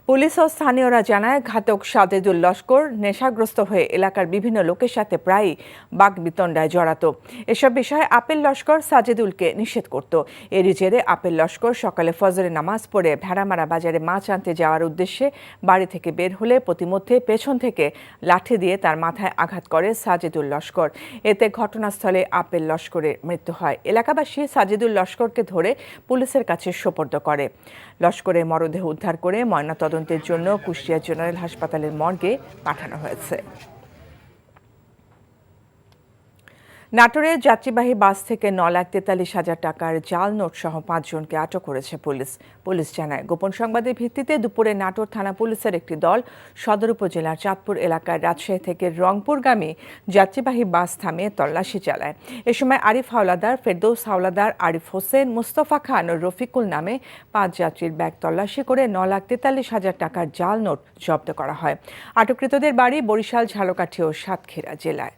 পুলিশ ও স্থানীয়রা জানায়, ঘাতক সাজেদুল লস্কর নেশাগ্রস্ত হয়ে এলাকার বিভিন্ন লোকের সাথে প্রায়ই বাকবিতণ্ডায় জড়াতো। এসব বিষয়ে আপেল লস্কর সাজেদুলকে নিষেধ করত। এরই জেরে আপেল লস্কর সকালে ফজরের নামাজ পড়ে ভেড়ামারা বাজারে মাছ আনতে যাওয়ার উদ্দেশ্যে বাড়ি থেকে বের হলে প্রতিমধ্যে পেছন থেকে লাঠি দিয়ে তার মাথায় আঘাত করে সাজেদুল লস্কর। এতে ঘটনাস্থলে আপেল লস্করের মৃত্যু হয়। এলাকাবাসী সাজেদুল লস্করকে ধরে পুলিশের কাছে সোপর্দ করে। লস্করের মরদেহ উদ্ধার করে ময়নাতদন্তের জন্য কুষ্টিয়া জেনারেল হাসপাতালের মর্গে পাঠানো হয়েছে। নাটোরে যাত্রীবাহী বাস থেকে ৯,৪৩,০০০ টাকার জাল নোট সহ ৫ জনকে আটক করেছে পুলিশ। পুলিশ জানায়, গোপন সংবাদের ভিত্তিতে দুপুরে নাটোর থানা পুলিশের একটি দল সদর উপজেলার চাঁদপুর এলাকার রাজশাহী থেকে রংপুরগামী যাত্রীবাহী বাস থামিয়ে তল্লাশি চালায়। এ সময় আরিফ হাওলাদার, ফেরদৌস হাওলাদার, আরিফ হোসেন, মুস্তফা খান ও রফিকুল নামে ৫ যাত্রীর ব্যাগ তল্লাশি করে ৯,৪৩,০০০ টাকার জাল নোট জব্দ করা হয়। আটককৃতদের বাড়ি বরিশাল, ঝালকাঠি ও সাতক্ষীরা জেলায়।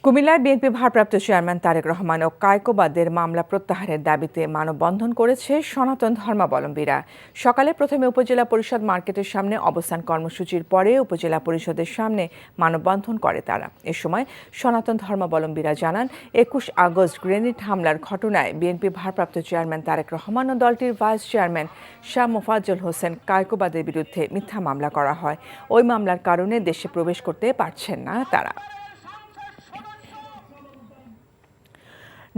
কুমিল্লার বিএনপি ভারপ্রাপ্ত চেয়ারম্যান তারেক রহমান ও কায়কোবাদের মামলা প্রত্যাহারের দাবিতে মানববন্ধন করেছে সনাতন ধর্মাবলম্বীরা। সকালে প্রথমে উপজেলা পরিষদ মার্কেটের সামনে অবস্থান কর্মসূচির পরে উপজেলা পরিষদের সামনে মানববন্ধন করে তারা। এ সময় সনাতন ধর্মাবলম্বীরা জানান, ২১ আগস্ট গ্রেনেড হামলার ঘটনায় বিএনপি ভারপ্রাপ্ত চেয়ারম্যান তারেক রহমান ও দলটির ভাইস চেয়ারম্যান শাহ মোফাজ্জল হোসেন কায়কোবাদের বিরুদ্ধে মিথ্যা মামলা করা হয়। ওই মামলার কারণে দেশে প্রবেশ করতে পারছেন না তারা।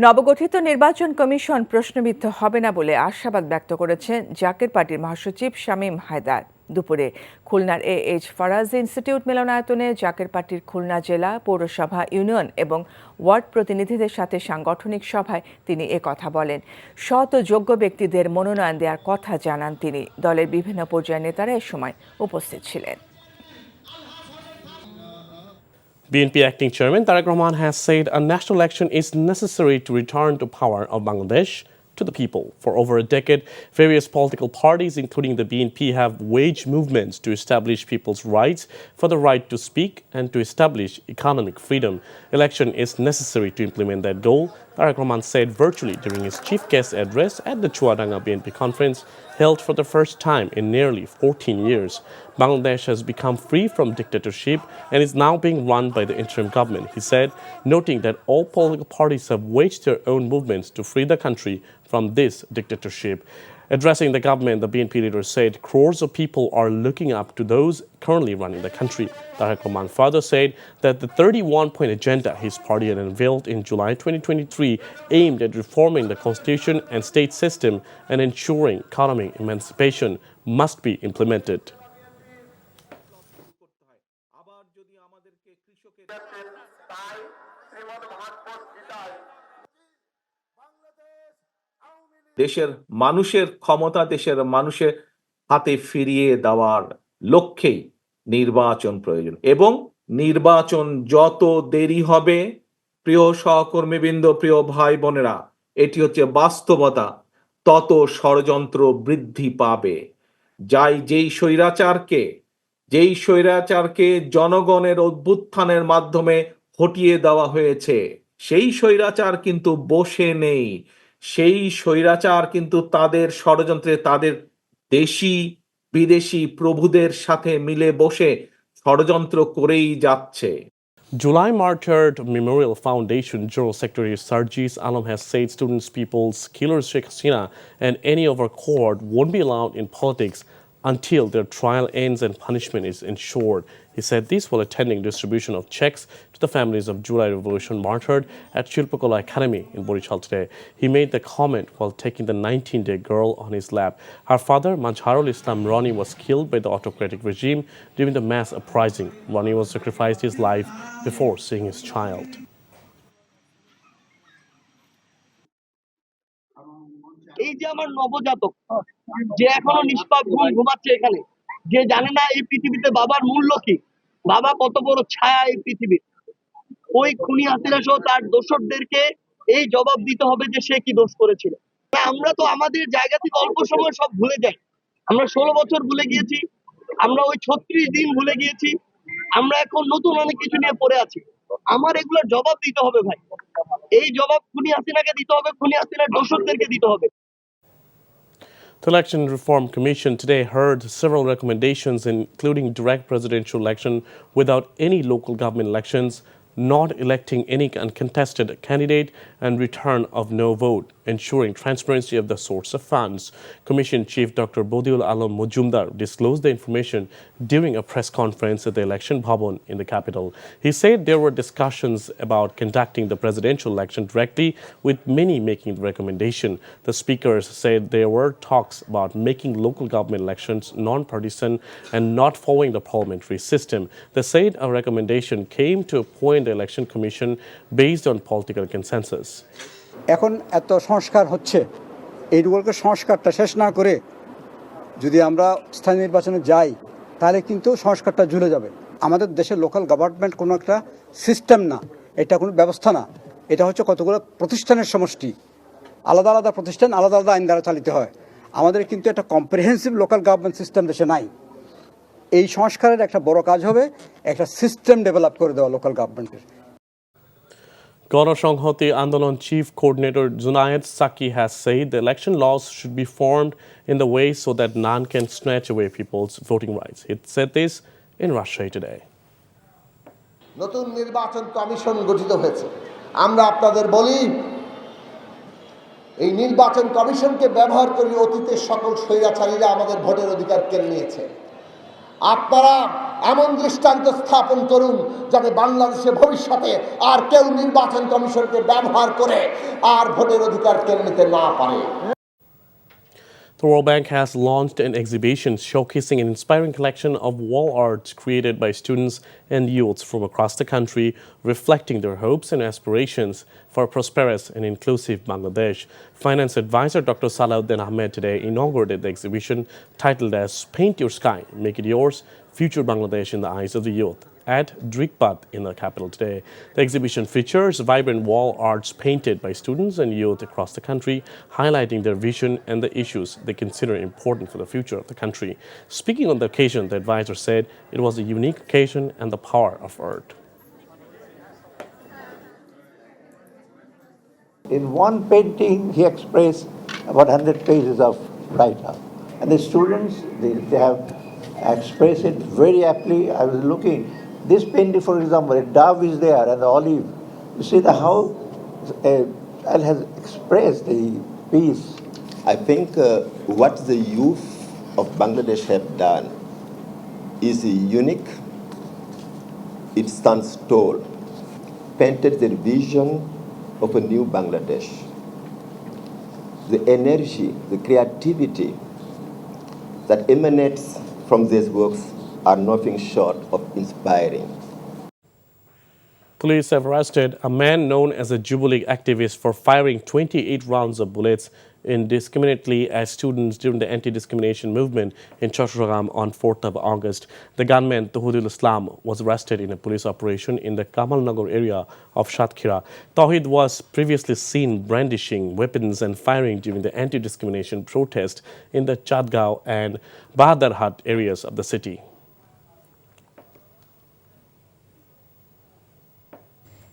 নবগঠিত নির্বাচন কমিশন প্রশ্নবিদ্ধ হবে না বলে আশাবাদ ব্যক্ত করেছেন জাকের পার্টির মহাসচিব শামীম হায়দার। দুপুরে খুলনার AH ফারাজ ইনস্টিটিউট মিলনায়তনে জাকের পার্টির খুলনা জেলা, পৌরসভা, ইউনিয়ন এবং ওয়ার্ড প্রতিনিধিদের সাথে সাংগঠনিক সভায় তিনি কথা বলেন। সৎ ও যোগ্য ব্যক্তিদের মনোনয়ন দেওয়ার কথা জানান তিনি। দলের বিভিন্ন পর্যায়ের নেতারা এ সময় উপস্থিত ছিলেন। BNP Acting Chairman Tareq Rahman has said a national election is necessary to return the power of Bangladesh to the people. For over a decade, various political parties, including the BNP, have waged movements to establish people's rights for the right to speak and to establish economic freedom. Election is necessary to implement that goal, Tareq Rahman said virtually during his chief guest address at the Chuadanga BNP conference held for the first time in nearly 14 years. Bangladesh has become free from dictatorship and is now being run by the interim government, he said, noting that all political parties have waged their own movements to free the country from this dictatorship. Addressing the government, the BNP leader said crores of people are looking up to those currently running the country. Tareq Rahman further said that the 31-point agenda his party had unveiled in July 2023 aimed at reforming the constitution and state system and ensuring economic emancipation must be implemented. দেশের মানুষের ক্ষমতা দেশের মানুষের হাতে ফিরিয়ে দেওয়ার লক্ষ্যেই নির্বাচন প্রয়োজন এবং নির্বাচন যত দেরি হবে, প্রিয় সহকর্মীবৃন্দ, প্রিয় ভাই বোনেরা, এটি হচ্ছে বাস্তবতা, তত ষড়যন্ত্র বৃদ্ধি পাবে। যেই স্বৈরাচারকে জনগণের অভ্যুত্থানের মাধ্যমে হটিয়ে দেওয়া হয়েছে, সেই স্বৈরাচার কিন্তু বসে নেই। সেই স্বৈরাচার কিন্তু তাদের ষড়যন্ত্রে তাদের দেশি বিদেশি প্রভুদের সাথে মিলে বসে ষড়যন্ত্র করেই যাচ্ছে। July Martyred Memorial Foundation General Secretary Sarjis Alam has said students, people's killers Sheikh Hasina and any of our cohort won't be allowed in politics until their trial ends and punishment is ensured. He said this while attending distribution of checks to the families of July Revolution martyred at Shilpakola Academy in Borichal today. He made the comment while taking the 19-day girl on his lap. Her father, Mazharul Islam Rani, was killed by the autocratic regime during the mass uprising. Rani was sacrificed his life before seeing his child. এই যে আমার নবজাতক যে এখনো নিষ্পাপ ঘুমাচ্ছে এখানে, যে জানে না এই পৃথিবীতে বাবার মূল্য কি, বাবা কত বড় ছায়া এই পৃথিবীর, ওই খুনি হাসিনা সহ তার দোষরদেরকে এই জবাব দিতে হবে যে সে কি দোষ করেছিল। আমরা তো আমাদের জায়গা থেকে অল্প সময় সব ভুলে যাই। আমরা 16 বছর ভুলে গিয়েছি, আমরা ওই 36 দিন ভুলে গিয়েছি, আমরা এখন নতুন অনেক কিছু নিয়ে পড়ে আছি। আমার এগুলোর জবাব দিতে হবে ভাই, এই জবাব খুনি হাসিনাকে দিতে হবে, খুনি হাসিনার দোষরদেরকে দিতে হবে। The Election Reform Commission today heard several recommendations, including direct presidential election without any local government elections, not electing any uncontested candidate, and return of no vote, ensuring transparency of the source of funds. Commission Chief Dr. Bodiul Alam Mujumdar disclosed the information during a press conference at the Election Bhavan in the capital. He said there were discussions about conducting the presidential election directly, with many making the recommendation. The speakers said there were talks about making local government elections non-partisan and not following the parliamentary system. They said a recommendation came to appoint the Election Commission based on political consensus. এখন এত সংস্কার হচ্ছে, এইগুলোকে সংস্কারটা শেষ না করে যদি আমরা স্থানীয় নির্বাচনে যাই তাহলে কিন্তু সংস্কারটা ঝুলে যাবে। আমাদের দেশের লোকাল গভর্নমেন্ট কোনো একটা সিস্টেম না, এটা কোনো ব্যবস্থা না, এটা হচ্ছে কতগুলো প্রতিষ্ঠানের সমষ্টি, আলাদা আলাদা প্রতিষ্ঠান আলাদা আলাদা আইন দ্বারা চালিত হয়। আমাদের কিন্তু একটা কম্প্রিহেন্সিভ লোকাল গভর্নমেন্ট সিস্টেম দেশে নাই। এই সংস্কারের একটা বড় কাজ হবে একটা সিস্টেম ডেভেলপ করে দেওয়া লোকাল গভর্নমেন্টের। Ganashanghati Andolon Chief Coordinator Junayed Saki has said the election laws should be formed in the way so that none can snatch away people's voting rights. He said this in Rajshahi today. নতুন নির্বাচন commission গঠিত হয়েছে। আমরা আপনাদের বলি, এই নির্বাচন কমিশনকে ব্যবহার করে অতীতের সকল স্বৈরাচারীরা আমাদের ভোটের অধিকার কেড়ে নিয়েছে। আপনারা এমন দৃষ্টান্ত স্থাপন করুন যাতে বাংলাদেশে ভবিষ্যতে আর কেউ নির্বাচন কমিশনকে ব্যবহার করে আর ভোটের অধিকার কেড়ে নিতে না পারে। The World Bank has launched an exhibition showcasing an inspiring collection of wall art created by students and youths from across the country, reflecting their hopes and aspirations for a prosperous and inclusive Bangladesh. Finance advisor Dr. Salahuddin Ahmed today inaugurated the exhibition titled as Paint Your Sky, Make It Yours, Future Bangladesh in the Eyes of the Youth at Drikpad in the capital today. The exhibition features vibrant wall arts painted by students and youth across the country, highlighting their vision and the issues they consider important for the future of the country. Speaking on the occasion, the advisor said it was a unique occasion and the power of art. In one painting, he expressed about 100 pages of write-up. And the students, they have expressed it very aptly. I was looking. This painting, for example, a dove is there and the olive. You see how it has expressed the peace. I think what the youth of Bangladesh have done is unique. It stands tall, painted their vision of a new Bangladesh. The energy, the creativity that emanates from these works are nothing short of inspiring. Police have arrested a man known as a Jubilee activist for firing 28 rounds of bullets indiscriminately at students during the anti-discrimination movement in Chottogram on 4th of August. The gunman, Tawhidul Islam, was arrested in a police operation in the Kamalnagar area of Shatkhira. Tawhid was previously seen brandishing weapons and firing during the anti-discrimination protest in the Chatgao and Bahadarhat areas of the city.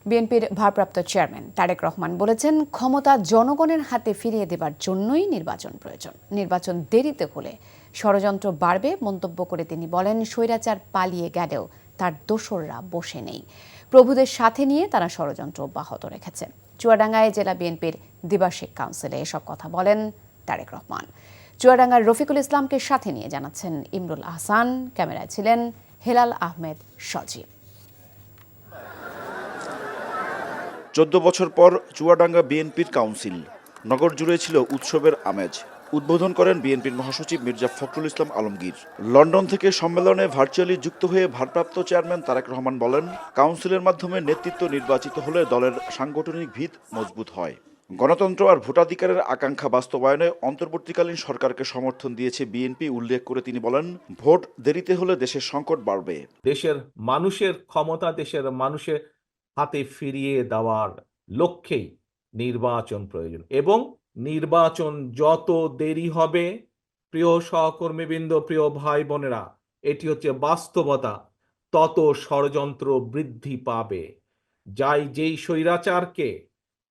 বিএনপির ভারপ্রাপ্ত chairman Tarique Rahman বলেছেন, ক্ষমতা জনগণের হাতে ফিরিয়ে দেবার জন্যই নির্বাচন প্রয়োজন। নির্বাচন দেরিতে হলে ষড়যন্ত্র বাড়বে মন্তব্য করে তিনি বলেন, স্বৈরাচার পালিয়ে গেলেও তার দোসররা বসে নেই। প্রভুদের সাথে নিয়ে তারা ষড়যন্ত্র অব্যাহত রেখেছে। চুয়াডাঙ্গায় জেলা বিএনপির দ্বিবার্ষিক কাউন্সিলে এসব কথা বলেন তারেক রহমান। চুয়াডাঙ্গার রফিকুল ইসলামকে সাথে নিয়ে জানাচ্ছেন ইমরুল আহসান, ক্যামেরায় ছিলেন হেলাল আহমেদ সজীব। 14 বছর পর চুয়াডাঙ্গা বিএনপির কাউন্সিল, নগর জুড়ে ছিল উৎসবের আমেজ। উদ্বোধন করেন বিএনপির মহাসচিব মির্জা ফখরুল ইসলাম আলমগীর। লন্ডন থেকে সম্মেলনে ভার্চুয়ালি যুক্ত হয়ে ভারপ্রাপ্ত চেয়ারম্যান তারেক রহমান বলেন, কাউন্সিলের মাধ্যমে নেতৃত্ব নির্বাচিত হলে দলের সাংগঠনিক ভিত মজবুত হয়। গণতন্ত্র আর ভোটাধিকারের আকাঙ্ক্ষা বাস্তবায়নে অন্তর্বর্তীকালীন সরকারকে সমর্থন দিয়েছে বিএনপি উল্লেখ করে তিনি বলেন, ভোট দেরিতে হলে দেশের সংকট বাড়বে। দেশের মানুষের ক্ষমতা দেশের মানুষের হাতে ফিরিয়ে দেওয়ার লক্ষ্যেই নির্বাচন প্রয়োজন, এবং নির্বাচন যত দেরি হবে, প্রিয় সহকর্মীবৃন্দ, প্রিয় ভাই বোনেরা, এটি হচ্ছে বাস্তবতা, তত ষড়যন্ত্র বৃদ্ধি পাবে।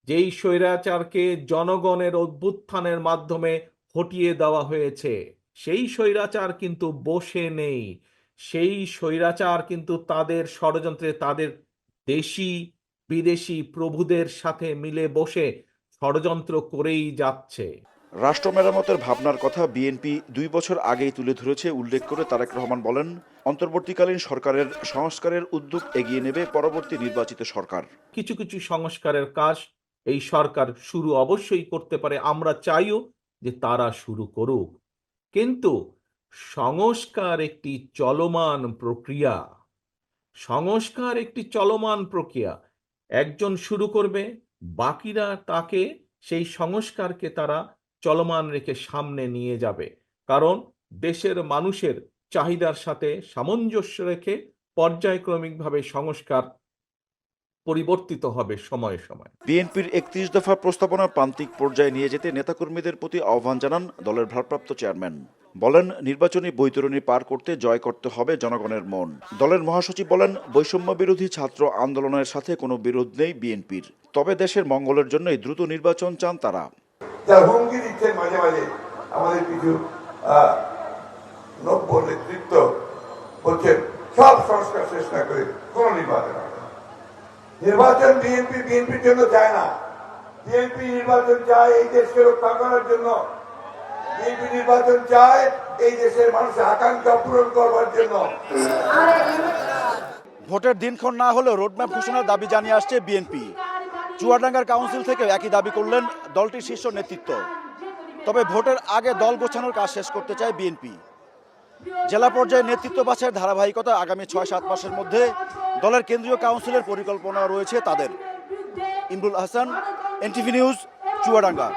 যেই স্বৈরাচারকে জনগণের অভ্যুত্থানের মাধ্যমে হটিয়ে দেওয়া হয়েছে, সেই স্বৈরাচার কিন্তু বসে নেই। সেই স্বৈরাচার কিন্তু তাদের ষড়যন্ত্রে, তাদের দেশি বিদেশি প্রভুদের সাথে মিলে বসে ষড়যন্ত্র করেই যাচ্ছে। রাষ্ট্র মেরামতের ভাবনার কথা বিএনপি 2 বছর আগেই তুলে ধরেছে উল্লেখ করে তারেক রহমান বলেন, অন্তর্বর্তীকালীন সরকারের সংস্কারের উদ্যোগ এগিয়ে নেবে পরবর্তী নির্বাচিত সরকার। কিছু কিছু সংস্কারের কাজ এই সরকার শুরু অবশ্যই করতে পারে, আমরা চাইও যে তারা শুরু করুক, কিন্তু সংস্কার একটি চলমান প্রক্রিয়া। একজন শুরু করবে, বাকিরা তাকে সেই সংস্কারকে তারা চলমান রেখে সামনে নিয়ে যাবে, কারণ দেশের মানুষের চাহিদার সাথে সামঞ্জস্য রেখে পর্যায়ক্রমিকভাবে সংস্কার পরিবর্তিত হবে সময়ে সময়ে। বিএনপির 31 দফা প্রস্তাবনা প্রান্তিক পর্যায়ে নিয়ে যেতে নেতাকর্মীদের প্রতি আহ্বান জানান দলের ভারপ্রাপ্ত চেয়ারম্যান। বলেন, নির্বাচনী বৈতরণী পার করতে জয় করতে হবে জনগণের মন। দলের মহাসচিব বলেন, বৈষম্য বিরোধী ছাত্র আন্দোলনের সাথে কোনো বিরোধ নেই বিএনপির, তবে দেশের মঙ্গলের জন্যই দ্রুত নির্বাচন চান তারা। হুমকি দিচ্ছেন মাঝে মাঝে আমাদের কিছু নব্য নেতৃত্ব, বলছেন সব সংস্কার শেষ না করে কোন নির্বাচন হবে না। নির্বাচন বিএনপির জন্য চায় না। বিএনপি নির্বাচন চায় এই দেশকে রক্ষা করার জন্য। বিএনপি নির্বাচন চায় এই দেশের মানুষের আকাঙ্ক্ষা পূরণ করবার জন্য। ভোটের দিনক্ষণ না হলেও রোডম্যাপ ঘোষণার দাবি জানিয়ে আসছে বিএনপি। চুয়াডাঙ্গার কাউন্সিল থেকে একই দাবি করলেন দলটির শীর্ষ নেতৃত্ব। তবে ভোটের আগে দল গোছানোর কাজ শেষ করতে চায় বিএনপি। জেলা পর্যায়ে নেতৃত্ব বাছাইয়ের ধারাবাহিকতা আগামী ৬-৭ মাসের মধ্যে দলের কেন্দ্রীয় কাউন্সিলের পরিকল্পনা রয়েছে তাদের। Imrul Hasan, NTV news, Chuadanga.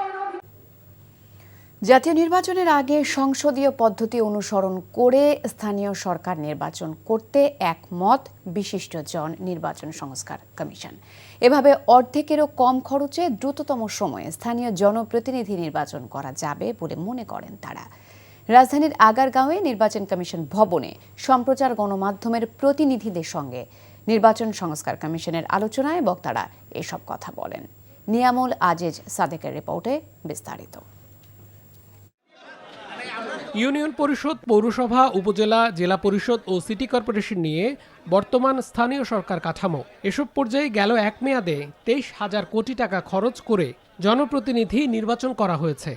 জাতীয় নির্বাচনের আগে সংসদীয় পদ্ধতি অনুসরণ করে স্থানীয় সরকার নির্বাচন করতে একমত বিশিষ্টজন নির্বাচন সংস্কার কমিশন। এভাবে অর্ধেকেরও কম খরচে দ্রুততম সময়ে স্থানীয় জনপ্রতিনিধি নির্বাচন করা যাবে বলে মনে করেন তারা। রাজধানীর আগারগাঁওয়ে নির্বাচন কমিশন ভবনে সম্প্রচার গণমাধ্যমের প্রতিনিধিদের সঙ্গে নির্বাচন সংস্কার কমিশনের আলোচনায় বক্তারা এসব কথা বলেন। নিয়ামুল আজিজ সাদেকের রিপোর্টে বিস্তারিত। ইউনিয়ন পরিষদ, পৌরসভা, উপজেলা, জেলা পরিষদ ও সিটি কর্পোরেশন নিয়ে বর্তমান স্থানীয় সরকার কাঠামো, এসব পর্যায়ে গেল এক মেয়াদে 23,000 কোটি টাকা খরচ করে জনপ্রতিনিধি নির্বাচন করা হয়েছে।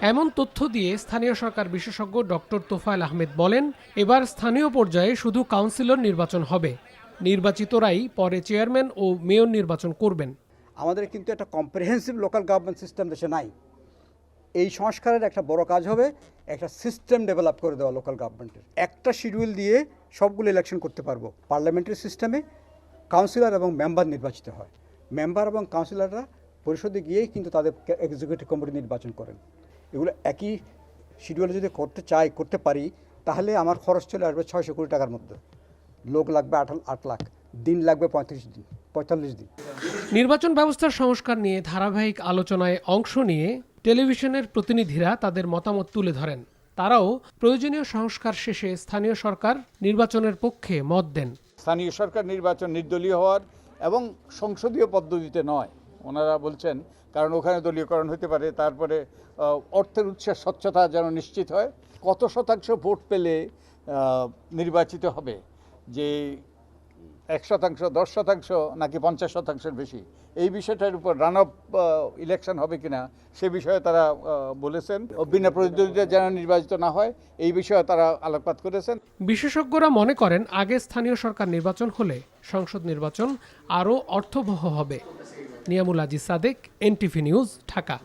এমন তথ্য দিয়ে স্থানীয় সরকার বিশেষজ্ঞ ডক্টর তোফায়েল আহমেদ বলেন, এবার স্থানীয় পর্যায়ে শুধু কাউন্সিলর নির্বাচন হবে, নির্বাচিতরাই পরে চেয়ারম্যান ও মেয়র নির্বাচন করবেন। আমাদের কিন্তু একটা কম্প্রিহেন্সিভ লোকাল গভর্নমেন্ট সিস্টেম দেশে নাই। এই সংস্কারের একটা বড় কাজ হবে একটা সিস্টেম ডেভেলপ করে দেওয়া লোকাল গভর্নমেন্টের। একটা শিডিউল দিয়ে সবগুলো ইলেকশন করতে পারবো। পার্লামেন্টারি সিস্টেমে কাউন্সিলর এবং মেম্বার নির্বাচিত হয়। মেম্বার এবং কাউন্সিলররা পরিষদে গিয়েই কিন্তু তাদের এক্সিকিউটিভ কমিটি নির্বাচন করেন। এগুলো একই শিডিউলে যদি করতে পারি তাহলে আমার খরচ চলে আসবে 600 কোটি টাকার মধ্যে। লোক লাগবে 8 লাখ, দিন লাগবে 45 দিন। নির্বাচন ব্যবস্থার সংস্কার নিয়ে ধারাবাহিক আলোচনায় অংশ নিয়ে টেলিভিশনের প্রতিনিধিরা তাদের মতামত তুলে ধরেন। তারাও প্রয়োজনীয় সংস্কার শেষে স্থানীয় সরকার নির্বাচনের পক্ষে মত দেন। স্থানীয় সরকার নির্বাচন নির্দলীয় হওয়ার এবং সংসদীয় পদ্ধতিতে নয় ওনারা বলছেন, কারণ ওখানে দলীয়করণ হতে পারে। তারপরে অর্থের উৎসের স্বচ্ছতা যেন নিশ্চিত হয়। কত শতাংশ ভোট পেলে নির্বাচিত হবে, যে 1% 10% নাকি 50%-এর বেশি, এই বিষয়টার উপর রান অফ ইলেকশন হবে কিনা সে বিষয়ে তারা বলেছেন। বিনা প্রতিদ্বন্দ্বিতা যেন নির্বাচিত না হয় এই বিষয়ে তারা আলোকপাত করেছেন। বিশেষজ্ঞরা মনে করেন, আগে স্থানীয় সরকার নির্বাচন হলে সংসদ নির্বাচন আরও অর্থবহ হবে। Niamul Aziz Sadek, NTV news, Dhaka.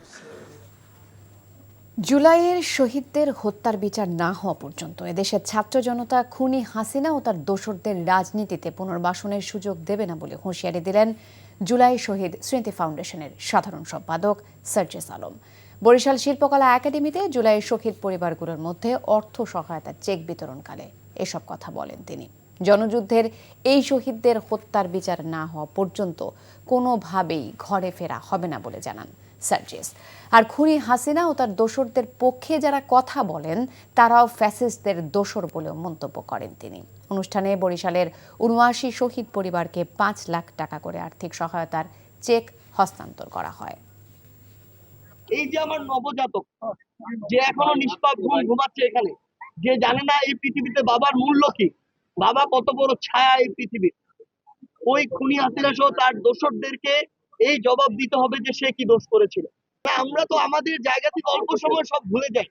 জুলাইয়ের শহীদদের হত্যার বিচার না হওয়া পর্যন্ত এদেশের ছাত্র জনতা খুনি হাসিনা ও তার দোসরদের রাজনীতিতে পুনর্বাসনের সুযোগ দেবে না বলে হুঁশিয়ারি দিলেন জুলাই শহীদ স্মৃতি ফাউন্ডেশনের সাধারণ সম্পাদক সার্জিস আলম। বরিশাল শিল্পকলা একাডেমিতে জুলাইয়ের শহীদ পরিবারগুলোর মধ্যে অর্থ সহায়তা চেক বিতরণকালে এসব কথা বলেন তিনি। জনযুদ্ধের এই শহীদদের হত্যার বিচার না হওয়া পর্যন্ত কোনোভাবেই ঘরে ফেরা হবে না বলে জানান সার্জিস। আর খুনি হাসিনা ও তার দোসরদের পক্ষে যারা কথা বলেন তারাও ফ্যাসিস্টদের দোসর বলেও মন্তব্য করেন তিনি। অনুষ্ঠানে বরিশালের ৭৯ শহীদ পরিবারকে ৫ লাখ টাকা করে আর্থিক সহায়তার চেক হস্তান্তর করা হয়। এই যে আমার নবজাতক যে এখনো নিষ্পাপ ঘুমাচ্ছে এখানে, যে জানে না এই পৃথিবীতে বাবার মূল্য কি, বাবা কত বড় ছায়া এই পৃথিবীর, ওই খুনি হাসিনা সহ তার দোসরদেরকে এই জবাব দিতে হবে যে সে কি দোষ করেছিল। আমরা তো আমাদের জায়গা থেকে অল্প সময় সব ভুলে যাই।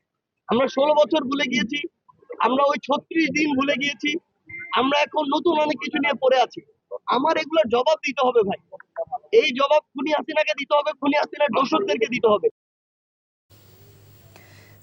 আমরা 16 বছর ভুলে গিয়েছি, আমরা ওই 36 দিন ভুলে গিয়েছি, আমরা এখন নতুন অনেক কিছু নিয়ে পড়ে আছি। আমার এগুলোর জবাব দিতে হবে ভাই, এই জবাব খুনি হাসিনাকে দিতে হবে, খুনি হাসিনার দোসরদেরকে দিতে হবে।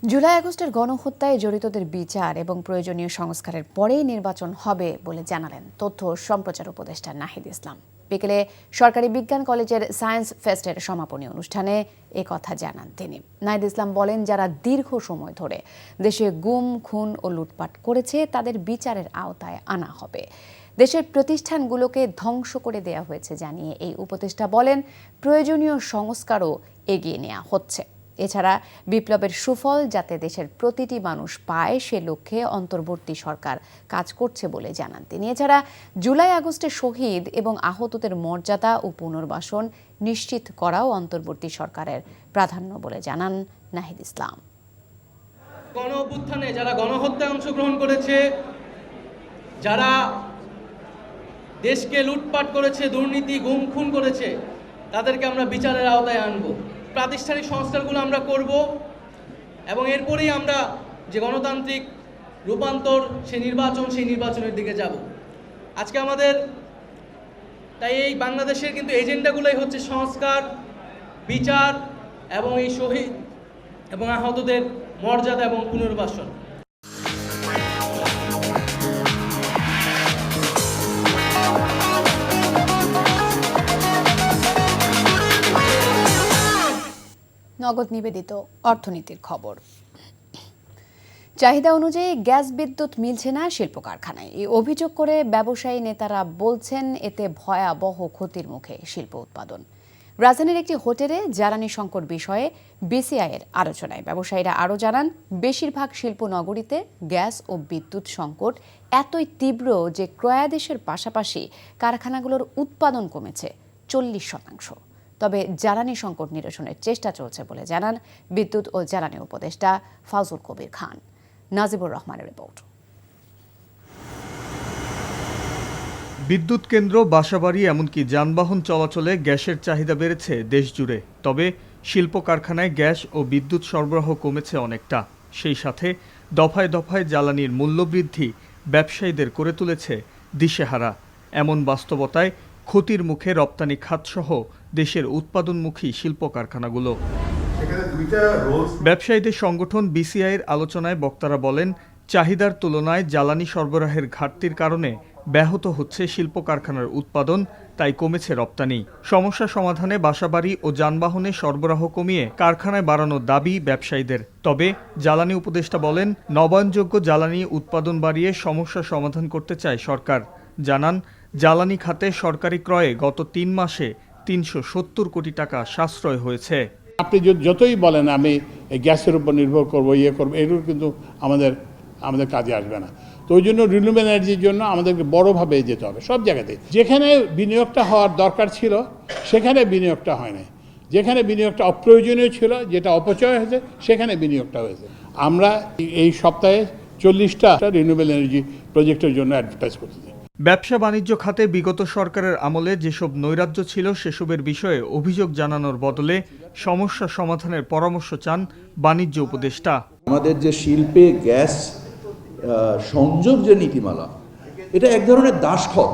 জুলাই আগস্টের গণহত্যায় জড়িতদের বিচার এবং প্রয়োজনীয় সংস্কারের পরেই নির্বাচন হবে বলে জানালেন তথ্য সম্প্রচার উপদেষ্টা নাহিদ ইসলাম। বিকেলে সরকারি বিজ্ঞান কলেজের সায়েন্স ফেস্টের সমাপনী অনুষ্ঠানে একথা জানান তিনি। নাহিদ ইসলাম বলেন, যারা দীর্ঘ সময় ধরে দেশে গুম, খুন ও লুটপাট করেছে তাদের বিচারের আওতায় আনা হবে। দেশের প্রতিষ্ঠানগুলোকে ধ্বংস করে দেয়া হয়েছে জানিয়ে এই উপদেষ্টা বলেন, প্রয়োজনীয় সংস্কারও এগিয়ে নেওয়া হচ্ছে। এছাড়া বিপ্লবের সুফল যাতে দেশের প্রতিটি মানুষ পায় সে লক্ষ্যে অন্তর্বর্তী সরকার কাজ করছে বলে জানান তিনি। এছাড়া জুলাই আগস্টে শহীদ এবং আহতদের মর্যাদা ও পুনর্বাসন নিশ্চিত করাও অন্তর্বর্তী সরকারের প্রাধান্য বলে জানান নাহিদ ইসলাম। গণ অভ্যুত্থানে যারা গণহত্যায় অংশগ্রহণ করেছে, যারা দেশকে লুটপাট করেছে, দুর্নীতি, গুম, খুন করেছে, তাদেরকে আমরা বিচারের আওতায় আনবো। প্রাতিষ্ঠানিক সংস্কারগুলো আমরা করব এবং এরপরেই আমরা যে গণতান্ত্রিক রূপান্তর, সেই নির্বাচনের দিকে যাব। আজকে আমাদের তাই এই বাংলাদেশের কিন্তু এজেন্ডাগুলোই হচ্ছে সংস্কার, বিচার এবং এই শহীদ এবং আহতদের মর্যাদা এবং পুনর্বাসন। নগদ নিবেদিত অর্থনীতির খবর। চাহিদা অনুযায়ী গ্যাস বিদ্যুৎ মিলছে না শিল্প কারখানায়। এই অভিযোগ করে ব্যবসায়ী নেতারা বলছেন এতে ভয়াবহ ক্ষতির মুখে শিল্প উৎপাদন। রাজধানীর একটি হোটেলে জ্বালানি সংকট বিষয়ে বিসিআইয়ের আলোচনায় ব্যবসায়ীরা আরও জানান, বেশিরভাগ শিল্প নগরীতে গ্যাস ও বিদ্যুৎ সংকট এতই তীব্র যে ক্রয়াদেশের পাশাপাশি কারখানাগুলোর উৎপাদন কমেছে 40%। তবে জ্বালানি সংকট নিরসনের চেষ্টা চলছে বলে জানান বিদ্যুৎ ও জ্বালানি উপদেষ্টা ফাজুল কবির খান। নাজিবুর রহমানের রিপোর্ট। বিদ্যুৎ কেন্দ্র, বাসাবাড়ি এমনকি যানবাহন চলাচলে গ্যাসের চাহিদা বেড়েছে দেশ জুড়ে। তবে শিল্প কারখানায় গ্যাস ও বিদ্যুৎ সরবরাহ কমেছে অনেকটা। সেই সাথে দফায় দফায় জ্বালানির মূল্যবৃদ্ধি ব্যবসায়ীদের করে তুলেছে দিশেহারা। এমন বাস্তবতায় ক্ষতির মুখে রপ্তানি খাতসহ দেশের উৎপাদনমুখী শিল্প কারখানাগুলো। ব্যবসায়ীদের সংগঠন বিসিআইয়ের আলোচনায় বক্তারা বলেন, চাহিদার তুলনায় জ্বালানি সরবরাহের ঘাটতির কারণে ব্যাহত হচ্ছে শিল্প কারখানার উৎপাদন, তাই কমেছে রপ্তানি। সমস্যা সমাধানে বাসাবাড়ি ও যানবাহনে সরবরাহ কমিয়ে কারখানায় বাড়ানোর দাবি ব্যবসায়ীদের। তবে জ্বালানি উপদেষ্টা বলেন, নবায়নযোগ্য জ্বালানি উৎপাদন বাড়িয়ে সমস্যা সমাধান করতে চায় সরকার। জানান, জ্বালানি খাতে সরকারি ক্রয়ে গত 3 মাসে 370 কোটি টাকা সাশ্রয় হয়েছে। আপনি যতই বলেন আমি গ্যাসের উপর নির্ভর করবো, করবো, এগুলো কিন্তু আমাদের কাজে আসবে না। তো ওই জন্য রিনিউয়েবল এনার্জির জন্য আমাদেরকে বড়োভাবে যেতে হবে সব জায়গাতে। যেখানে বিনিয়োগটা হওয়ার দরকার ছিল সেখানে বিনিয়োগটা হয় নাই, যেখানে বিনিয়োগটা অপ্রয়োজনীয় ছিল, যেটা অপচয় হয়েছে, সেখানে বিনিয়োগটা হয়েছে। আমরা এই সপ্তাহে 40টা রিনিউয়েবল এনার্জি প্রজেক্টের জন্য অ্যাডভার্টাইজ করতে চাই। ব্যবসা বাণিজ্য খাতে বিগত সরকারের আমলে যেসব নৈরাজ্য ছিল সেসবের বিষয়ে অভিযোগ জানানোর বদলে সমস্যা সমাধানের পরামর্শ চান বাণিজ্য উপদেষ্টা। আমাদের যে শিল্পে গ্যাস সংযোগ যে নীতিমালা, এটা এক ধরনের দাসখত।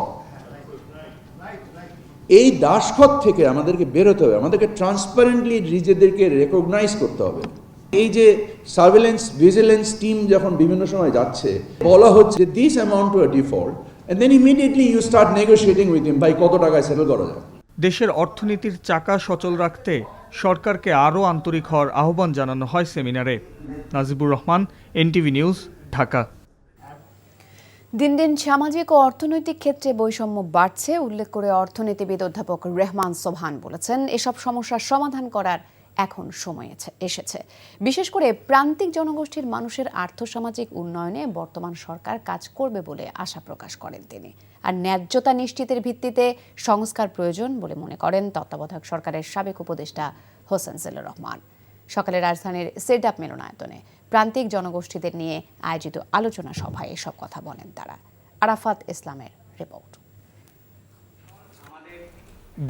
এই দাসখত থেকে আমাদেরকে বেরোতে হবে, আমাদেরকে ট্রান্সপারেন্টলি নিজেদেরকে রেকগনাইজ করতে হবে। এই যে সার্ভেলেন্স ভিজিলেন্স টিম যখন বিভিন্ন সময় যাচ্ছে, বলা হচ্ছে this amount to a default, and then immediately you start negotiating with him ভাই কত টাকায় সেটেল করা যায়। দেশের অর্থনীতির চাকা সচল রাখতে সরকারকে আরও আন্তরিক হওয়ার আহ্বান জানানো হয় সেমিনারে। Najibur Rahman, NTV news, Dhaka. দিন দিন সামাজিক ও অর্থনৈতিক ক্ষেত্রে বৈষম্য বাড়ছে উল্লেখ করে অর্থনীতিবিদ অধ্যাপক রেহমান সোবহান বলেছেন, এসব সমস্যার সমাধান করার এখন সময় এসেছে। বিশেষ করে প্রান্তিক জনগোষ্ঠীর মানুষের আর্থসামাজিক উন্নয়নে বর্তমান সরকার কাজ করবে বলে আশা প্রকাশ করেন তিনি। আর ন্যায্যতা নিশ্চিতের ভিত্তিতে সংস্কার প্রয়োজন বলে মনে করেন তত্ত্বাবধায়ক সরকারের সাবেক উপদেষ্টা হোসেন জিল্লুর রহমান। সকালে রাজধানীর সেডাপ মিলনায়তনে প্রান্তিক জনগোষ্ঠীদের নিয়ে আয়োজিত আলোচনা সভায় এসব কথা বলেন তারা। আরাফাত ইসলামের রিপোর্ট।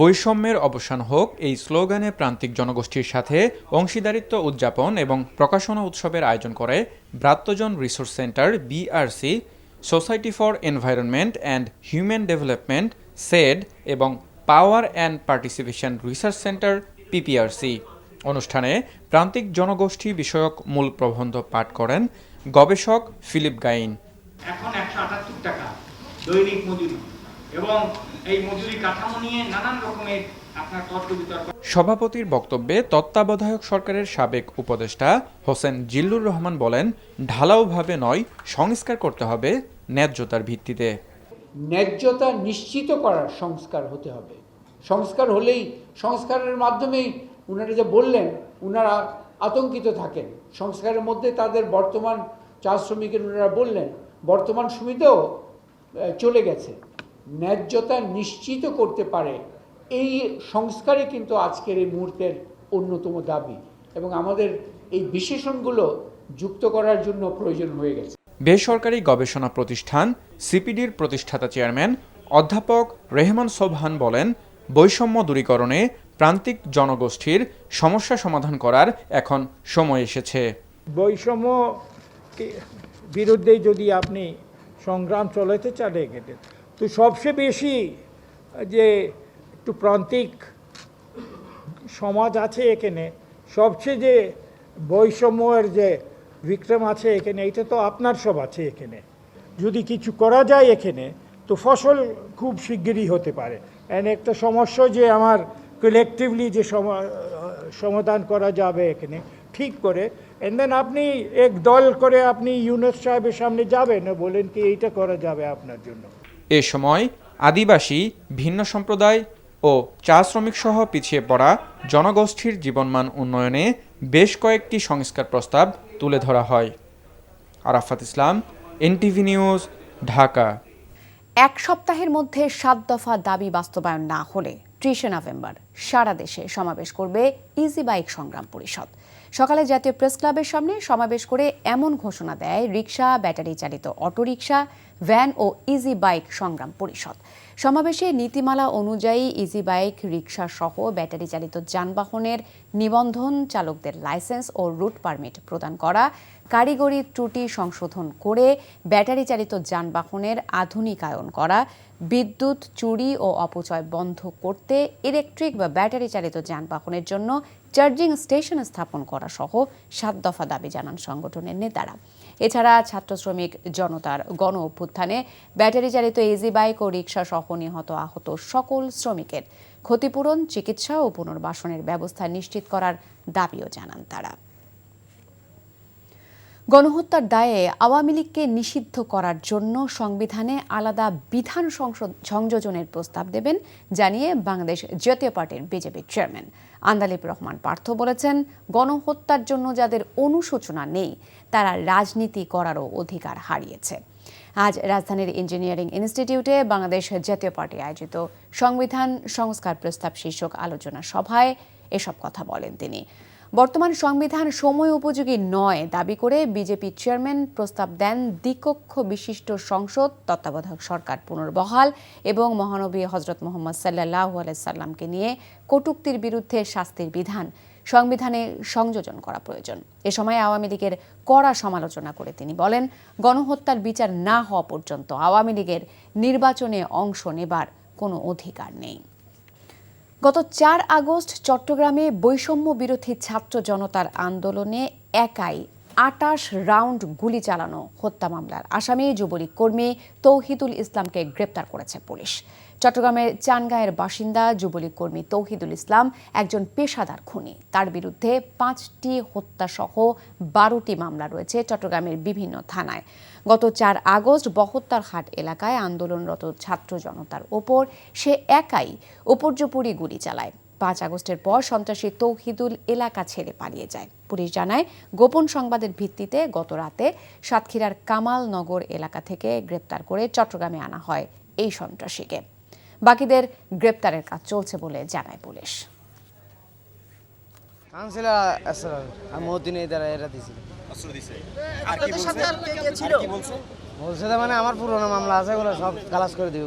বৈষম্যের অবসান হোক, এই স্লোগানে প্রান্তিক জনগোষ্ঠীর সাথে অংশীদারিত্ব উদযাপন এবং প্রকাশনা উৎসবের আয়োজন করে Bratyajon resource centre BRC, society for environment and human development SEHD এবং power and participation research centre PPRC. অনুষ্ঠানে প্রান্তিক জনগোষ্ঠী বিষয়ক মূল প্রবন্ধ পাঠ করেন গবেষক ফিলিপ গাইন। এখন 178 টাকা দৈনিক মজুরি এবং এই মজুরি কাঠামো নিয়ে নানান রকমের আপনার তর্ক বিতর্ক। সভাপতির বক্তব্যে তত্ত্বাবধায়ক সরকারের সাবেক উপদেষ্টা হোসেন জিল্লুর রহমান বলেন, ঢালাওভাবে নয়, সংস্কার করতে হবে ন্যায্যতার ভিত্তিতে। ন্যায্যতা নিশ্চিত করার সংস্কার হতে হবে। সংস্কার হলেই, সংস্কারের মাধ্যমেই উনারা যে বললেন, উনারা আতঙ্কিত থাকেন। সংস্কারের মধ্যে তাদের বর্তমান চা শ্রমিকের উনারা বললেন বর্তমান সুবিধাও চলে গেছে। ন্যায্যতা নিশ্চিত করতে পারে এই সংস্কারে কিন্তু আজকের এই মুহূর্তের অন্যতম দাবি এবং আমাদের এই বিশেষণগুলো যুক্ত করার জন্য প্রয়োজন হয়ে গেছে। বেসরকারি গবেষণা প্রতিষ্ঠান সিপিডির প্রতিষ্ঠাতা চেয়ারম্যান অধ্যাপক রেহমান সোবহান বলেন, বৈষম্য দূরীকরণে প্রান্তিক জনগোষ্ঠীর সমস্যা সমাধান করার এখন সময় এসেছে। বৈষম্য বিরুদ্ধে যদি আপনি সংগ্রাম চলাতে চান এখানে, তো সবচেয়ে বেশি যে একটু প্রান্তিক সমাজ আছে এখানে, সবচেয়ে যে বৈষম্যের যে বিক্রম আছে এখানে, এটা তো আপনার সব আছে এখানে। যদি কিছু করা যায় এখানে, তো ফসল খুব শিগগিরই হতে পারে। এন্ড একটা সমস্যা যে আমার কালেকটিভলি যে সমাধান করা যাবে এখানে ঠিক করে, এন্ড দেন আপনি এক দল করে আপনি ইউনুস সাহেবের সামনে যাবেন, বলেন কি এইটা করা যাবে আপনার জন্য। এ সময় আদিবাসী, ভিন্ন সম্প্রদায় ও চা শ্রমিক সহ পিছিয়ে পড়া জনগোষ্ঠীর জীবনমান উন্নয়নে বেশ কয়েকটি সংস্কার প্রস্তাব তুলে ধরা হয়। আরাফাত ইসলাম, এনটিভি নিউজ, ঢাকা। এক সপ্তাহের মধ্যে 7 দফা দাবি বাস্তবায়ন না হলে 30 নভেম্বর সারা দেশে সমাবেশ করবে ইজি বাইক সংগ্রাম পরিষদ। সকালে জাতীয় প্রেস ক্লাবের সামনে সমাবেশ করে এমন ঘোষণা দেয় রিকশা, ব্যাটারি চালিত অটোরিকশা, ভ্যান ও ইজি বাইক সংগ্রাম পরিষদ। সমাবেশে নীতিমালা অনুযায়ী ইজি বাইক, রিকশা সহ ব্যাটারি চালিত যানবাহনের নিবন্ধন, চালকদের লাইসেন্স ও রুট পারমিট প্রদান করা, কারিগরি ত্রুটি সংশোধন করে ব্যাটারি চালিত যানবাহনের আধুনিকায়ন করা, বিদ্যুৎ চুরি ও অপচয় বন্ধ করতে ইলেকট্রিক বা ব্যাটারি চালিত যানবাহনের জন্য চার্জিং স্টেশন স্থাপন করা সহ 7 দফা দাবি জানান সংগঠনের নেতারা। এছাড়া ছাত্র শ্রমিক জনতার গণ অভ্যুত্থানে ব্যাটারি চালিত ইজি বাইক ও রিকশা সহ নিহত আহত সকল শ্রমিকের ক্ষতিপূরণ, চিকিৎসা ও পুনর্বাসনের ব্যবস্থা নিশ্চিত করার দাবিও জানান তারা। গণহত্যার দায়ে আওয়ামী লীগকে নিষিদ্ধ করার জন্য সংবিধানে আলাদা বিধান সংযোজনের প্রস্তাব দেবেন জানিয়ে বাংলাদেশ জাতীয় পার্টির বিজেপি চেয়ারম্যান আন্দালিব রহমান পার্থ বলেছেন, গণহত্যার জন্য যাদের অনুশোচনা নেই তারা রাজনীতি করারও অধিকার হারিয়েছে। আজ রাজধানীর ইঞ্জিনিয়ারিং ইনস্টিটিউটে বাংলাদেশ জাতীয় পার্টি আয়োজিত সংবিধান সংস্কার প্রস্তাব শীর্ষক আলোচনা সভায় এসব কথা বলেন তিনি। বর্তমান সংবিধান সময় উপযোগী নয় দাবি করে বিজেপি চেয়ারম্যান প্রস্তাব দেন দ্বিকক্ষ বিশিষ্ট সংসদ, তত্ত্বাবধায়ক সরকার পুনর্বহাল এবং মহানবী হজরত মুহাম্মদ সাল্লাল্লাহু আলাইহি সাল্লামকে নিয়ে কটূক্তির বিরুদ্ধে শাস্তির বিধান সংবিধানে সংযোজন করা প্রয়োজন। এ সময় আওয়ামী লীগের কড়া সমালোচনা করে তিনি বলেন, গণহত্যার বিচার না হওয়া পর্যন্ত আওয়ামী লীগের নির্বাচনে অংশ নেবার কোনো অধিকার নেই। গত 4 আগস্ট চট্টগ্রামে বৈষম্য বিরোধী ছাত্র জনতার আন্দোলনে একাই 28 রাউন্ড গুলি চালানো হত্যা মামলার আসামি যুবলীগ কর্মী তৌহিদুল ইসলামকে গ্রেপ্তার করেছে পুলিশ। চট্টগ্রামের চানগাঁয়ের বাসিন্দা যুবলীগ কর্মী তৌহিদুল ইসলাম একজন পেশাদার খুনি। তার বিরুদ্ধে 5টি হত্যাসহ 12টি মামলা রয়েছে চট্টগ্রামের বিভিন্ন থানায়। গত 4 আগস্ট বহত্তার হাট এলাকায় আন্দোলনরত ছাত্র জনতার ওপর সে একাই উপর্যুপরি গুলি চালায়। 5 আগস্টের পর সন্ত্রাসী তৌহিদুল এলাকা ছেড়ে পালিয়ে যায়। পুলিশ জানায়, গোপন সংবাদের ভিত্তিতে গত রাতে সাতক্ষীরার কামাল নগর এলাকা থেকে গ্রেপ্তার করে চট্টগ্রামে আনা হয় এই সন্ত্রাসীকে। বাকিদের গ্রেপ্তারের কাজ চলছে বলে জানায় পুলিশ। বলছে মানে আমার পুরোনো মামলা আছে, সব খালাস করে দিবে।